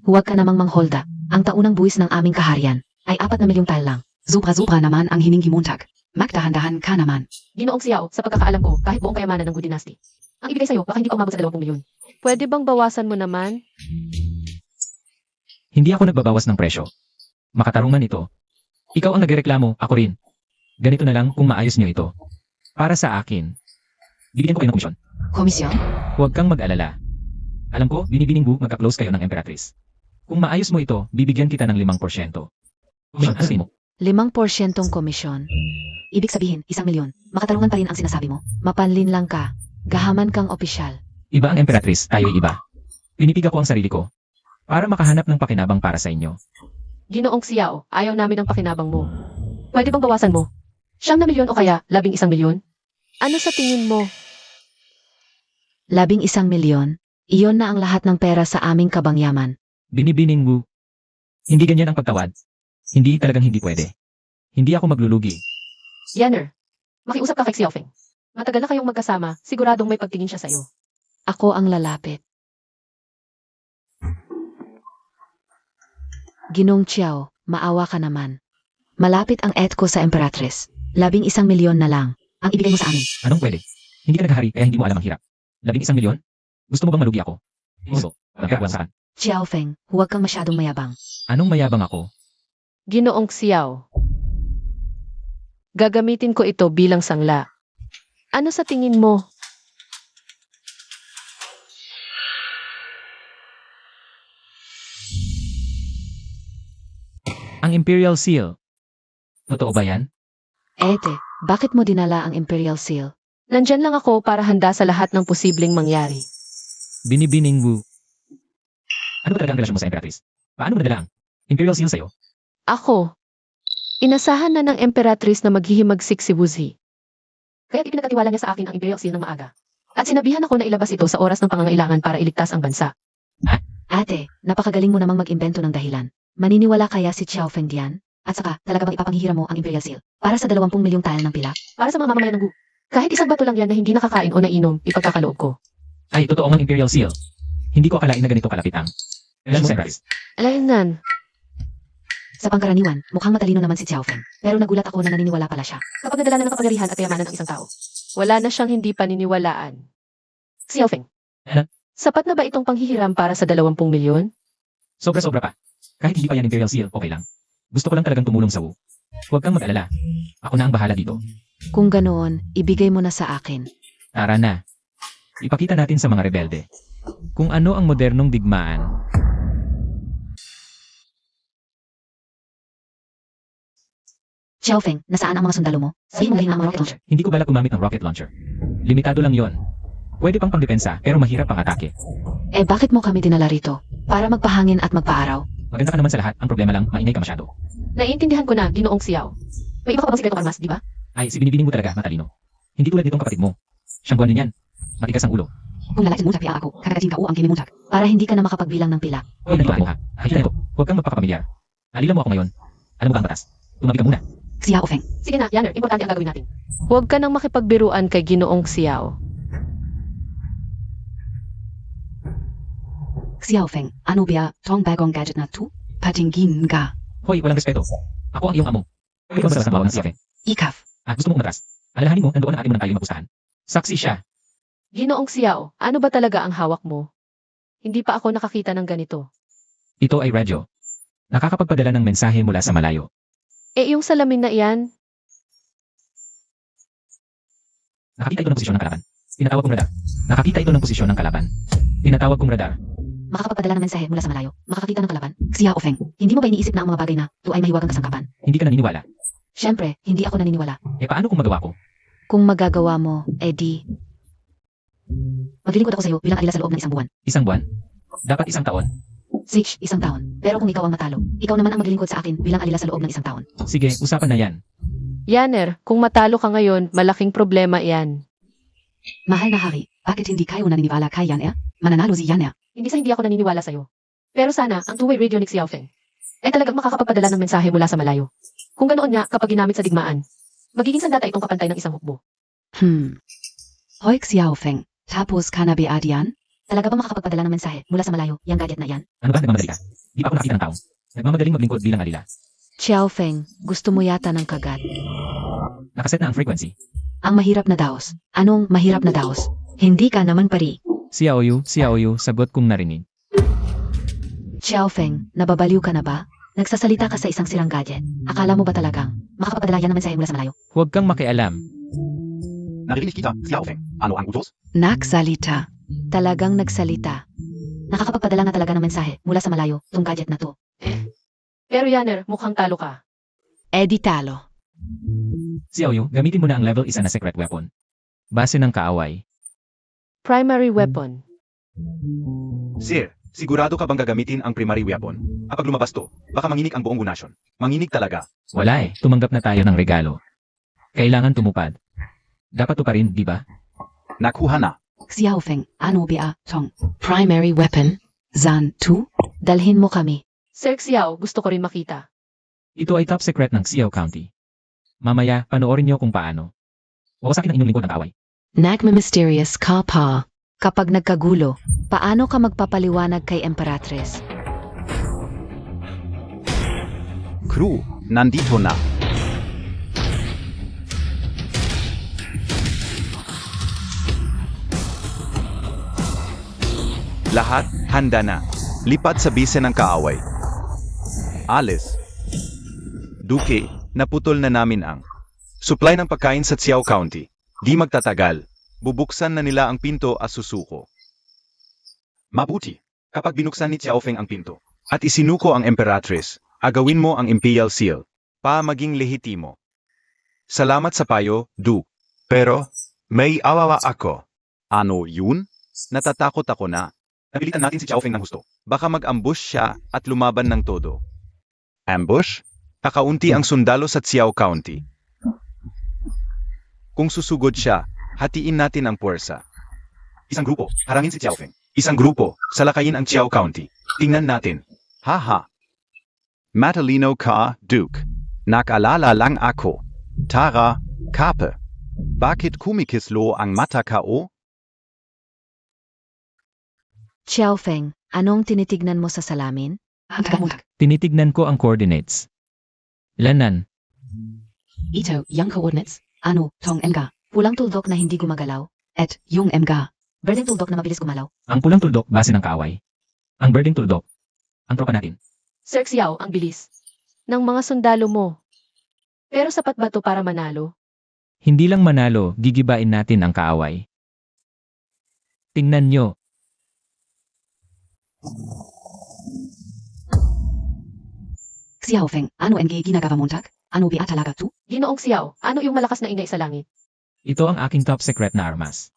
Huwag ka namang mangholda. Ang taunang buwis ng aming kaharian ay 4 na milyong tile lang. Zubra-zubra naman ang hiningi Montag. Magdahan-dahan ka naman. Ginoong Xiao, sa pagkakaalam ko, kahit buong kayamanan ng Wu Dynasty. Ang ibigay sa'yo, baka hindi pa umabot sa 20 milyon. Pwede bang bawasan mo naman? Hindi ako nagbabawas ng presyo. Makatarungan ito. Ikaw ang nagreklamo, ako rin. Ganito na lang kung maayos niyo ito. Para sa akin. Bibigyan ko kayo ng komisyon. Komisyon? Huwag kang mag-alala. Alam ko, binibining magka-close kayo ng Emperatrice. Kung maayos mo ito, bibigyan kita ng 5%. Komisyon, ano sabihin mo? 5% komisyon. Ibig sabihin, 1 milyon. Makatarungan pa rin ang sinasabi mo. Mapanlin lang ka. Gahaman kang opisyal. Iba ang Emperatrice, tayo'y iba. Pinipiga ko ang sarili ko. Para makahanap ng pakinabang para sa inyo. Ginoong Xiao, ayaw namin ng pakinabang mo. Pwede bang bawasan mo? 9 na milyon o kaya 11 milyon? Ano sa tingin mo? 11 milyon. Iyon na ang lahat ng pera sa aming kabangyaman. Binibining Wu. Hindi ganyan ang pagtawad. Hindi talagang hindi pwede. Hindi ako maglulugi. Yanner, makiusap ka kay Xiaofeng. Matagal na kayong magkasama, siguradong may pagtingin siya sa'yo. Ako ang lalapit. Ginong Chiao, maawa ka naman. Malapit ang etko sa Emperatrice. 11,000,000 na lang. Ang ibigay mo sa amin. Anong pwede? Hindi ka naghahari kaya hindi mo alam ang hirap. 11,000,000? Gusto mo bang malugi ako? Iso, nagkakwan saan? Xiao Feng, huwag kang masyadong mayabang. Anong mayabang ako? Ginoong Xiao. Gagamitin ko ito bilang sangla. Ano sa tingin mo? Ang Imperial Seal. Totoo ba yan? Ete, bakit mo dinala ang Imperial Seal? Nandyan lang ako para handa sa lahat ng posibleng mangyari. Binibining Wu. Ano ba talaga ang relasyon mo sa Emperatrice? Paano mo nadala ang Imperial Seal sa'yo? Ako, inasahan na ng Emperatrice na maghihimagsik si Wuzhi. Kaya't ipinagkatiwala niya sa akin ang Imperial Seal ng maaga. At sinabihan ako na ilabas ito sa oras ng pangangailangan para iligtas ang bansa. Ate, napakagaling mo namang mag-imbento ng dahilan. Maniniwala kaya si Xiao Feng diyan? At saka, talaga bang ipapanghihira mo ang Imperial Seal? Para sa 20 milyong tael ng pila? Para sa mga mamamayan ng Gu. Kahit isang bato lang yan na hindi nakakain o nainom, ipagkakaloob ko. Ay, totoo ang Imperial Seal. Hindi ko akalain na ganito kalapit ang relasyon mo sa Emperatrice. Alaynan, Sa pangkaraniwan, mukhang matalino naman si Xiao Feng. Pero nagulat ako na naniniwala pala siya. kapag nadala na ng kapangyarihan at kayamanan ng isang tao, wala na siyang hindi paniniwalaan. Xiao Feng, Ano? sapat na ba itong panghihiram para sa 20 milyon? Sobra-sobra pa. Kahit hindi pa yan Imperial Seal, okay lang. Gusto ko lang talagang tumulong sa Wu. Huwag kang mag-alala. Ako na ang bahala dito. Kung ganoon, ibigay mo na sa akin. Tara na. Ipakita natin sa mga rebelde kung ano ang modernong digmaan. Xiao Feng, nasaan ang mga sundalo mo? Sabihin mo ngayon ang mga rocket launcher. Hindi ko balak gumamit ng rocket launcher. Limitado lang yon. Pwede pang pangdepensa pero mahirap pang atake. Eh bakit mo kami dinala rito? Para magpahangin at magpaaraw? Maganda ka naman sa lahat. Ang problema lang, maingay ka masyado. Naiintindihan ko na, Ginoong Xiao. May iba ka pa bang sikretong armas, di ba? Ay, si binibining mo talaga, matalino. Hindi tulad nitong kapatid mo. Siyang buwan din yan. Matigas ang ulo. Kung lalaki mo piya ako, kakagating ka o ang kimi mutak. Para hindi ka na makapagbilang ng pila. Hoy, nandiyan mo ha. Nakita ko. Huwag kang magpapamilyar. Alila mo ako ngayon. Alam mo ba ang batas? Tumabi ka muna. Xiao Feng, Sige na, Yanner, importante ang gagawin natin. Huwag ka nang makipagbiruan kay Ginoong Xiao. Xiao Feng, ano ba tong bagong gadget na to? Patingin ka. Hoy, walang respeto. Ako ang iyong amo. Ikaw ba sa bawang ng siya, Ikaf. gusto mo umatras? Alalahanin mo, nandoon ang ating mga tayo mapustahan. Saksi siya. Ginoong Xiao, ano ba talaga ang hawak mo? Hindi pa ako nakakita ng ganito. Ito ay radyo. Nakakapagpadala ng mensahe mula sa malayo. Eh yung salamin na iyan, Nakakita ito ng posisyon ng kalaban. Tinatawag kong radar. Nakakita ito ng posisyon ng kalaban. Tinatawag kong radar. Makakapagpadala ng mensahe mula sa malayo. Makakakita ng kalaban. Xiao Feng, hindi mo ba iniisip na ang mga bagay na ito ay mahiwagang kasangkapan? Hindi ka naniniwala. Siyempre, hindi ako naniniwala. Eh paano kung magawa ko? Kung magagawa mo, edi, Maglilingkod ako sa iyo bilang alila sa loob ng 1 buwan. Isang buwan? Dapat isang taon? Sich, 1 taon. Pero kung ikaw ang matalo, ikaw naman ang maglilingkod sa akin bilang alila sa loob ng 1 taon. Sige, usapan na yan. Yanner, kung matalo ka ngayon, malaking problema iyan. Mahal na hari, bakit hindi kayo naniniwala kay Yan? Mananalo si Yan. Hindi sa hindi ako naniniwala sa'yo. Pero sana, ang two-way radio ni Xiao Feng ay talagang makakapagpadala ng mensahe mula sa malayo. Kung ganoon nga, kapag ginamit sa digmaan, magiging sandata itong kapantay ng isang hukbo. Hoy Xiao Feng, tapos ka na ba yan? Talaga ba makakapagpadala ng mensahe mula sa malayo, yung gadget na yan? Ano ba, nagmamadali ka? Di pa ako nakita ng tao. Nagmamadaling maglingkod bilang alila. Xiao Feng, gusto mo yata ng kagat. Nakaset na ang frequency. Ang mahirap na daos. Anong mahirap na daos? Hindi ka naman pari. Xiaoyu, sagot kong narinig. Xiao Feng, nababaliw ka na ba? Nagsasalita ka sa isang sirang gadget. Akala mo ba talagang makakapagpadala yan ng mensahe mula sa malayo? Huwag kang makialam. Narinig kita, Xiao Feng. Ano ang utos? Nagsalita. Talagang nagsalita. Nakakapagpadala na talaga ng mensahe mula sa malayo, tong gadget na to. Pero Yanner, mukhang talo ka. Edi talo. Xiaoyu, gamitin mo na ang level 1 na secret weapon. Base ng kaaway. Primary weapon. Sir, sigurado ka bang gagamitin ang primary weapon? Kapag lumabas to, baka manginig ang buong nation. Manginig talaga. Wala eh, tumanggap na tayo ng regalo. Kailangan tumupad. Dapat to pa rin, di ba? Nakuha na. Xiao Feng, ano ba tong primary weapon? Zan 2? Dalhin mo kami. Sir Xiao, gusto ko rin makita. Ito ay top secret ng Xiao County. Mamaya, panoorin niyo kung paano. Wawasakin ang inyong lingkod ng kaaway. Nagma-mysterious ka pa. Kapag nagkagulo, paano ka magpapaliwanag kay Emperatrice? crew, nandito na. Lahat, handa na. Lipat sa bise ng kaaway. Alice. Duke, naputol na namin ang supply ng pagkain sa Xiao County. Di magtatagal. Bubuksan na nila ang pinto at susuko. Mabuti. Kapag binuksan ni Xiaofeng ang pinto, At isinuko ang Emperatrice, agawin mo ang Imperial Seal, pa maging lehitimo. Salamat sa payo, Duke. Pero, may awawa ako. Ano yun? Natatakot ako na. napilitan natin si Xiaofeng ng husto. Baka mag-ambush siya at lumaban ng todo. Ambush? Kakaunti ang sundalo sa Xiao County. Kung susugod siya, hatiin natin ang puwersa. Isang grupo, harangin si Xiaofeng. Isang grupo, salakayin ang Xiao County. Tingnan natin. Haha. Matalino ka, Duke. Nakaalala lang ako. Tara, kape. Bakit kumikislo ang mata ka o? Xiaofeng, anong tinitignan mo sa salamin? Tinitignan ko ang coordinates. Lanan, Ito, yung coordinates. Ano, tong MG. Pulang tuldok na hindi gumagalaw. At yung MG. Berdeng tuldok na mabilis gumalaw. ang pulang tuldok base ng kaaway. Ang birding tuldok, ang tropa natin. Sir Xiao, ang bilis ng mga sundalo mo. Pero sapat ba to para manalo? Hindi lang manalo, gigibain natin ang kaaway. Tingnan nyo, Xiaofeng, ano ang ginagawa mo tag? Ano ba talaga to? Ginoong Xiao, ano yung malakas na ingay sa langit? ito ang aking top secret na armas.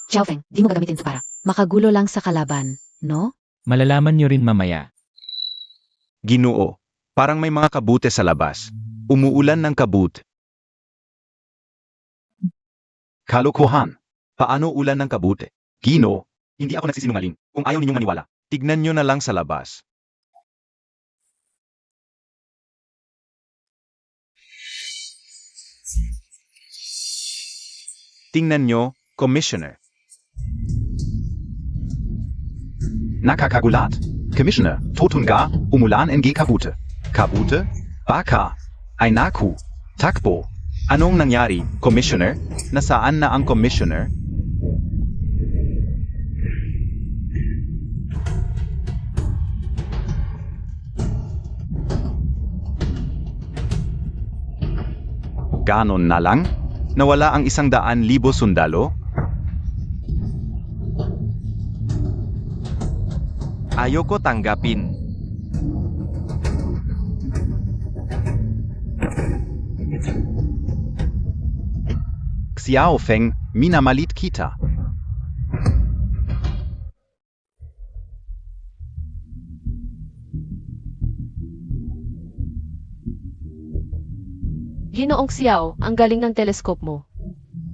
Xiaofeng, di mo gagamitin to para. Makagulo lang sa kalaban, no? Malalaman nyo rin mamaya. Ginoo. Parang may mga kabute sa labas. Umuulan ng kabut. Kalokohan. Paano ulan ng kabute? Gino, Hindi ako nagsisinungaling. Kung ayaw ninyong maniwala, tignan nyo na lang sa labas. Tingnan nyo, Commissioner. nakakagulat. Commissioner, Totunga, umulan ng kabute. Kabute? Baka. Ay naku. Takbo. Anong nangyari, Commissioner? Nasaan na ang Commissioner? Ganon na lang? Nawala ang 100,000 sundalo? Ayoko tanggapin. Xiaofeng, minamalit kita. Ginoong Xiao, ang galing ng telescope mo.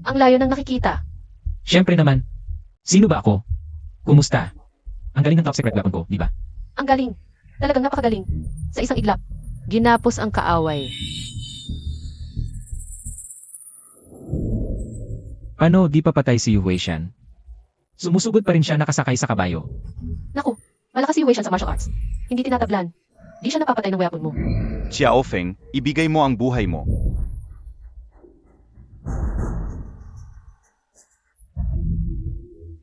Ang layo ng nakikita. Siyempre naman, sino ba ako? Kumusta? Ang galing ng top secret weapon ko, di ba? Ang galing. Talagang napakagaling. Sa isang iglap. Ginapos ang kaaway. Ano, di pa patay si Yu Weishan? Sumusugod pa rin siya nakasakay sa kabayo. Naku, malakas si Wei Shan sa martial arts. Hindi tinatablan. Di siya napapatay ng weapon mo. Xiaofeng, ibigay mo ang buhay mo.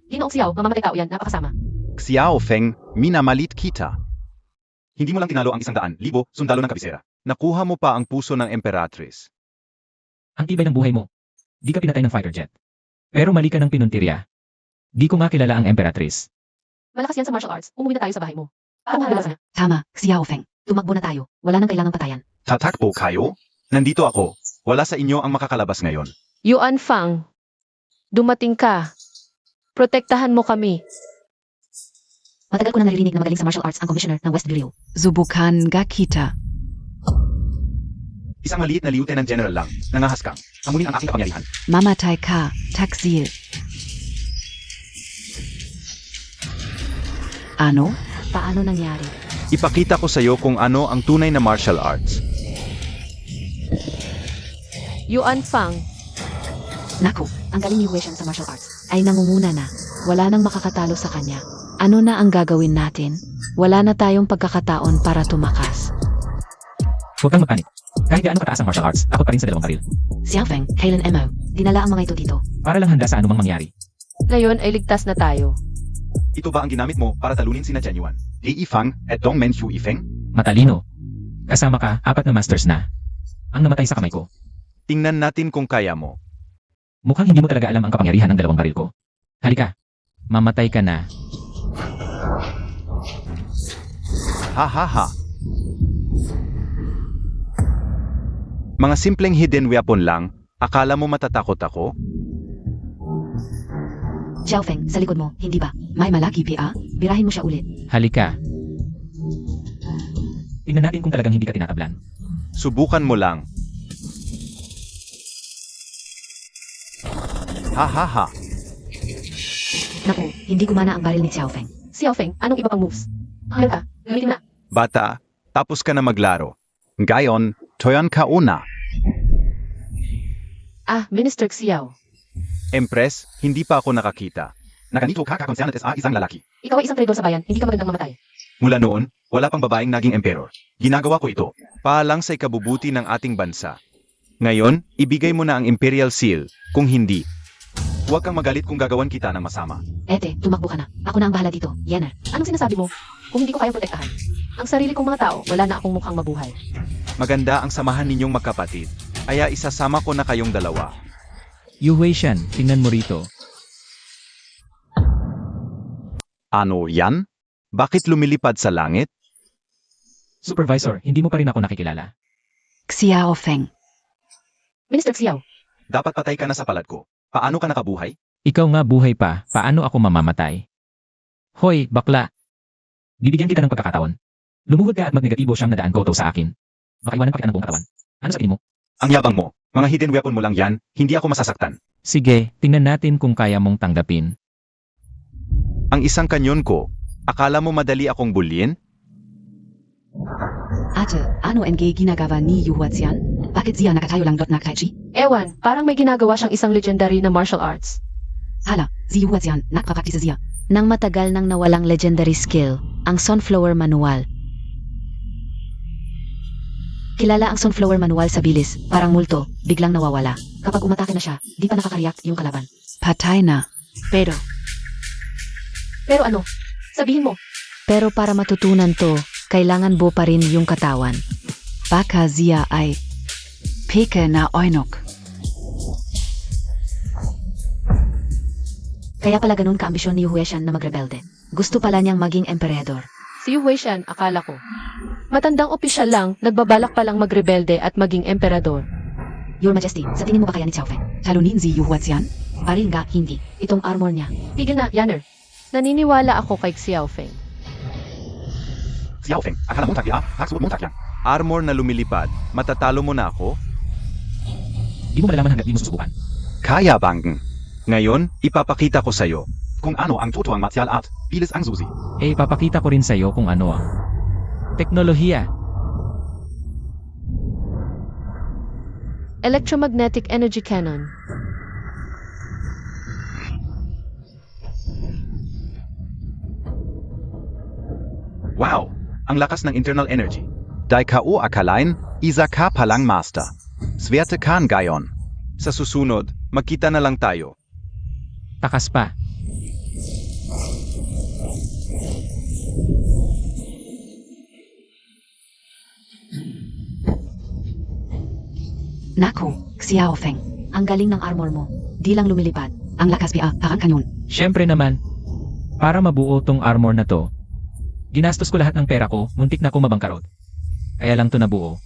Ginoong Xiao, mamamatay tao yan, napakasama. Xiaofeng, minamalit kita. Hindi mo lang tinalo ang 100,000 sundalo ng kabisera. Nakuha mo pa ang puso ng Emperatrice. Ang tibay ng buhay mo. Di ka pinatay ng fighter jet. Pero mali ka ng pinuntirya. Di ko nga kilala ang Emperatrice. Malakas yan sa martial arts. Umuwi na tayo sa bahay mo. Parang madulas na. Tama, Xiaofeng. Tumakbo na tayo. Wala nang kailangang patayan. Tatakbo kayo? Nandito ako. Wala sa inyo ang makakalabas ngayon. Yuan Fang, dumating ka. Protektahan mo kami. Matagal ko na naririnig na magaling sa martial arts ang commissioner ng West Bureau. Zubukan ga kita. Isang maliit na lieutenant general lang, nangahas kang. Amunin ang aking kapangyarihan. Mamatay ka, Takzil. Ano? Paano nangyari? Ipakita ko sa iyo kung ano ang tunay na martial arts. Yuan Fang, Naku, ang galing ni Wei Shan sa martial arts. Ay nangunguna na. Wala nang makakatalo sa kanya. Ano na ang gagawin natin? Wala na tayong pagkakataon para tumakas. Huwag kang magpanik. Kahit gaano kataas ang martial arts, takot pa rin sa 2 baril. Xiao Feng, kailan Mo? Dinala ang mga ito dito. Para lang handa sa anumang mangyari. Ngayon ay ligtas na tayo. Ito ba ang ginamit mo para talunin sina Genuine? He Ifang at Dong Men Hu Ifeng? Matalino. Kasama ka, 4 na masters na. Ang namatay sa kamay ko. Tingnan natin kung kaya mo. Mukhang hindi mo talaga alam ang kapangyarihan ng 2 baril ko. Halika. Mamatay ka na. Ha ha ha. Mga simpleng hidden weapon lang, akala mo matatakot ako? Xiao Feng, sa likod mo, hindi ba? May malaki PA? Birahin mo siya ulit. Halika. Tingnan natin kung talagang hindi ka tinatablan. Subukan mo lang. Ha ha ha. Naku, hindi gumana ang baril ni Xiao Feng. Xiao Feng, anong iba pang moves? Hanggang ka, gamitin na. Bata, tapos ka na maglaro. Ngayon, toyan ka una. Minister Xiao. Empress, hindi pa ako nakakita. Naganito ka kakonsernet sa isang lalaki. Ikaw ay isang traidor sa bayan, hindi ka magandang mamatay. Mula noon, wala pang babaeng naging emperor. Ginagawa ko ito. Paalang sa ikabubuti ng ating bansa. Ngayon, ibigay mo na ang Imperial Seal. Kung hindi, Huwag kang magalit kung gagawan kita ng masama. Ete, tumakbo ka na. Ako na ang bahala dito. Yener. Anong sinasabi mo? Kung hindi ko kayang protektahan. Ang sarili kong mga tao, wala na akong mukhang mabuhay. maganda ang samahan ninyong magkapatid. Kaya isasama ko na kayong dalawa. Yu Huishan, tingnan mo rito. Ano yan? Bakit lumilipad sa langit? Supervisor, hindi mo pa rin ako nakikilala. Xiao Feng. Minister Xiao, Dapat patay ka na sa palad ko. Paano ka nakabuhay? Ikaw nga buhay pa, paano ako mamamatay? Hoy, bakla. Bibigyan kita ng pagkakataon. Lumuhod ka at magnegatibo siyang nadaan koto sa akin. Makaiwanan pa kita ng buong katawan. Ano sabihin mo? Ang yabang mo. Mga hidden weapon mo lang yan. Hindi ako masasaktan. Sige, tingnan natin kung kaya mong tanggapin. Ang isang kanyon ko, akala mo madali akong bulyin? Ate, ano ang ginagawa ni Yu Huaxian? Bakit siya nakatayo lang dot nakaichi? ewan, parang may ginagawa siyang isang legendary na martial arts. Hala, si Yu Huaxian, nakakakisa siya. Nang matagal nang nawalang legendary skill, ang Sunflower Manual. Kilala ang Sunflower Manual sa bilis, parang multo, biglang nawawala. Kapag umatake na siya, di pa nakaka-react yung kalaban. Patay na. Pero ano? Sabihin mo, Pero para matutunan to, kailangan buo pa rin yung katawan. Baka siya ay peke na oinok. Kaya pala ganun kaambisyon ni Yu Huaxian na magrebelde. Gusto pala niyang maging emperador. si Yu Huishan, akala ko. Matandang opisyal lang, nagbabalak palang magrebelde at maging emperador. Your Majesty, sa tingin mo ba kaya ni Xiao Feng? Talunin si Yu Huaxian? Baril nga, hindi. Itong armor niya. Tigil na, Yanner. Naniniwala ako kay Xiao Feng. Xiao Feng, akala mo takya? Haksuot mo takya. Armor na lumilipad, matatalo mo na ako? Di mo malalaman hanggat di mo susubukan. Kaya banggen. Ngayon, ipapakita ko sa'yo. Kung ano ang tutuang martial art, bilis ang susi. Eh, papakita ko rin sa'yo kung ano ang teknolohiya. Electromagnetic Energy Cannon. Wow! Ang lakas ng internal energy. Dai K.O. akalain, isa ka palang master. Swerte kan gayon. Sa susunod, magkita na lang tayo. Takas pa. Naku, Xiao Feng. Ang galing ng armor mo. Di lang lumilipad. Ang lakas pia, parang kanyon. Siyempre naman, para mabuo tong armor na to, ginastos ko lahat ng pera ko, muntik na ako mabangkarot. Kaya lang to nabuo.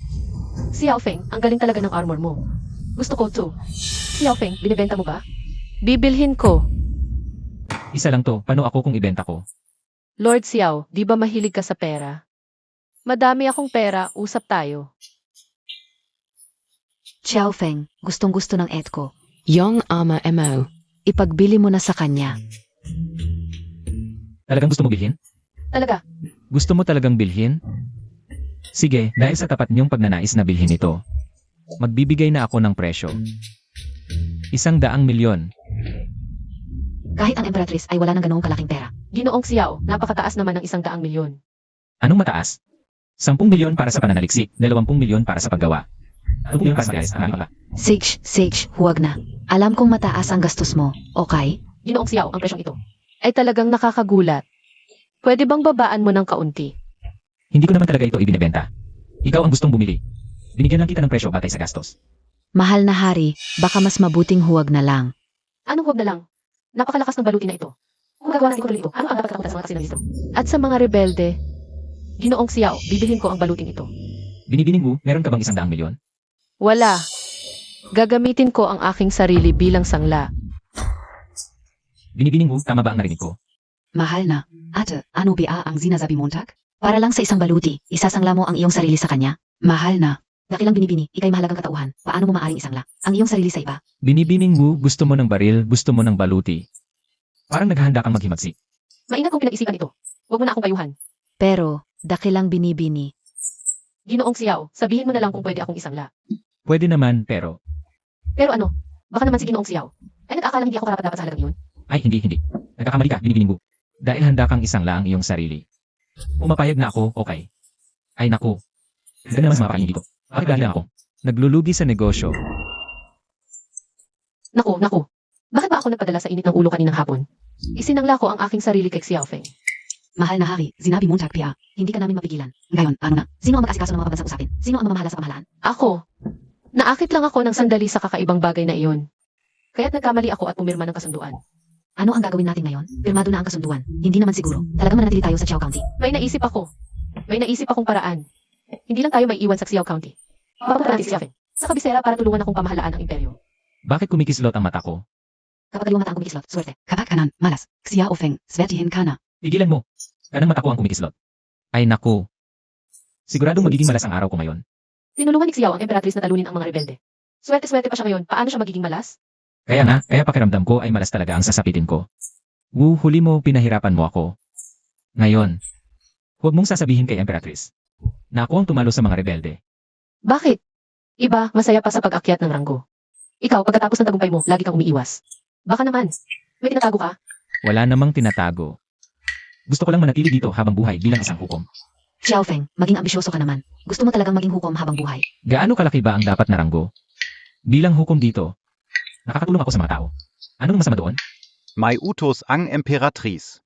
Xiao Feng, ang galing talaga ng armor mo. Gusto ko to. Xiao Feng, binibenta mo ba? Bibilhin ko. Isa lang to, paano ako kung ibenta ko? Lord Xiao, di ba mahilig ka sa pera? Madami akong pera, usap tayo. Xiao Feng, gustong-gusto ng Etko. Yung ama Mo. Ipagbili mo na sa kanya. Talagang gusto mo bilhin? Talaga, Gusto mo talagang bilhin? Sige, dahil sa tapat niyong pagnanais na bilhin ito, magbibigay na ako ng presyo. 100 milyon. Kahit ang Emperatrice ay wala ng ganoong kalaking pera. Ginoong Xiao, napakataas naman ng 100 milyon. Anong mataas? 10 milyon para sa pananaliksik, 20 milyon para sa paggawa. 10 milyon para sa mag-ayos, ang aming iba. Sage, huwag na. Alam kong mataas ang gastos mo, okay? Ginoong Xiao, ang presyong ito ay talagang nakakagulat. Pwede bang babaan mo ng kaunti? Hindi ko naman talaga ito ibinebenta. Ikaw ang gustong bumili. Binigyan lang kita ng presyo batay sa gastos. Mahal na hari, baka mas mabuting huwag na lang. Anong huwag na lang? Napakalakas ng baluti na ito. Kung gagawa natin kontrol ito, ano ang dapat katakutan sa mga kasinalisto? At sa mga rebelde, Ginoong Xiao, bibilhin ko ang baluting ito. Binibining mo, meron ka bang 100 milyon? Wala. Gagamitin ko ang aking sarili bilang sangla. Binibining mo, tama ba ang narinig ko? Mahal na. Ate, ano ba ang sinasabi mo, Tak? Para lang sa isang baluti, isasangla mo ang iyong sarili sa kanya? Mahal na. Dakilang binibini, ikay mahalagang katauhan. Paano mo maaring isangla ang iyong sarili sa iba? Binibining mo, gusto mo ng baril, gusto mo ng baluti. Parang naghahanda kang maghimagsik. Maingat kong pinag-isipan ito. Huwag mo na akong payuhan. Pero, dakilang binibini. Ginoong Xiao, sabihin mo na lang kung pwede akong isangla. Pwede naman, pero... Pero ano? Baka naman si Ginoong Xiao ay nag-aakalang hindi ako karapat-dapat sa halagang iyon. Ay, hindi. Nagkakamali ka, binibining mo. Dahil handa kang isangla ang iyong sarili. Pumapayag na ako, okay. Ay naku. Ganda naman sa mga paingin dito. Bakit dahil lang ako? Naglulugi sa negosyo. Naku. Bakit ba ako nagpadala sa init ng ulo kaninang hapon? Isinangla ko ang aking sarili kay Xiaofeng. Mahal na hari, sinabi mo, Tak, Pia. Hindi ka namin mapigilan. Ngayon, ano na? Sino ang mag-asikaso ng mga pambansang usapin? Sino ang mamamahala sa pamahalaan? Ako. Naakit lang ako ng sandali sa kakaibang bagay na iyon. Kaya't nagkamali ako at pumirma ng kasunduan. Ano ang gagawin natin ngayon? Pirmado na ang kasunduan. Hindi naman siguro. Talagang manatili tayo sa Chiao County. May naisip akong paraan. Hindi lang tayo may iwan sa Xiao County. Papunta natin si Xiaofeng sa kabisera para tulungan akong pamahalaan ang imperyo. Bakit kumikislot ang mata ko? Kapag kaliwang mata ang kumikislot, swerte. Kapag kanan, malas. Xiaofeng, swertihin ka na. Pigilan mo. Kanang mata ko ang kumikislot. Ay naku. Siguradong magiging malas ang araw ko ngayon. Tinulungan ni Xiao ang emperatriz na talunin ang mga rebelde. Swerte-swerte pa siya ngayon. Paano siya magiging malas? Kaya pakiramdam ko ay malas talaga ang sasapitin ko. Huli mo, pinahirapan mo ako. Ngayon, huwag mong sasabihin kay Emperatriz na ako ang tumalo sa mga rebelde. Bakit? Iba, masaya pa sa pag-akyat ng ranggo. Ikaw, pagkatapos ng tagumpay mo, lagi kang umiiwas. Baka naman, may tinatago ka? Wala namang tinatago. Gusto ko lang manatili dito habang buhay bilang isang hukom. Xiaofeng, maging ambisyoso ka naman. Gusto mo talagang maging hukom habang buhay. Gaano kalaki ba ang dapat na ranggo? Bilang hukom dito, nakakatulong ako sa mga tao. Anong masama doon? May utos ang Emperatriz.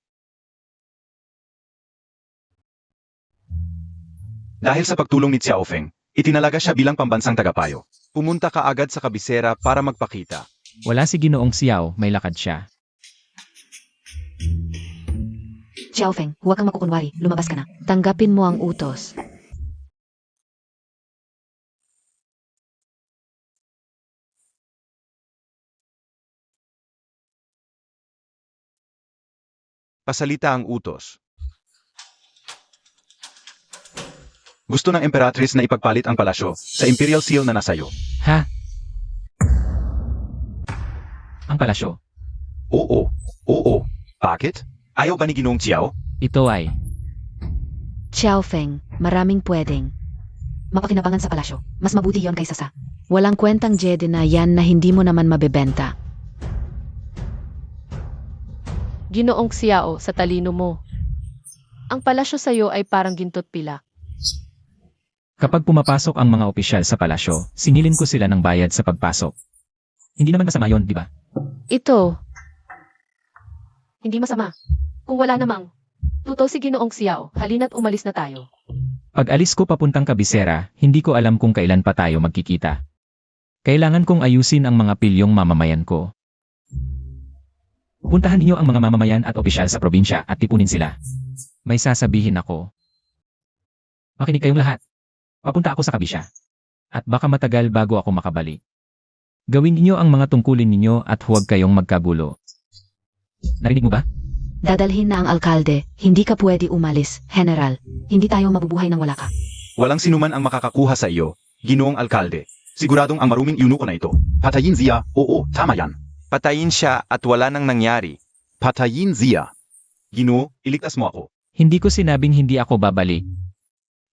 Dahil sa pagtulong ni Xiaofeng, itinalaga siya bilang pambansang tagapayo. Pumunta ka agad sa kabisera para magpakita. Wala si Ginoong Xiao, may lakad siya. Xiaofeng, huwag kang makukunwari. Lumabas ka na. Tanggapin mo ang utos. Pasalita ang utos. Gusto ng Emperatriz na ipagpalit ang palasyo sa Imperial Seal na nasayo. Ha? Ang palasyo. Oo. Bakit? Ayaw ba ni Ginoong Xiao? Ito ay... Xiaofeng, maraming pwedeng. Mapakinabangan sa palasyo. Mas mabuti yon kaysa sa... Walang kwentang Jedi na yan na hindi mo naman mabebenta. Ginoong Xiao, sa talino mo. Ang palasyo sa'yo ay parang gintot pilak. Kapag pumapasok ang mga opisyal sa palasyo, sinilin ko sila ng bayad sa pagpasok. Hindi naman masama yon, di ba? Ito. Hindi masama. Kung wala namang tuto si Ginoong Xiao, halina't umalis na tayo. Pag alis ko papuntang kabisera, hindi ko alam kung kailan pa tayo magkikita. Kailangan kong ayusin ang mga pilyong mamamayan ko. Puntahan niyo ang mga mamamayan at opisyal sa probinsya at tipunin sila. May sasabihin ako. Makinig kayong lahat. Papunta ako sa kabisya. At baka matagal bago ako makabalik. Gawin niyo ang mga tungkulin ninyo at huwag kayong magkagulo. Narinig mo ba? Dadalhin na ang alkalde, hindi ka pwede umalis, General. Hindi tayo mabubuhay nang wala ka. Walang sinuman ang makakakuha sa iyo, Ginoong Alkalde. Siguradong ang maruming eunuko na ito. Patayin siya, oo, tama yan. Patayin siya at wala nang nangyari. Patayin siya. Ginoo, iligtas mo ako. Hindi ko sinabing hindi ako babalik.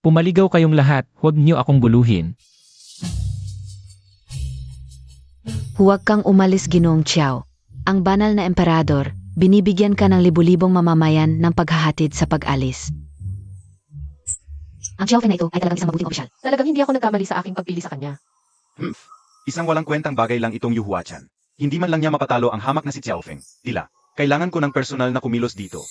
Pumaligaw kayong lahat, huwag niyo akong buluhin. Huwag kang umalis, Ginoong Xiao. Ang banal na emperador, binibigyan ka ng libu-libong mamamayan ng paghahatid sa pag-alis. Ang Xiao Feng na ito ay talagang isang mabuting opisyal. Talagang hindi ako nagkamali sa aking pagpili sa kanya. Isang walang kwentang bagay lang itong Yu Huachan. Hindi man lang niya mapatalo ang hamak na si Xiao Feng. Tila, kailangan ko ng personal na kumilos dito.